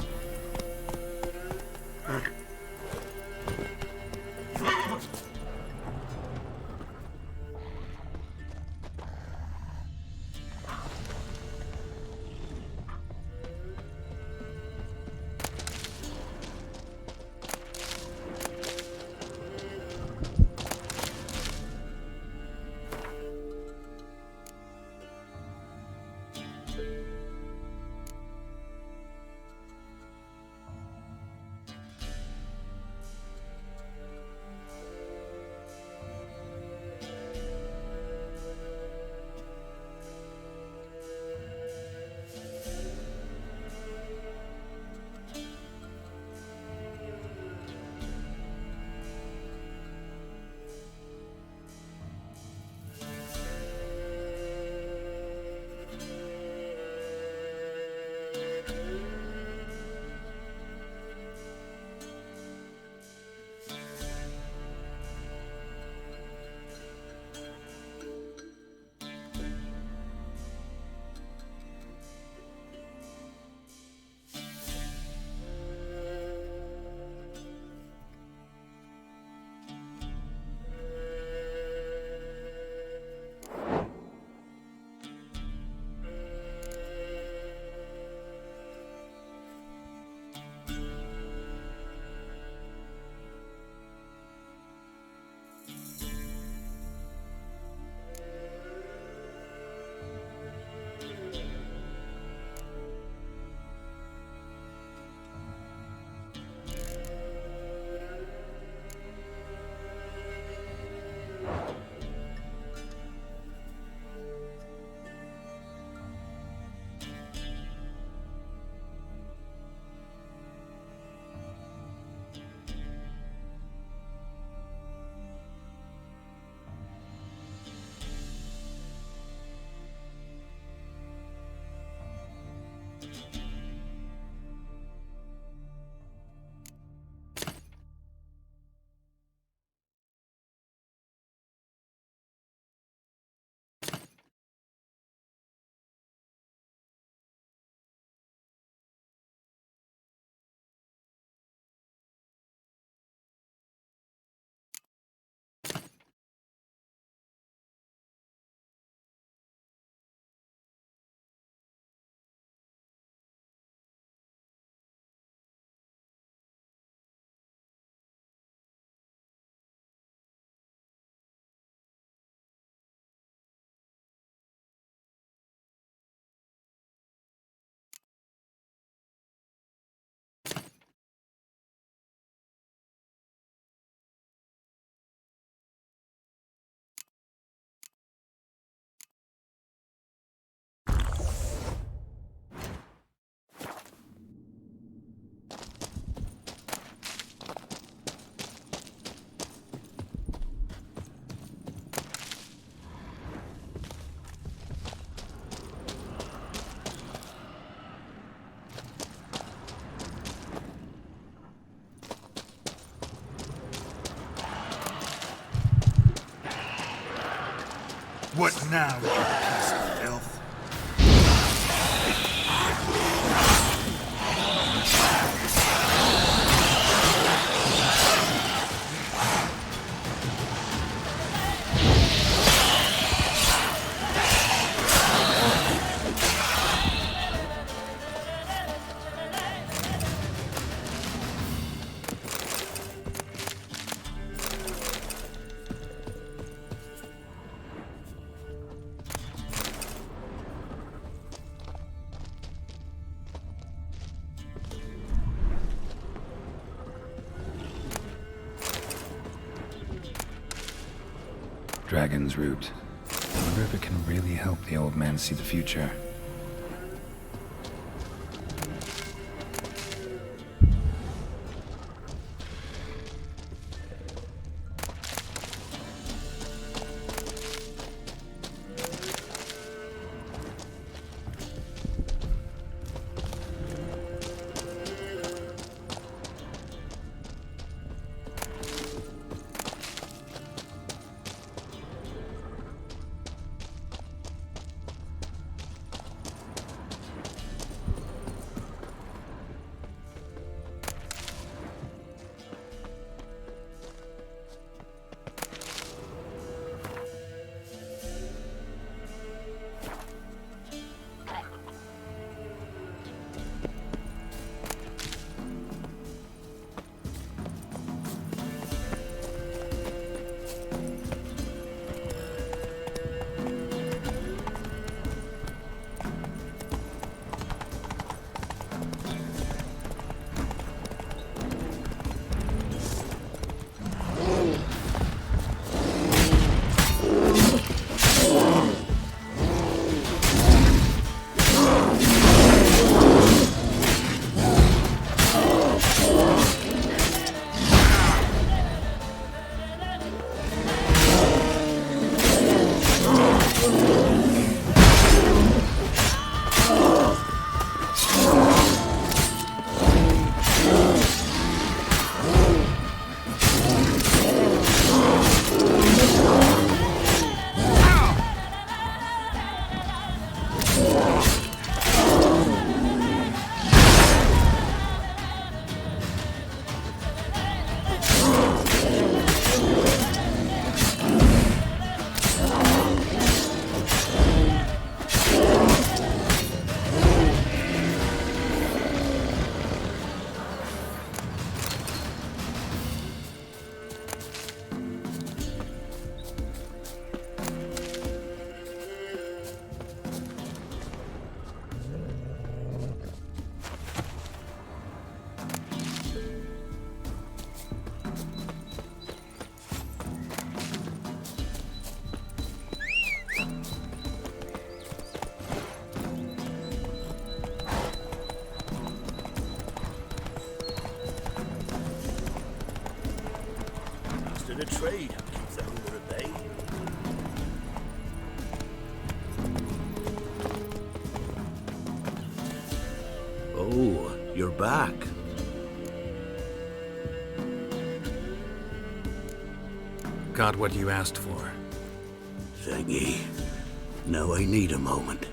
What now, you piece of filth? Dragon's Root. I wonder if it can really help the old man see the future. The trade keeps the hunger at bay. Oh, you're back. Got what you asked for. Thank ye. Now I need a moment.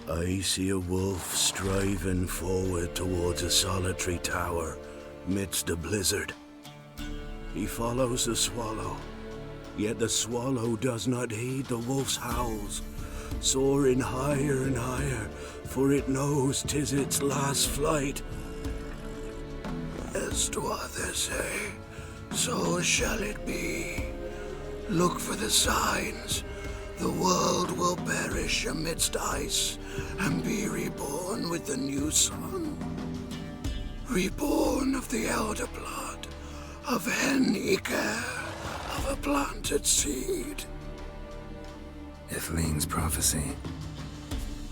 I see a wolf striving forward towards a solitary tower midst a blizzard. He follows the swallow, yet the swallow does not heed the wolf's howls, soaring higher and higher, for it knows 'tis its last flight. As to others say, so shall it be. Look for the signs. The world will perish amidst ice and be reborn with the new sun. Reborn of the elder blood, of Hen-Iker, of a planted seed. Ithleen's prophecy.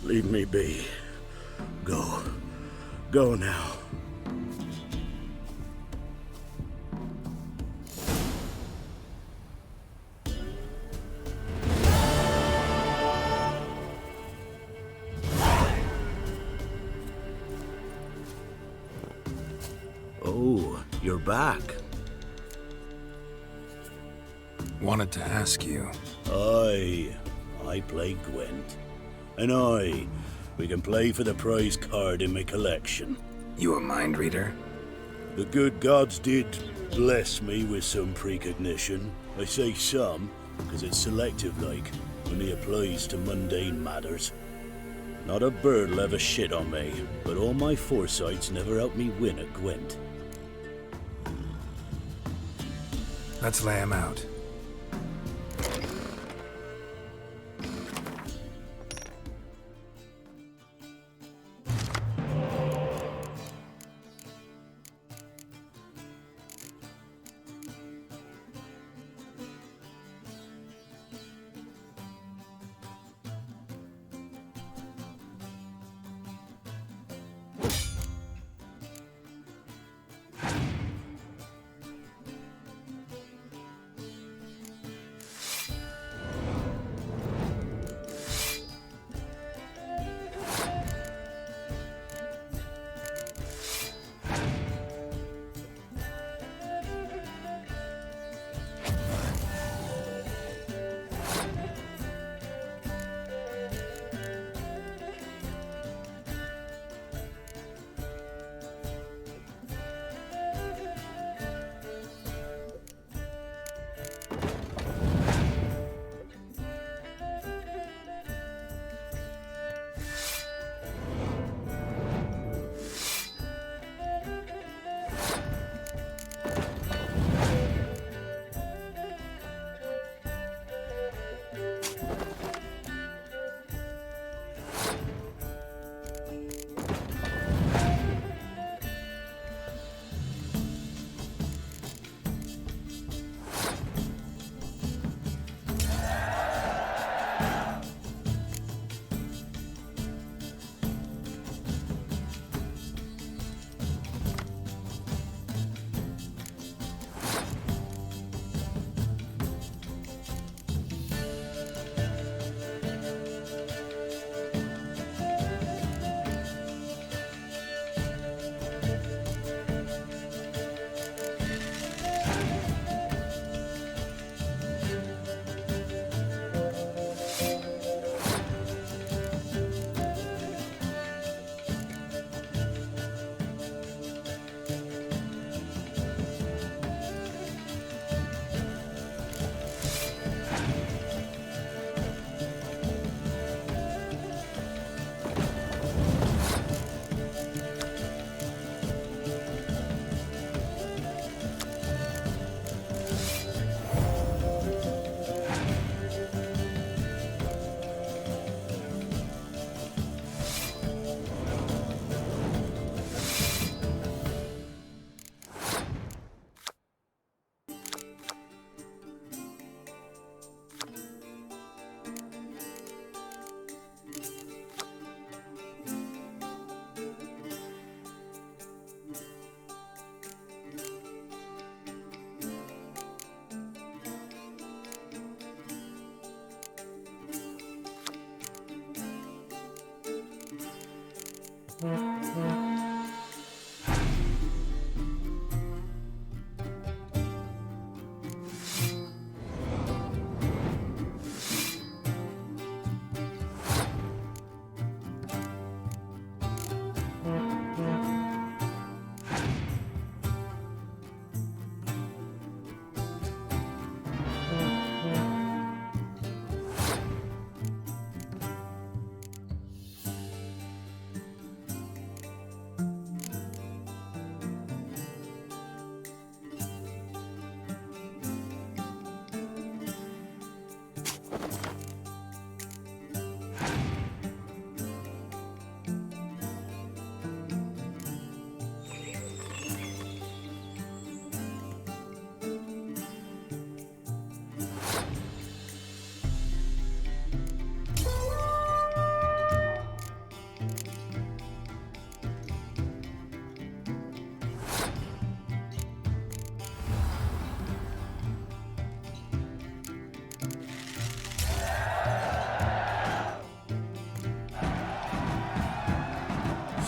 Leave me be. Go. Go now. Oh, you're back. Wanted to ask you. Aye, I play Gwent. And we can play for the prize card in my collection. You a mind reader? The good gods did bless me with some precognition. I say some, because it's selective like, when it applies to mundane matters. Not a bird'll ever shit on me, but all my foresights never helped me win a Gwent. Let's lay him out.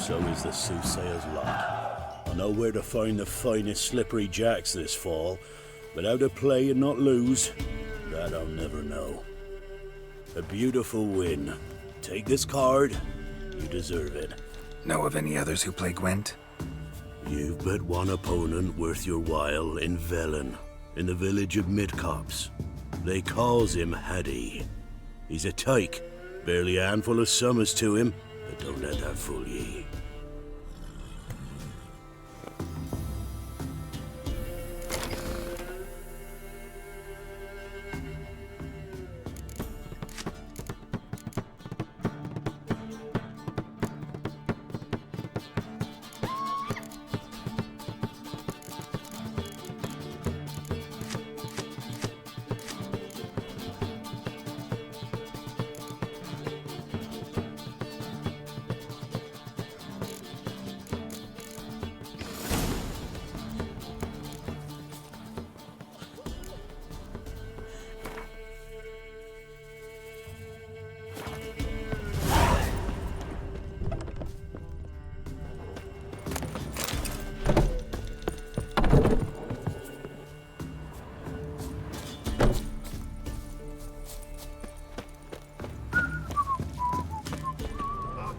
So is the soothsayer's lot. know where to find the finest slippery jacks this fall, but how to play and not lose, that I'll never know. A beautiful win. Take this card. You deserve it. Know of any others who play Gwent? You've but one opponent worth your while in Velen, in the village of Midcopse. They calls him Haddy. He's a tyke, barely a handful of summers to him, but don't let that fool ye.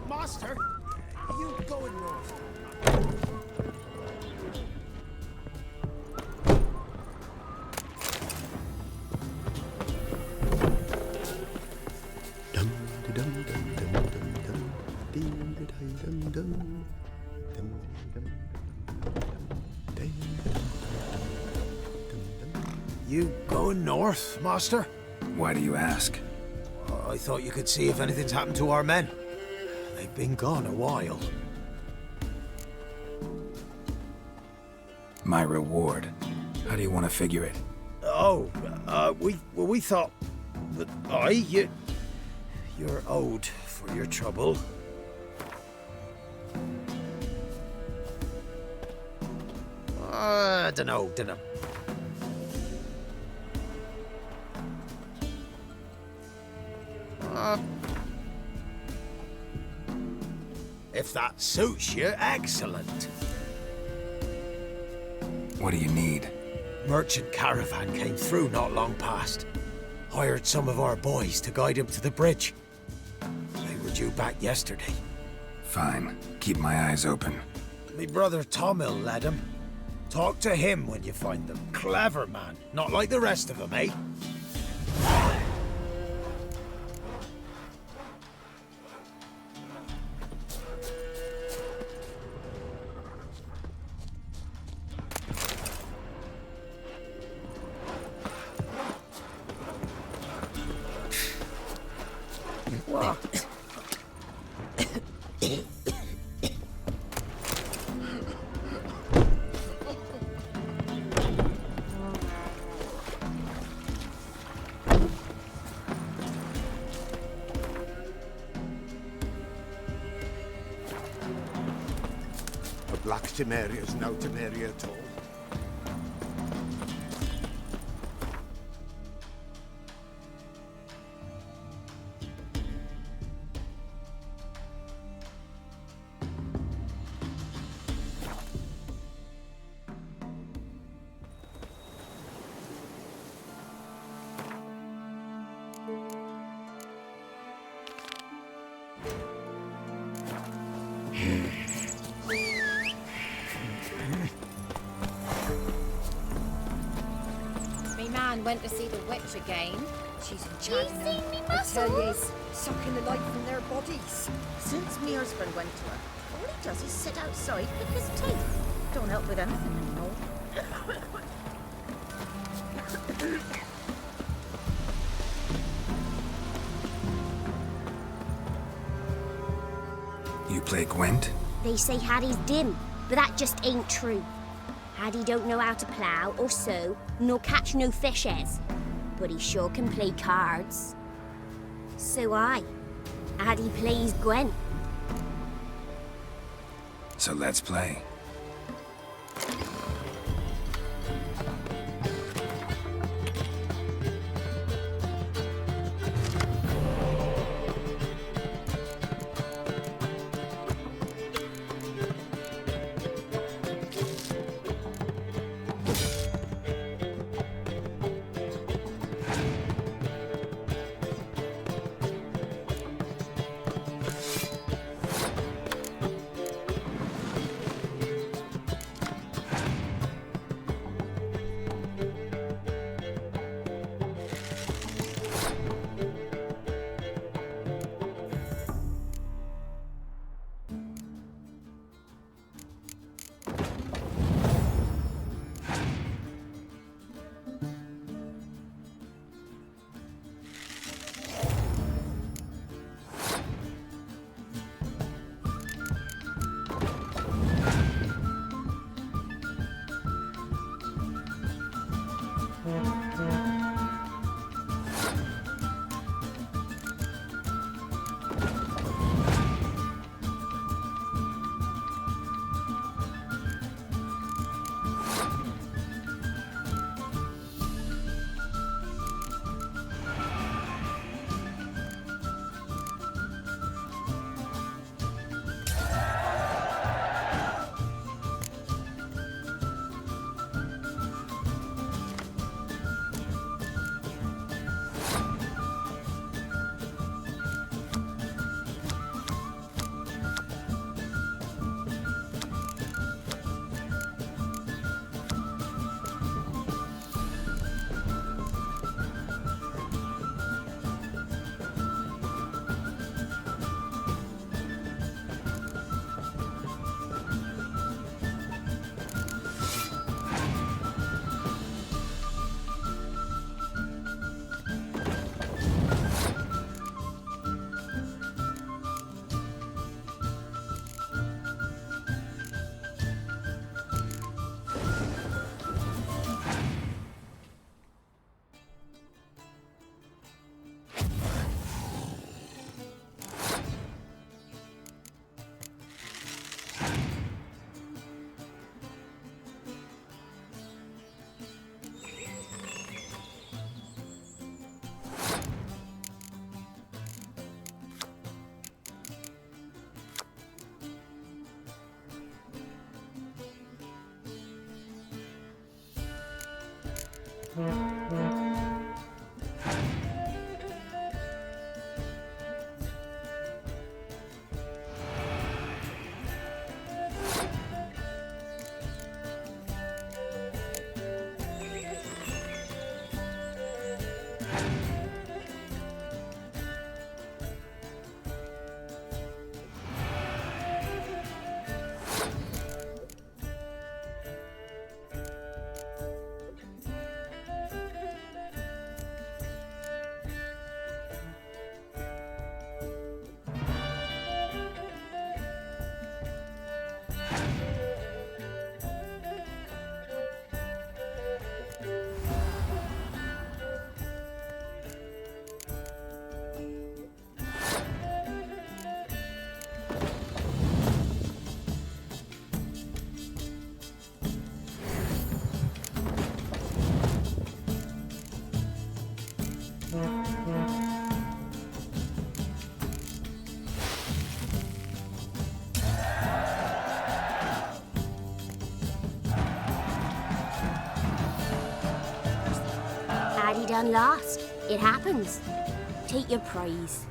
Master, you going north? You going north, Master? Why do you ask? I thought you could see if anything's happened to our men. They've been gone a while. My reward. How do you want to figure it? Oh, we thought that you're owed for your trouble. Dunno. If that suits you, excellent. What do you need? Merchant caravan came through not long past. Hired some of our boys to guide him to the bridge. They were due back yesterday. Fine. Keep my eyes open. Me brother Tomil led him. Talk to him when you find them. Clever man. Not like the rest of them, eh? A black Temeria's no Temeria at all. Me man went to see the witch again. She's enchanting them. seen me I tell muscles? you, sucking the life from their bodies. Since me husband went to her, all he does is sit outside with his teeth. Don't help with anything anymore. You play Gwent? They say Hattie's dim, but that just ain't true. Hattie don't know how to plough or sew, nor catch no fishes. But he sure can play cards. So Hattie plays Gwent. So let's play. Had he done lost? It happens. Take your praise.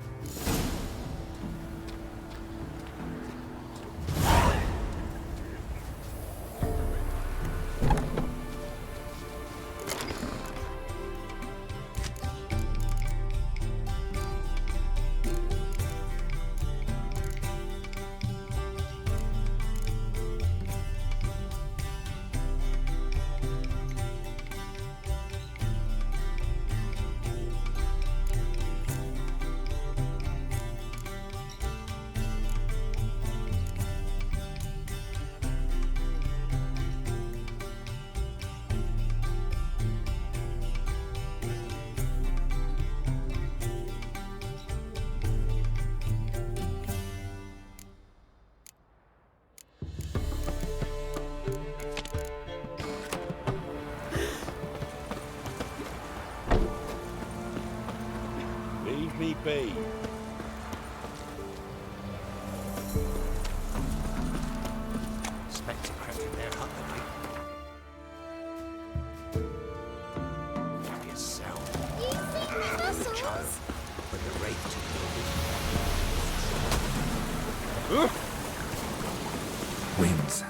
Leave me be. Spectre crept in their hut, did he? Yourself. You think the muscles? But the wraith Wings.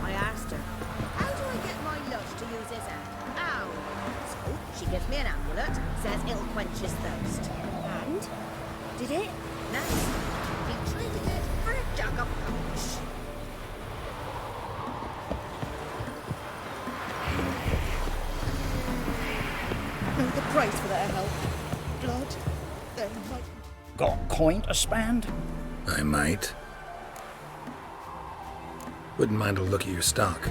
I asked her, how do I get my love to use his hand? Ow! So she gives me an amulet, says it'll quench his thirst. And? Did it? No. He traded it for a jug of punch. No, the price for that help. Blood. There might. Got coin to spend? I might. Wouldn't mind a look at your stock.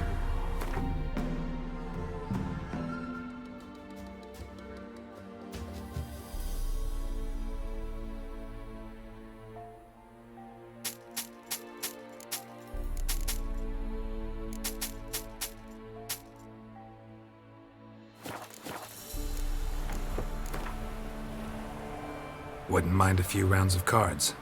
Wouldn't mind a few rounds of cards.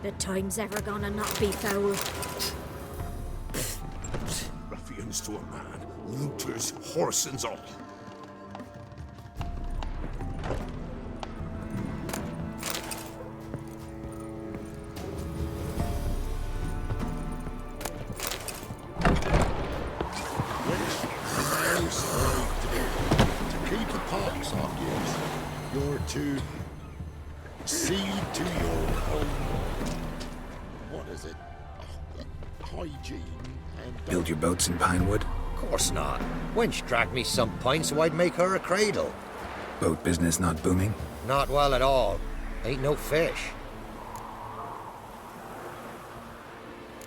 The time's ever gonna not be foul. Ruffians to a man, looters, horsens all. To keep the parks off you, you're to cede to your what is it? Hygiene and Build your boats in Pinewood? Course not. Wench dragged me some pint so I'd make her a cradle. Boat business not booming? Not well at all. Ain't no fish.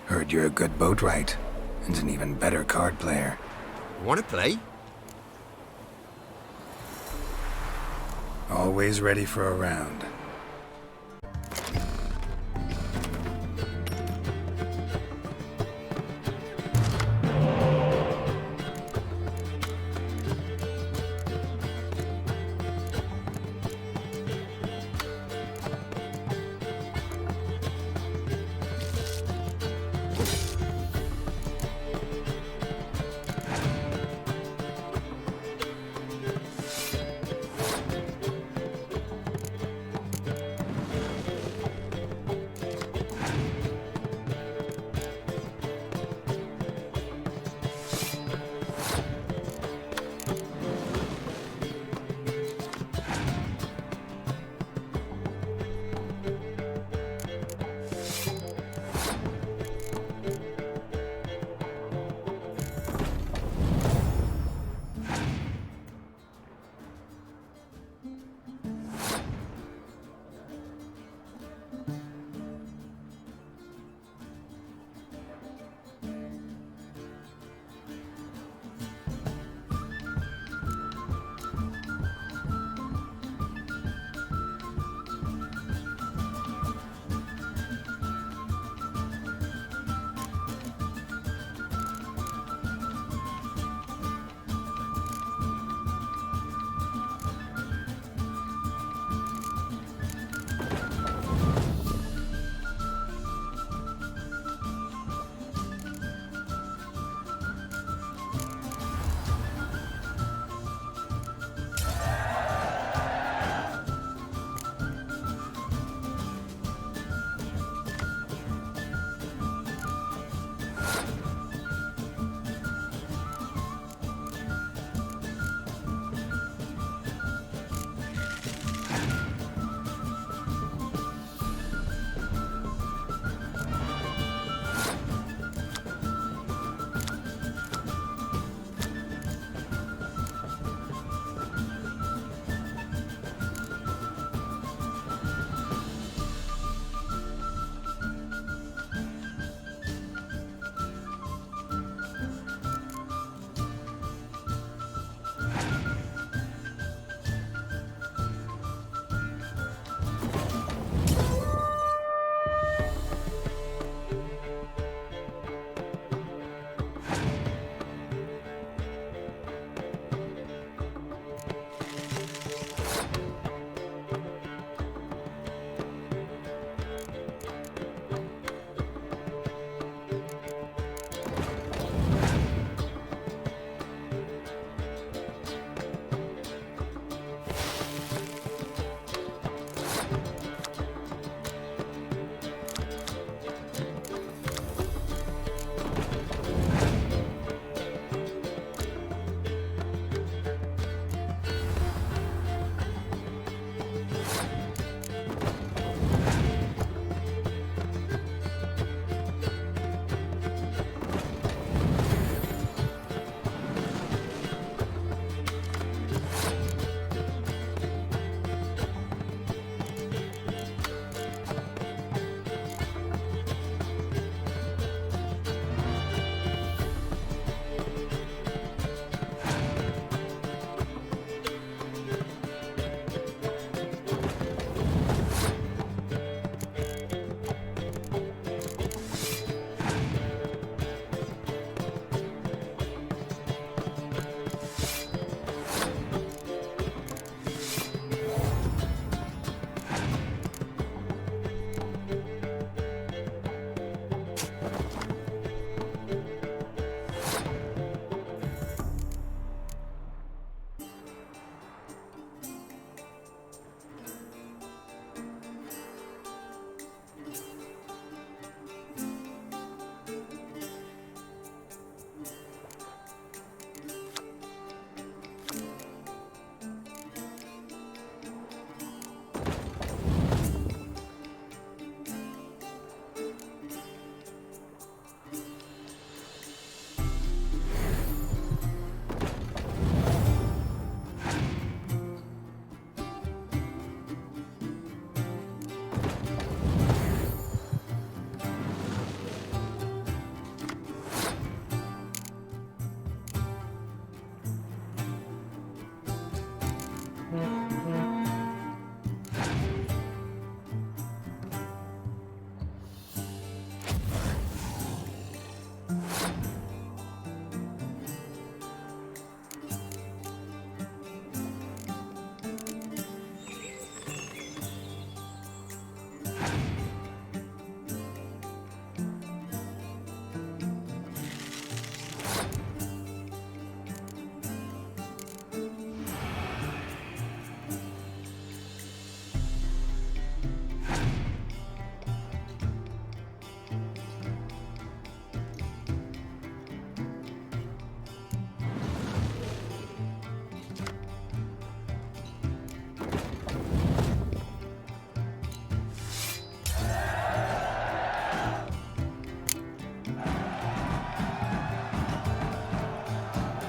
Heard you're a good boatwright, and an even better card player. Wanna play? Always ready for a round.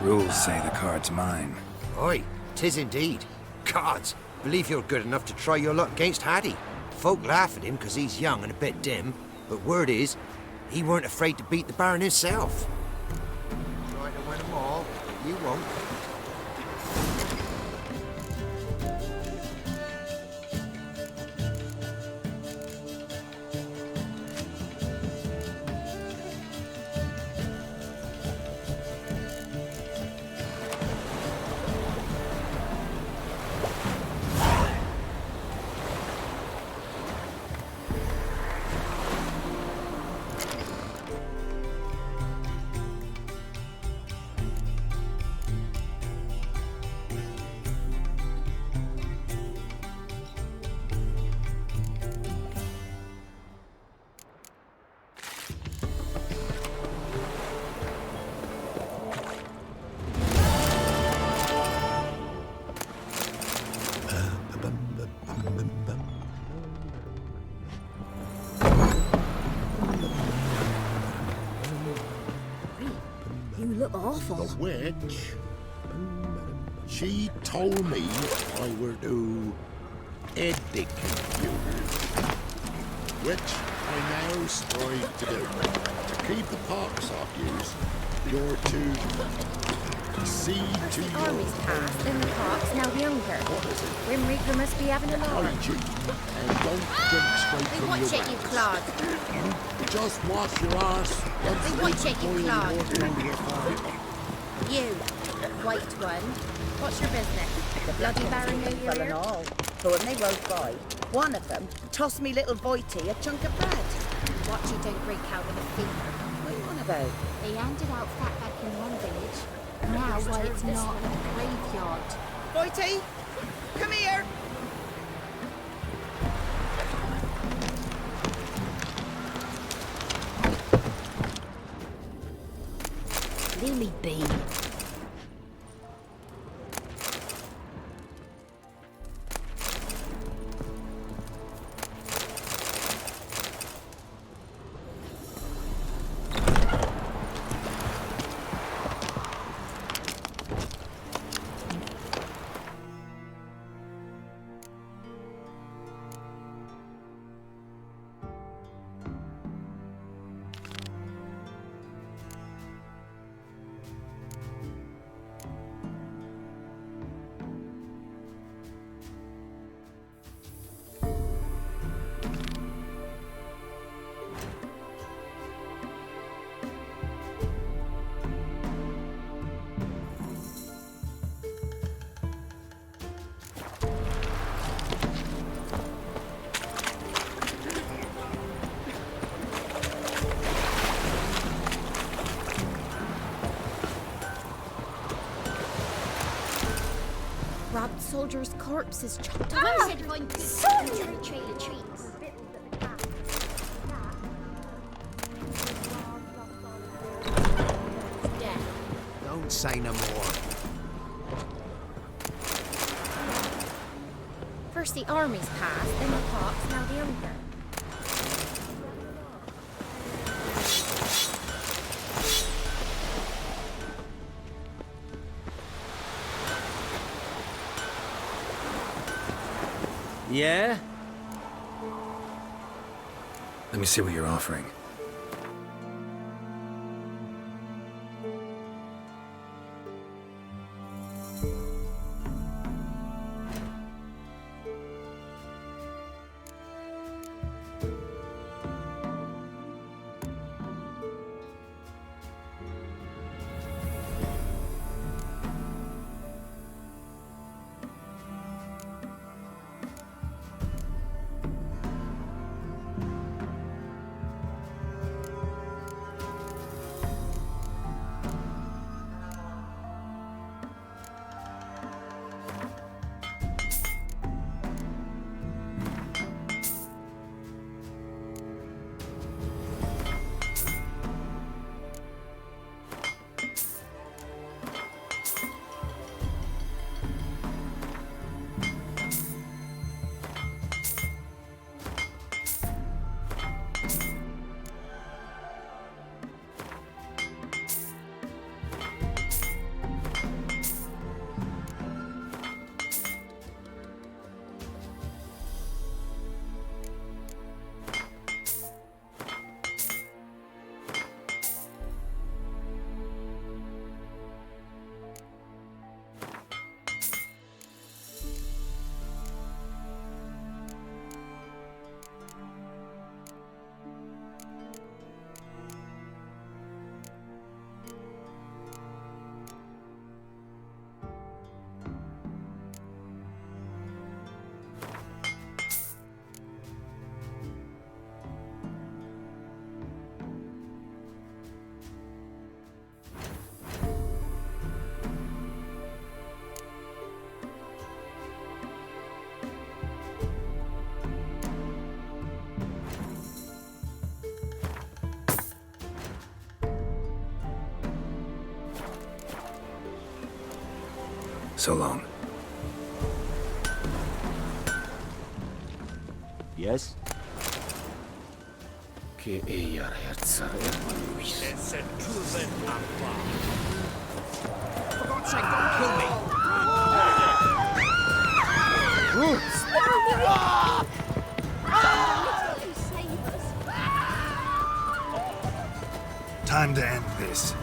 Rules say the card's mine. Aye, 'tis indeed. Cards, believe you're good enough to try your luck against Hattie. Folk laugh at him 'cause he's young and a bit dim, but word is, he weren't afraid to beat the Baron himself. Try to win them all, you won't. You look awful. The witch, she told me I were to educate you, which I now strive to do. To keep the pox off yous, you're to see to The your army's passed, then the park's now the younger. Grim Reaper must be having a lark. hygiene, and don't drink straight They from watch your it, you mouth. clod. Just wash your arse. They watch it, you clod. You, white one. What's your business? The bloody Baron know you're Well and here? all. But when they rode by, one of them tossed me little Voighty a chunk of bread. Watch you don't break out with a fever. What are you on about? They handed out fatback in one village. Now why it's not a graveyard. Voighty, come here. Leave me be. Robbed soldiers' corpses chopped Ah! away. Said going to soldier trail of trees. Don't say no more. First the army's passed, then the park's now the younger. Yeah? Let me see what you're offering. So long. Yes? For God's sake, don't kill me! Time to end this.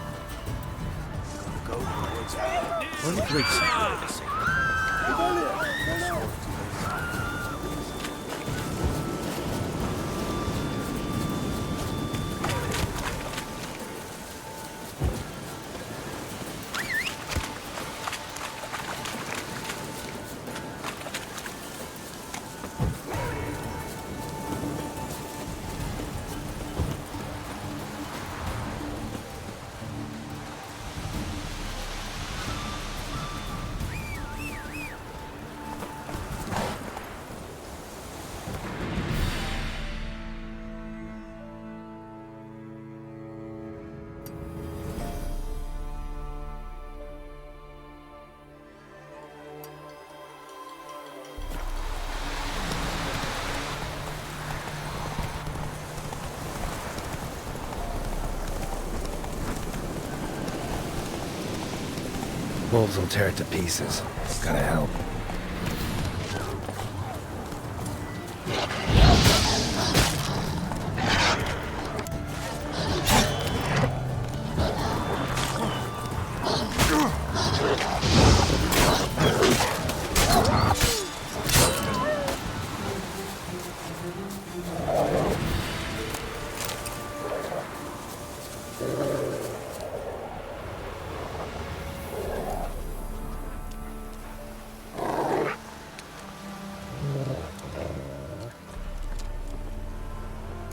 Wolves will tear it to pieces. Gotta help.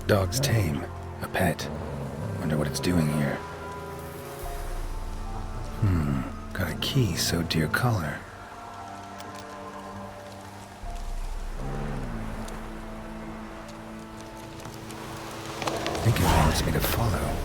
Dog's tame. A pet. Wonder what it's doing here. Got a key sewed to your collar. I think it wants me to follow.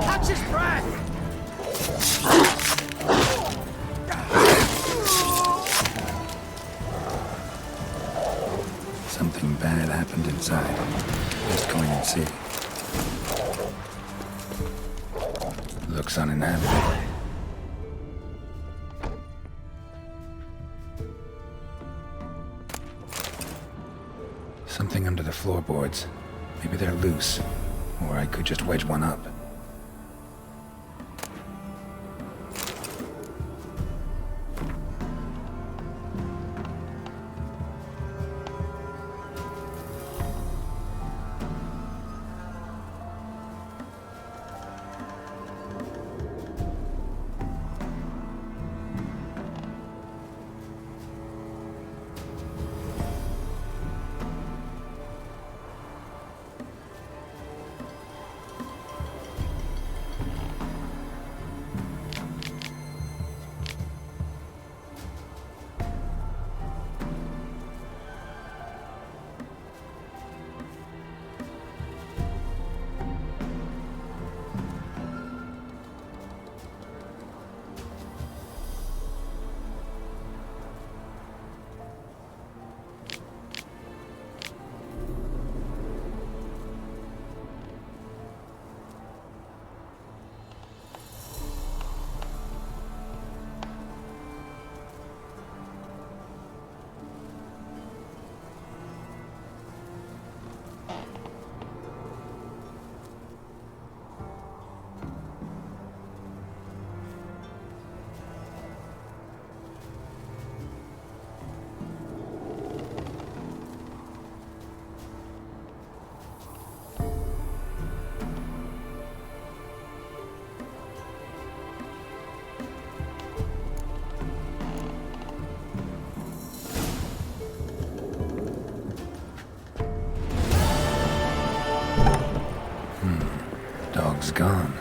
Catch his breath! Something bad happened inside. Just going and see. Looks uninhabited. Something under the floorboards. Maybe they're loose. Or I could just wedge one up. gone.